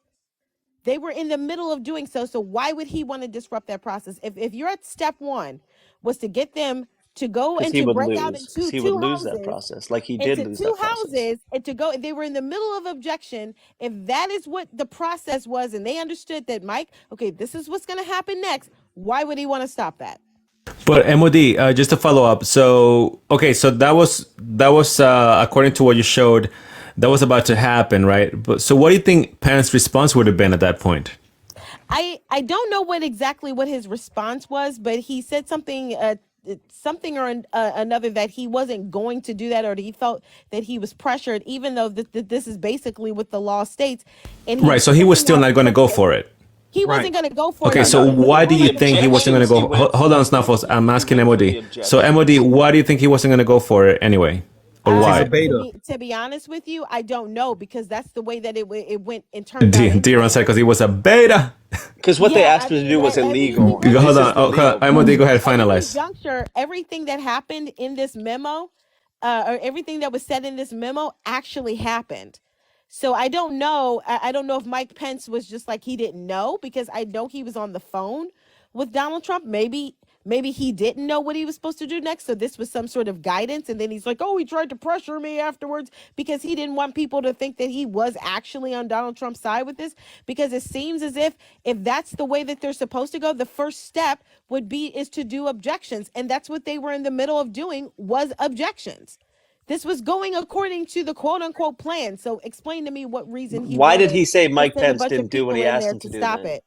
They were in the middle of doing so. So why would he want to disrupt that process? If you're at step one was to get them to go and to break out into He would two lose that houses, process, like he did into lose two that process. houses, and to go, they were in the middle of objection. If that is what the process was, and they understood that, Mike, okay, this is what's going to happen next, why would he want to stop that? But MOD, just to follow up. So, okay, so that was according to what you showed, that was about to happen, right? But so what do you think Pence's response would have been at that point? I don't know exactly what his response was, but he said something or another that he wasn't going to do that, or that he felt that he was pressured, even though this is basically what the law states. And Right, so he was still not going to go for it. He wasn't going to go for it. Okay, so why do you think he wasn't going to go? Hold on, Snuffles. I'm asking MOD. So MOD, why do you think he wasn't going to go for it anyway? Or why? To be honest with you, I don't know, because that's the way that it went in terms of. D-Ron said because he was a beta. Because what they asked him to do was illegal. Hold on. MOD, go ahead, finalize. Juncture, everything that happened in this memo, or everything that was said in this memo actually happened. So I don't know. I don't know if Mike Pence was just like he didn't know, because I know he was on the phone with Donald Trump. Maybe he didn't know what he was supposed to do next. So this was some sort of guidance. And then he's like, oh, he tried to pressure me afterwards, because he didn't want people to think that he was actually on Donald Trump's side with this. Because it seems as if that's the way that they're supposed to go, the first step is to do objections. And that's what they were in the middle of doing, was objections. This was going according to the quote unquote plan. So explain to me what reason Why did he say Mike Pence didn't do what he asked him to do? Stop it.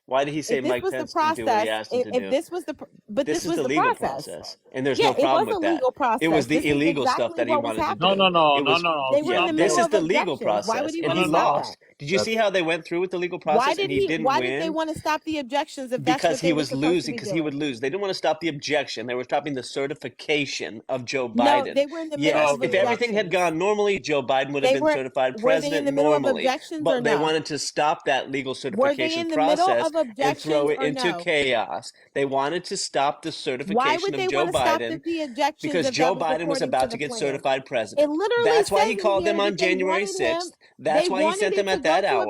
Why did he say Mike Pence didn't do what he asked him to do? This was the legal process. And there's no problem with that. Legal process. It was the This is illegal exactly stuff that he what was wanted to do. happening. No. They were in the This middle is of the legal objections. Why process, would he and want he to stop lost. that? Did you see how they went through with the legal process Why and he didn't why win? did they want to stop the objections if that's Because what they he were was supposed to losing, be because he doing? would lose. They didn't want to stop the objection. They were stopping the certification of Joe No, Biden. they were in the middle Yes, of if everything had objections. gone normally, Joe Biden would have They been were certified were they in president the middle of normally. objections or But they no? wanted to stop that legal Were they certification in the middle process of and throw objections it or into no? chaos. They wanted to stop the Why certification would they of Joe want to stop Biden the objections because if Joe that was Biden was according to about the to get plan? certified It president. literally That's why says he in called them here on that they January wanted him. 6th. That's They why he wanted sent them it to at go that to hour,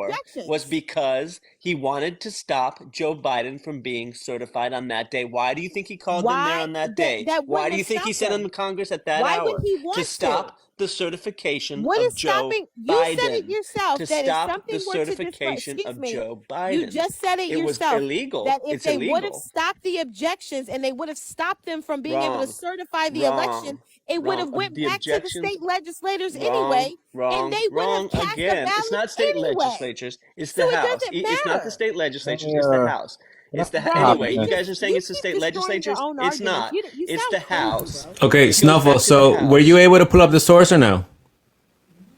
was objections. because he wanted to stop Joe Biden from being certified on that day. Why do you think he called them there Why on that day? that Why wouldn't do you have think he stopped sent them them? to Congress at that Why would hour? he To want to? stop the certification What of is Joe stopping? You said it Biden. yourself To that if stop something the were to disrupt, certification excuse of me, Joe you Biden. just said it It was yourself illegal. that if It's they would have illegal. stopped the objections and they would have stopped them from being able to Wrong. certify the election, it would have went The back to the objections. state legislators Wrong. anyway, and Wrong. they would Wrong have cast the again. It's ballot not state anyway. legislatures. It's So the it House. doesn't It's not the matter. state Let legislatures. me, It's the House. It's the Bro, anyway. you You guys are saying it's the keep state destroying your legislatures. own It's arguments. not. You It's sound the crazy, House. bro. Okay, It goes Snuffle. back to the So were House. you able to pull up the source or no?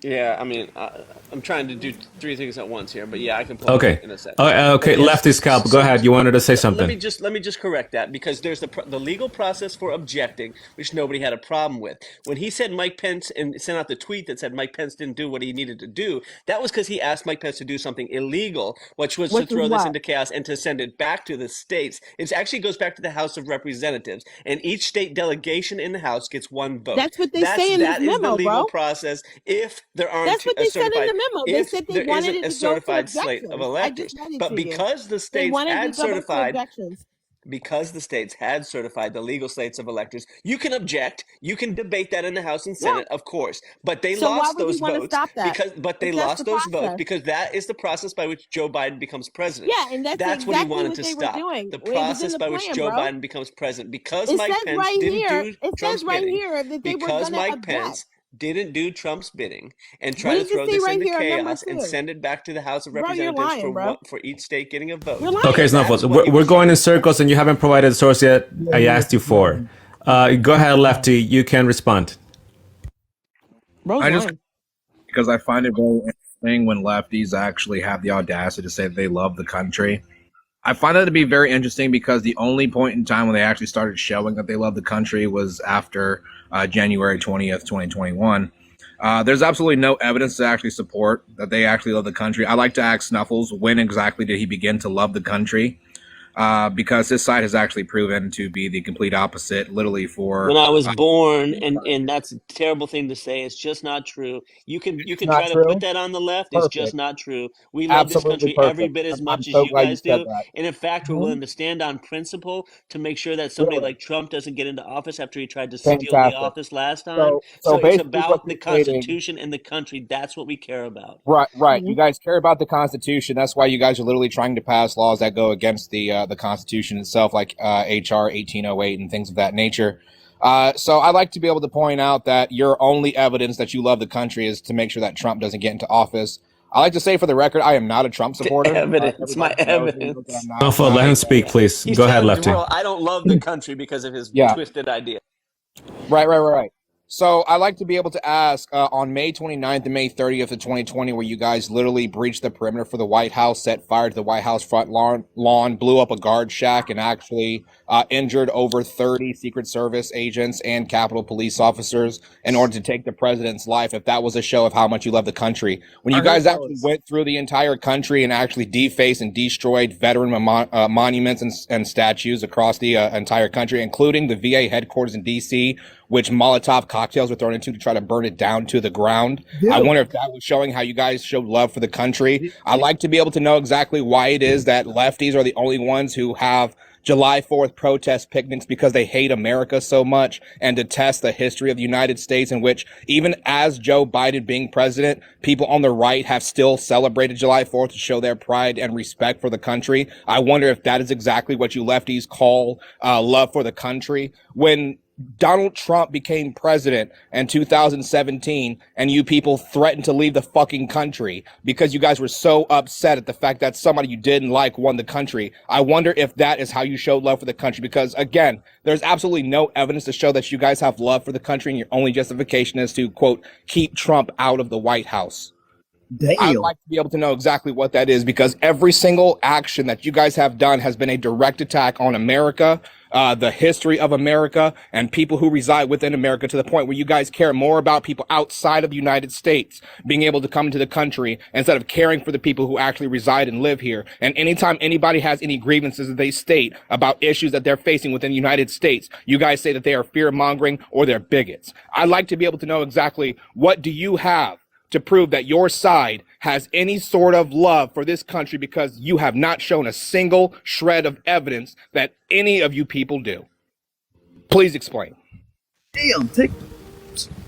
Yeah, I mean, I'm trying to do three things at once here, but yeah, I can pull it up Okay. in a second. Okay. But yes, Lefty scalp. Go so ahead. You wanted to say let me something. just correct that, because there's the legal process for objecting, which nobody had a problem with. When he said Mike Pence and sent out the tweet that said Mike Pence didn't do what he needed to do, that was because he asked Mike Pence to do something illegal, which was to Which was throw this what? into chaos and to send it back to the states. It actually goes back to the House of Representatives, and each state delegation in the House gets one vote. That's what they say in this That is the memo, legal bro. process. If there aren't That's what a they said in certified, the memo. They if said they there wanted isn't it a to go to certified slate of objections. I electors, just read it but to you. because the They states wanted had to go back to certified, objections. because the states had certified the legal slates of electors, you can object, you can debate that in the House and Yeah. Senate, of course, but they So why lost would you those want to votes stop that? they If that's lost the those votes process. because that is the process by which Joe Biden becomes president. Yeah, and that's That's what he exactly wanted what to they were stop. doing. The It was in process the by which plan, Joe bro. Biden becomes president. Because It Mike says Pence right didn't here. do It Trump's says right bidding, here that they were because gonna Mike object. Pence didn't do Trump's bidding and What try to does it throw say this right into here on number chaos and 2? send it back to the House of Bro, you're Representatives lying, bro. for each state getting a vote. You're lying. Okay, Snuffles. That's what he We're was going trying in to do. circles, and you haven't provided the source yet. I asked you for. Go ahead, Lefty. You can respond. Bro's I just lying. because I find it very interesting when lefties actually have the audacity to say that they love the country. I find that to be very interesting because the only point in time when they actually started showing that they love the country was after January 20th, 2021. There's absolutely no evidence to actually support that they actually love the country. I like to ask Snuffles, when exactly did he begin to love the country? Because his side has actually proven to be the complete opposite, literally for When I was born, and that's a terrible thing to say. It's just not true. You can not try to put true. that on the left. It's just Perfect. not true. We love this Absolutely country every perfect. bit as I'm much as so you glad you guys said do. that. And in fact, we're Mhm. willing to stand on principle to make sure that somebody Really like Trump doesn't get into office after he tried to steal the fantastic. office last time. So So it's basically, what about the you're stating. Constitution and the country. That's what we care about. Right. You guys care about the Constitution. That's why you guys are literally trying to pass laws that go against the Constitution itself, like HR 1808 and things of that nature. So I like to be able to point out that your only evidence that you love the country is to make sure that Trump doesn't get into office. I like to say, for the record, I am not a Trump supporter. Evidence, my Everybody knows evidence. that I'm not. Snuffles, let him speak, please. He's Go ahead, telling the Lefty. world, I don't love the country because of his Yeah. twisted idea. Right. So I like to be able to ask on May 29th and May 30th of 2020, where you guys literally breached the perimeter for the White House, set fire to the White House front lawn, blew up a guard shack, and actually injured over 30 Secret Service agents and Capitol Police officers in order to take the president's life, if that was a show of how much you love the country. When you guys actually went through the entire country and actually defaced and destroyed veteran monuments and statues across the entire country, including the VA headquarters in D.C., which Molotov cocktails were thrown into to try to burn it down to the ground. Dude. I wonder if that was showing how you guys showed love for the country. I like to be able to know exactly why it is that lefties are the only ones who have July 4th protest picnics because they hate America so much and detest the history of the United States, in which even as Joe Biden being president, people on the right have still celebrated July 4th to show their pride and respect for the country. I wonder if that is exactly what you lefties call love for the country. When Donald Trump became president in 2017 and you people threatened to leave the fucking country because you guys were so upset at the fact that somebody you didn't like won the country. I wonder if that is how you showed love for the country, because again, there's absolutely no evidence to show that you guys have love for the country and your only justification is to, quote, keep Trump out of the White House. I'd like to be able to know exactly what that is, because every single action that you guys have done has been a direct attack on America, the history of America, and people who reside within America, to the point where you guys care more about people outside of the United States being able to come into the country instead of caring for the people who actually reside and live here. And anytime anybody has any grievances that they state about issues that they're facing within the United States, you guys say that they are fear-mongering or they're bigots. I'd like to be able to know exactly, what do you have to prove that your side has any sort of love for this country, because you have not shown a single shred of evidence that any of you people do. Please explain. Damn, take.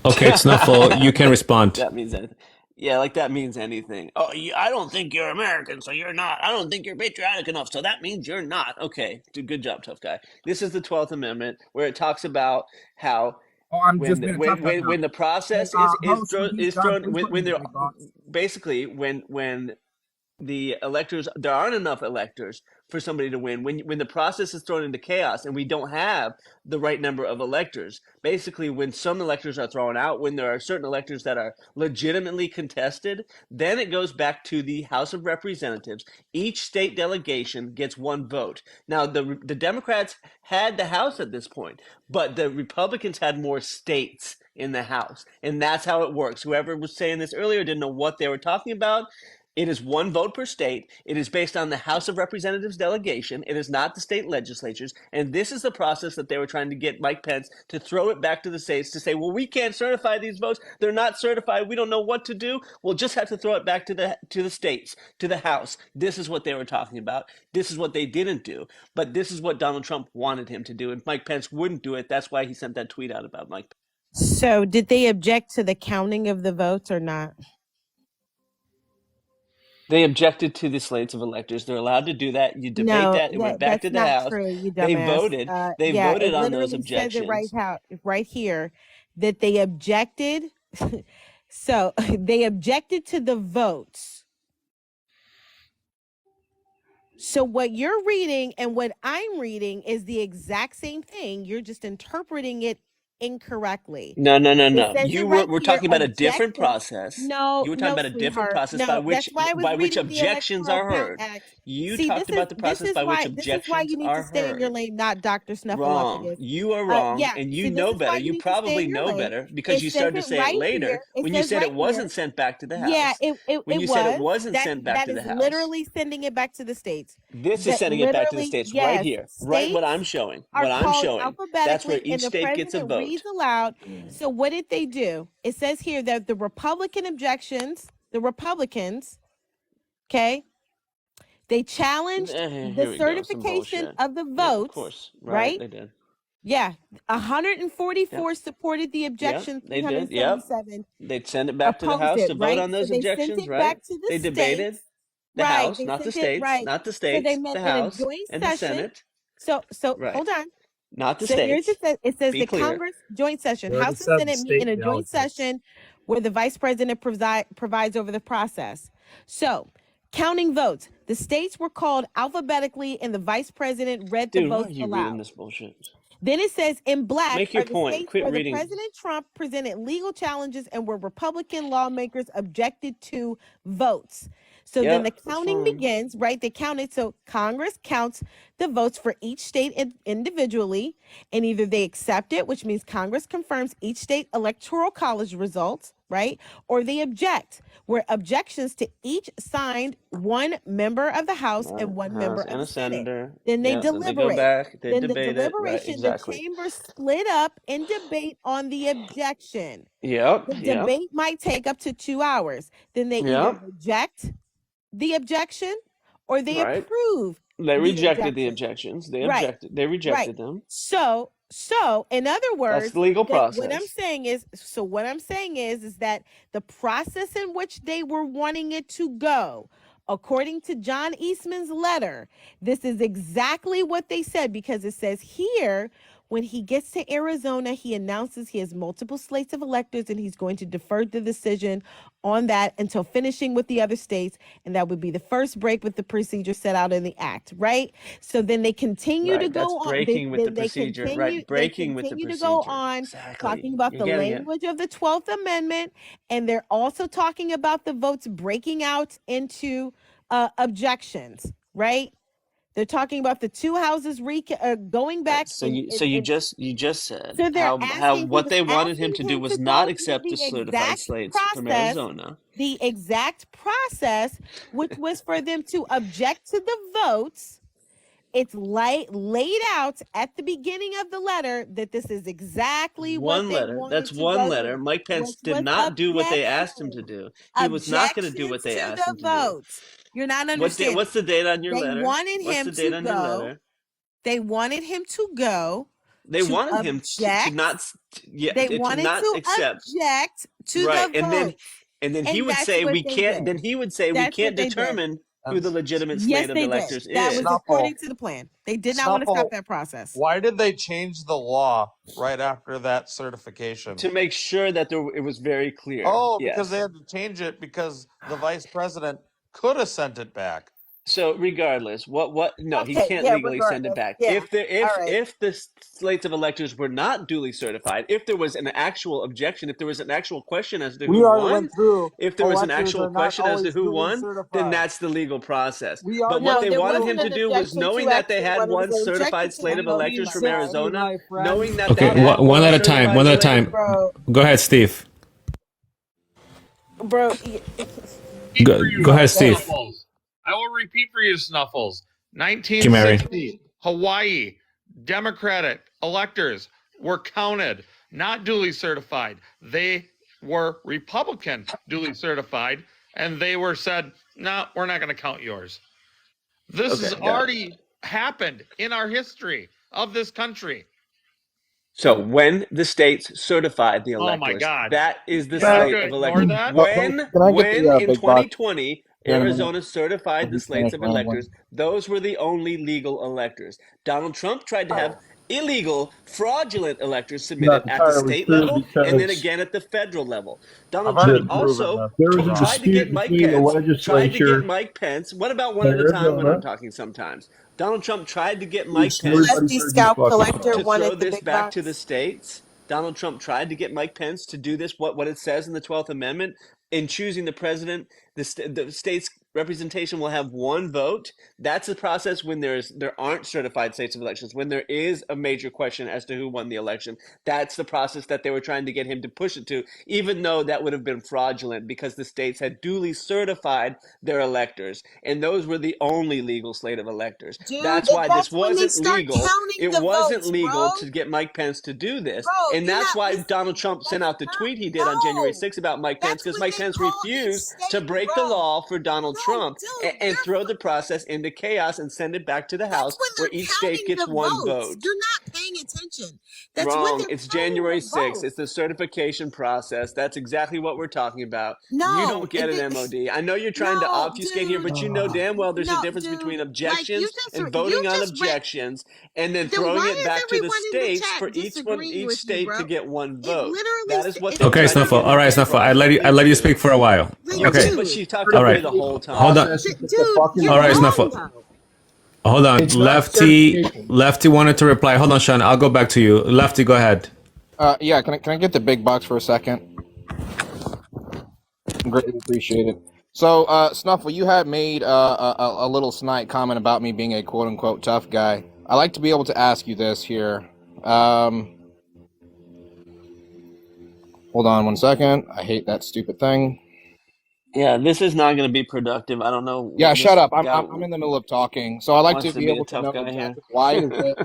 Okay, Snuffle, you can respond. That means anything. Yeah, like that means anything. Oh, I don't think you're American, so you're not. I don't think you're patriotic enough, so that means you're not. Okay, good job, tough guy. This is the 12th Amendment, where it talks about how when the process is thrown when there basically when the electors, there aren't enough electors for somebody to win. When the process is thrown into chaos and we don't have the right number of electors, basically when some electors are thrown out, when there are certain electors that are legitimately contested, then it goes back to the House of Representatives. Each state delegation gets one vote. Now, the Democrats had the House at this point, but the Republicans had more states in the House, and that's how it works. Whoever was saying this earlier didn't know what they were talking about. It is one vote per state. It is based on the House of Representatives delegation. It is not the state legislatures. And this is the process that they were trying to get Mike Pence to throw it back to the states to say, well, we can't certify these votes. They're not certified. We don't know what to do. We'll just have to throw it back to the states, to the House. This is what they were talking about. This is what they didn't do. But this is what Donald Trump wanted him to do. And Mike Pence wouldn't do it. That's why he sent that tweet out about Mike Pence. So did they object to the counting of the votes or not? They objected to the slates of electors. They're allowed to do that. You debate No, that. It went back that's to the not House. true, you They dumbass. voted. They Yeah, voted it on those literally says it objections. right here that they objected. So they objected to the votes. So what you're reading and what I'm reading is the exact same thing. You're just interpreting it incorrectly. No. It says You it were right we're here, talking about a different objections. process. No, You were talking no, about a different sweetheart. process No, that's why I was by which reading the objections Electoral are Count heard. Act. You See, talked about the process by which this is why objections you need to are stay in your heard. lane, not Dr. Wrong. Snuffleupagus. You are wrong, Yeah, and see, you this know is why better. you You need to stay probably in your know lane. better because It you says started to it say it right later here. It when you says said right it wasn't here. sent back to the Yeah, House. When it you said it was. wasn't sent back That to the is House. literally sending it back to the states. This is That sending it back to the literally, states right yes, here. Right what I'm states showing. are What I'm called showing. That's where alphabetically, and each the state gets a president vote. reads aloud. So what did they do? It says here that the Republican objections, the Republicans, okay, they challenged Here the we go. Some certification bullshit. of the Yeah, of votes, course. Right. right? They did. Yeah, Yep. 144 supported the Yep. objection, They did. Yep. 377 They'd send it back to the opposed House it, to vote right? on So those they sent objections, it right? back to the They debated states, the right? House, They not the sent it states, right. not the So they states, met the in a House joint and the session. Senate. So Right. hold on. Not the So here's states. it says Be the clear. Congress joint session, They already House and said the Senate meet in state a joint delegates. session where the vice president presides over the process. So counting votes, the states were called alphabetically, and the vice president read the Dude, why are votes you aloud. reading this bullshit? Then it says in black Make are your the point. states Quit where the reading. President Trump presented legal challenges and where Republican lawmakers objected to votes. So then the Yep, that's counting fine. begins, right? They counted. So Congress counts the votes for each state individually, and either they accept it, which means Congress confirms each state electoral college results, right? Or they object, where objections to each signed one member of the House and one member House of and the a Senate. senator. Then they Yep. Then they go deliberate. back. They Then the debate it. Right. deliberation, Exactly. the chamber split up in debate on the objection. Yep. The Yep. debate might take up to 2 hours. Then they either Yep. reject the objection or they Right. approve They the rejected the objection. objections. They Right. objected. They Right. rejected them. So in other That's words, the legal what I'm process. saying is that the process in which they were wanting it to go, according to John Eastman's letter, this is exactly what they said, because it says here, when he gets to Arizona, he announces he has multiple slates of electors and he's going to defer the decision on that until finishing with the other states. And that would be the first break with the procedure set out in the act, right? So then they continue to Right. That's go on. breaking with the They procedure. continue, Right. they Breaking with the continue to go procedure. on Exactly. talking about You're the getting it. language of the 12th Amendment. And they're also talking about the votes breaking out into objections, right? They're talking about the two houses going back. So you just said So they're how asking, he what was they wanted him asking to do him was to not go accept through the the certified exact slates from process, Arizona. which was for them to object to the votes. It's laid out at the beginning of the letter that this is exactly what One they letter. wanted That's to one go letter. through, Mike Pence which did was not do what they asked him objection. to do. He was not going to do Objections what they to asked him the to do. votes. You're not What's understanding. the date on your They letter? wanted What's him the date to on your go. letter? They wanted him to go They to wanted him to object. not They to wanted not to accept. object to Right. the And vote. then he And would that's say what we they can't. did. Then he would say we That's can't what they did. determine who the legitimate Yes, slate of they did. electors That was is. according to the plan. They did not want to stop that process. Why did they change the law right after that certification? To make sure that it was very clear. Oh, Yes. because they had to change it because the vice president could have sent it back. So regardless, what? No, he Okay, can't yeah, legally send it regardless. back. Yeah. If there, All right. if the slates of electors were not duly certified, if there was an actual objection, if there was an actual question as to We who already won, went through if there was an electors actual are not question as to always who duly won, then certified. that's the legal process. We But already what No, they there wanted wasn't him to an do was, objection knowing to that they actually had what it was. one They certified objected to slate the of votes electors from Sincerely, themselves. Arizona, my friend. knowing that Okay, they had one one at a time. certified One at a slate. time. Bro, Go ahead, Steve. bro, Go ahead, Steve. Snuffles. I will repeat for you, Snuffles. Thank you, Mary. 1960, Hawaii, Democratic electors were counted, not duly certified. They were Republican duly certified, and they were said, no, we're not going to count yours. This has Okay, got it. already happened in our history of this country. So when the states certified the Oh my electors, God. that is the You're not slate going of to ignore electors. that? Can I get When the in big box 2020 here in a minute? Arizona certified If the you slates finish of rambling. electors, those were the only legal electors. Donald Trump tried to have illegal, fraudulent electors submitted Not at the entirely state true level and then because again at the federal level. I've Donald already Trump proven also this. there is a tried to get dispute Mike between the Pence, tried to get legislature Mike Pence. One about one of at a time when I'm Arizona, talking sometimes. Donald Trump tried to get Mike which Pence everybody Lefty heard you Scalp fucking Collector to about. wanted throw the this big back to the box. states. Donald Trump tried to get Mike Pence to do this, what it says in the 12th Amendment. In choosing the president, the state's representation will have one vote. That's the process when there aren't certified states of elections, when there is a major question as to who won the election. That's the process that they were trying to get him to push it to, even though that would have been fraudulent because the states had duly certified their electors, and those were the only legal slate of electors. Dude, That's why this that's when they wasn't start legal. counting It the wasn't votes, legal bro. to get Mike Pence to do this, Bro, and you're that's not why listening. Donald Trump sent out the tweet he did on January 6th about Mike Pence, That's because when Mike they Pence call each refused to state, break the bro. law for Donald Trump Dude, and throw the process into chaos and send it back to the House, when where they're each state counting gets the one votes. vote. You're not paying attention. That's when Wrong. they're It's counting January the 6th. votes. It's the certification process. That's exactly what we're talking about. You No, don't get it, an MOD. I know you're trying to no, obfuscate here, but you know dude. damn well there's a No, difference dude. between Like objections and you voting on just read. objections and then Then throwing why it is back to the everyone in the states for chat each disagreeing with you, state bro? to get one It vote. literally That is what it's they Okay, tried to Snuffle. get All him right, to Snuffle. I fraudulently let you do. speak for a while. like, Okay. Okay, but she talked All over right. you the whole time. Hold on. Process is just a dude, fucking you're All right, process. wrong Snuffle. though. Hold on. It's not Lefty certification. Lefty wanted to reply. Hold on, Sean. I'll go back to you. Lefty, go ahead. Yeah, can I get the big box for a second? Greatly appreciated. So, Snuffle, you had made a little snide comment about me being a quote unquote tough guy. I like to be able to ask you this here. Hold on one second. I hate that stupid thing. Yeah, this is not going to be productive. I don't know. Yeah, This shut up. guy I'm in the middle of talking. So I like wants to to be be a able to tough know guy here. exactly why is it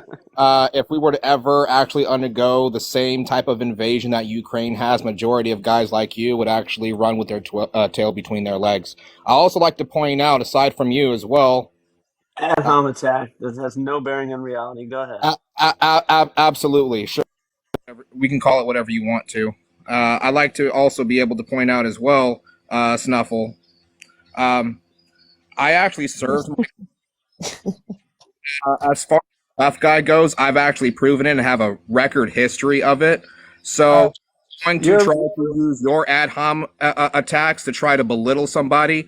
if we were to ever actually undergo the same type of invasion that Ukraine has, majority of guys like you would actually run with their tail between their legs. I also like to point out, aside from you as well, Ad hom attack. This has no bearing on reality. Go ahead. absolutely, sure. We can call it whatever you want to. I like to also be able to point out as well, Snuffle. I actually served. As far as tough guy goes, I've actually proven it and have a record history of it. So, going to try to use your ad hom attacks to try to belittle somebody,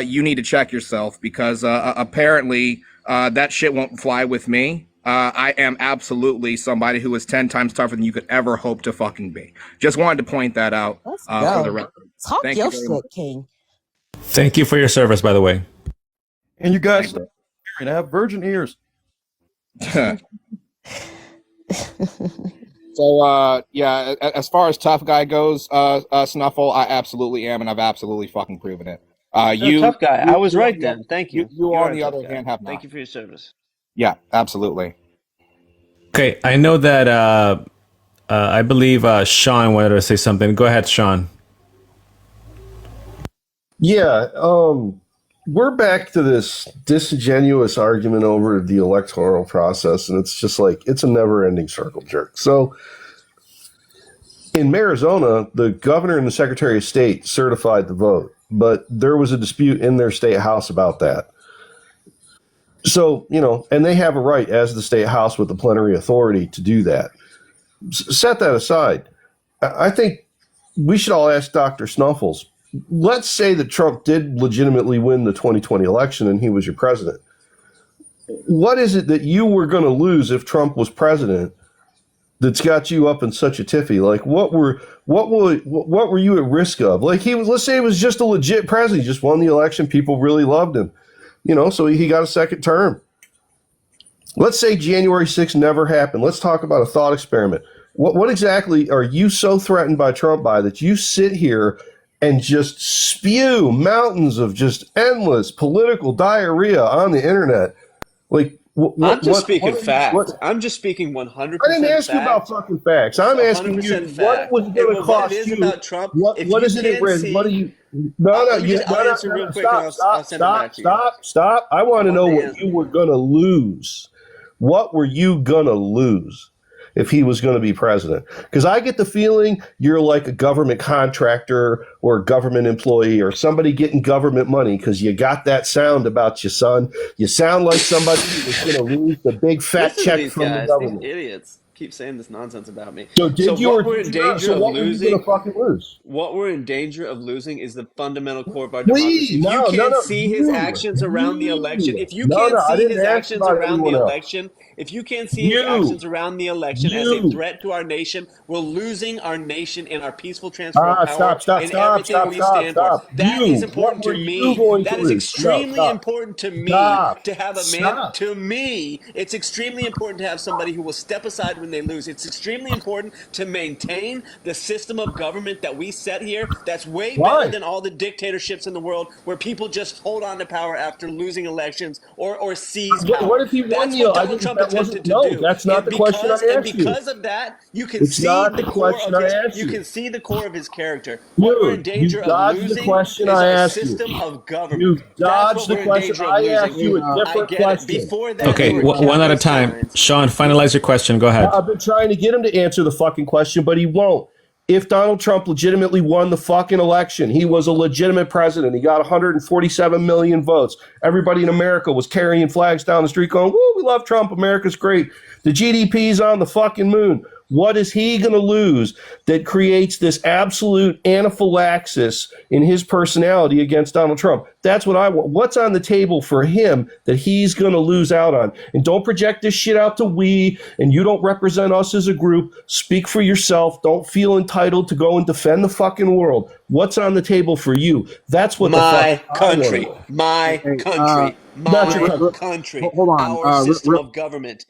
you need to check yourself because apparently that shit won't fly with me. I am absolutely somebody who is 10 times tougher than you could ever hope to fucking be. Just wanted to point that out Let's for the go. record. Talk Thank your you very shit, much. King. Thank you for your service, by the way. And you guys have virgin ears. So, yeah, as far as tough guy goes, Snuffle, I absolutely am, and I've absolutely fucking proven it. You're a tough guy. I was right then. Thank you. You are on a the tough other guy. hand, have not. Thank you for your service. Yeah, absolutely. Okay, I know that I believe Sean wanted to say something. Go ahead, Sean. Yeah, we're back to this disingenuous argument over the electoral process, and it's just like it's a never-ending circle jerk. So, in Arizona, the governor and the secretary of state certified the vote, but there was a dispute in their state house about that. So, and they have a right as the state house with the plenary authority to do that. Set that aside. I think we should all ask Dr. Snuffles, let's say that Trump did legitimately win the 2020 election and he was your president. What is it that you were going to lose if Trump was president that's got you up in such a tiffy? Like, what were you at risk of? Like, let's say he was just a legit president. He just won the election. People really loved him, so he got a second term. Let's say January 6th never happened. Let's talk about a thought experiment. What exactly are you so threatened by Trump by that you sit here and just spew mountains of just endless political diarrhea on the internet? Like, I'm just speaking facts. I'm just speaking 100% I didn't ask you about fucking facts. I'm asking you what was going to cost you. About Trump, what is it at risk? What do you? No, answer real quick and I'll send it back to you. Stop. I want to know what you were going to lose. What were you going to lose if he was going to be president? Because I get the feeling you're like a government contractor or a government employee or somebody getting government money because you got that sound about you, son. You sound like somebody who's going to lose the big fat check from the government. These idiots keep saying this nonsense about me. So what were you going to fucking lose? What we're in danger of losing is the fundamental core of our democracy. If you can't see his actions around the election, if you can't see his actions around the election, if you can't see his actions around the election as a threat to our nation, we're losing our nation and our peaceful transfer of power and everything we stand for. That is important to me. That is extremely important to me to have a man. To me, it's extremely important to have somebody who will step aside when they lose. It's extremely important to maintain the system of government that we set here. That's way better than all the dictatorships in the world where people just hold on to power after losing elections or seize power. What if he won the election? That's not the question I asked you. And because of that, you can see the core of his. You can see the core of his character. What we're in danger of losing is our system of government. You dodged the question. I asked you a different question. Before that, okay, one at a time. Sean, finalize your question. Go ahead. I've been trying to get him to answer the fucking question, but he won't. If Donald Trump legitimately won the fucking election, he was a legitimate president. He got 147 million votes. Everybody in America was carrying flags down the street going, woo, we love Trump. America's great. The GDP's on the fucking moon. What is he going to lose that creates this absolute anaphylaxis in his personality against Donald Trump? That's what I want. What's on the table for him that he's going to lose out on? And don't project this shit out to we, and you don't represent us as a group. Speak for yourself. Don't feel entitled to go and defend the fucking world. What's on the table for you? That's what my country, Hold on. Our system of government.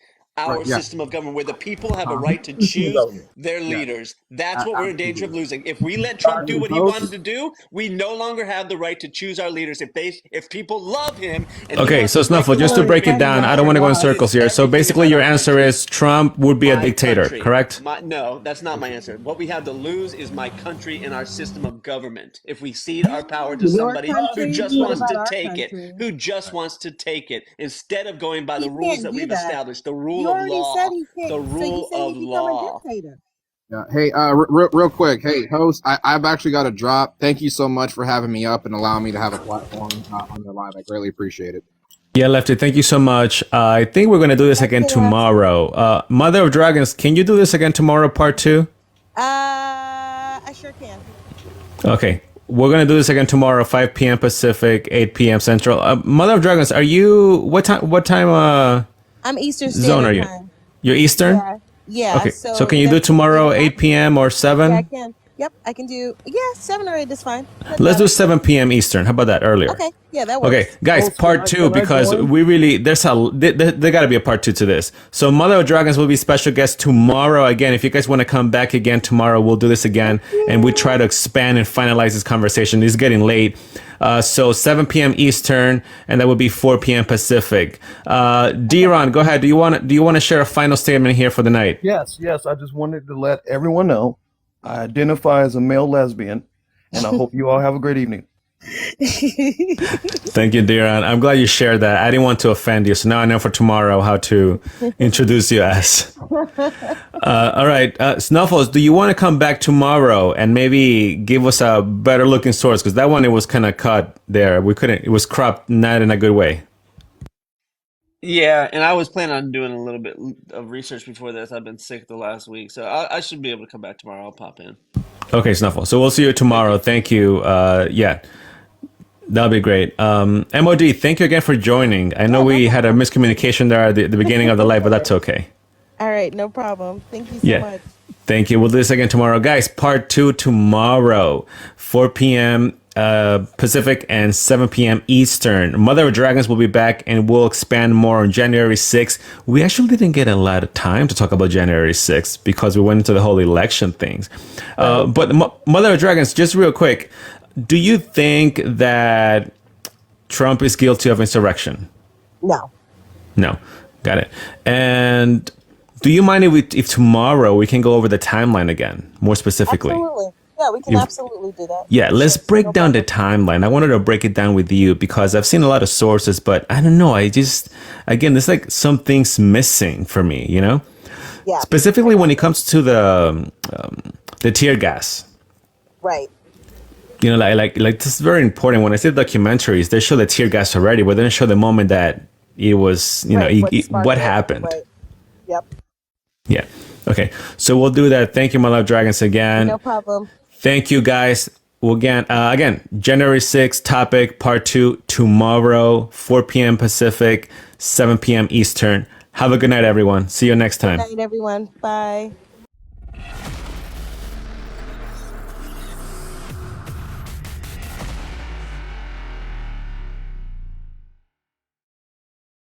System of government where the people have a right to choose their leaders. That's what we're in danger of losing. If we let Trump do what he wanted to do, we no longer have the right to choose our leaders. If people love him. Okay, so Snuffle, just to break it down, I don't want to go in circles here. So basically your answer is Trump would be a dictator, correct? No, that's not my answer. What we have to lose is my country and our system of government. If we cede our power to somebody who just wants to take it, instead of going by the rules that we've established, the rule of law. The rule of law. Yeah. Hey, real quick. Hey, host, I've actually got to drop. Thank you so much for having me up and allowing me to have a platform on the live. I greatly appreciate it. Yeah, Lefty, thank you so much. I think we're going to do this again tomorrow. Mother of Dragons, can you do this again tomorrow, part 2? I sure can. Okay. We're going to do this again tomorrow, 5 p.m. Pacific, 8 p.m. Central. Mother of Dragons, are you... What time I'm Eastern zone are you? Time. You're Eastern? Yeah. Okay. So can you do tomorrow 8 p.m. or 7? Yeah, I can. Yep, I can do. Yeah, 7 or 8 is fine. Let's do 7 p.m. Eastern. How about that earlier? Okay. Yeah, that works. Okay, guys, part 2 because we really there got to be a part 2 to this. So Mother of Dragons will be special guest tomorrow again. If you guys want to come back again tomorrow, we'll do this again and we try to expand and finalize this conversation. It's getting late. So 7 p.m. Eastern, and that would be 4 p.m. Pacific. D-Ron, go ahead. Do you want to share a final statement here for the night? Yes. I just wanted to let everyone know I identify as a male lesbian, and I hope you all have a great evening. Thank you, D-Ron. I'm glad you shared that. I didn't want to offend you, so now I know for tomorrow how to introduce you as. All right, Snuffles, do you want to come back tomorrow and maybe give us a better looking source? Because that one, it was kind of cut there. We couldn't, it was cropped not in a good way. Yeah, and I was planning on doing a little bit of research before this. I've been sick the last week, so I should be able to come back tomorrow. I'll pop in. Okay, Snuffle. So we'll see you tomorrow. Thank you. Yeah, that'll be great. MOD, thank you again for joining. I know we had a miscommunication there at the beginning of the live, but that's okay. All right, no problem. Thank you so Yeah. much. Thank you. We'll do this again tomorrow. Guys, part 2 tomorrow, 4 p.m. Pacific and 7 p.m. Eastern. Mother of Dragons will be back and we'll expand more on January 6th. We actually didn't get a lot of time to talk about January 6th because we went into the whole election things. But Mother of Dragons, just real quick, do you think that Trump is guilty of insurrection? No. No. Got it. And do you mind if tomorrow we can go over the timeline again, more specifically? Absolutely. Yeah, we can If- absolutely do that. Yeah, let's break down the timeline. I wanted to break it down with you because I've seen a lot of sources, but I don't know. Again, there's like some things missing for me, you know? Yeah. Specifically when it comes to the tear gas. Right. You know, like this is very important. When I see documentaries, they show the tear gas already, but they don't show the moment that it was, you know, what happened. Right. Yep. Yeah. Okay. So we'll do that. Thank you, my love dragons, again. No problem. Thank you, guys. Well, again, January 6th topic, part 2, tomorrow, 4 p.m. Pacific, 7 p.m. Eastern. Have a good night, everyone. See you next time. Good night, everyone. Bye.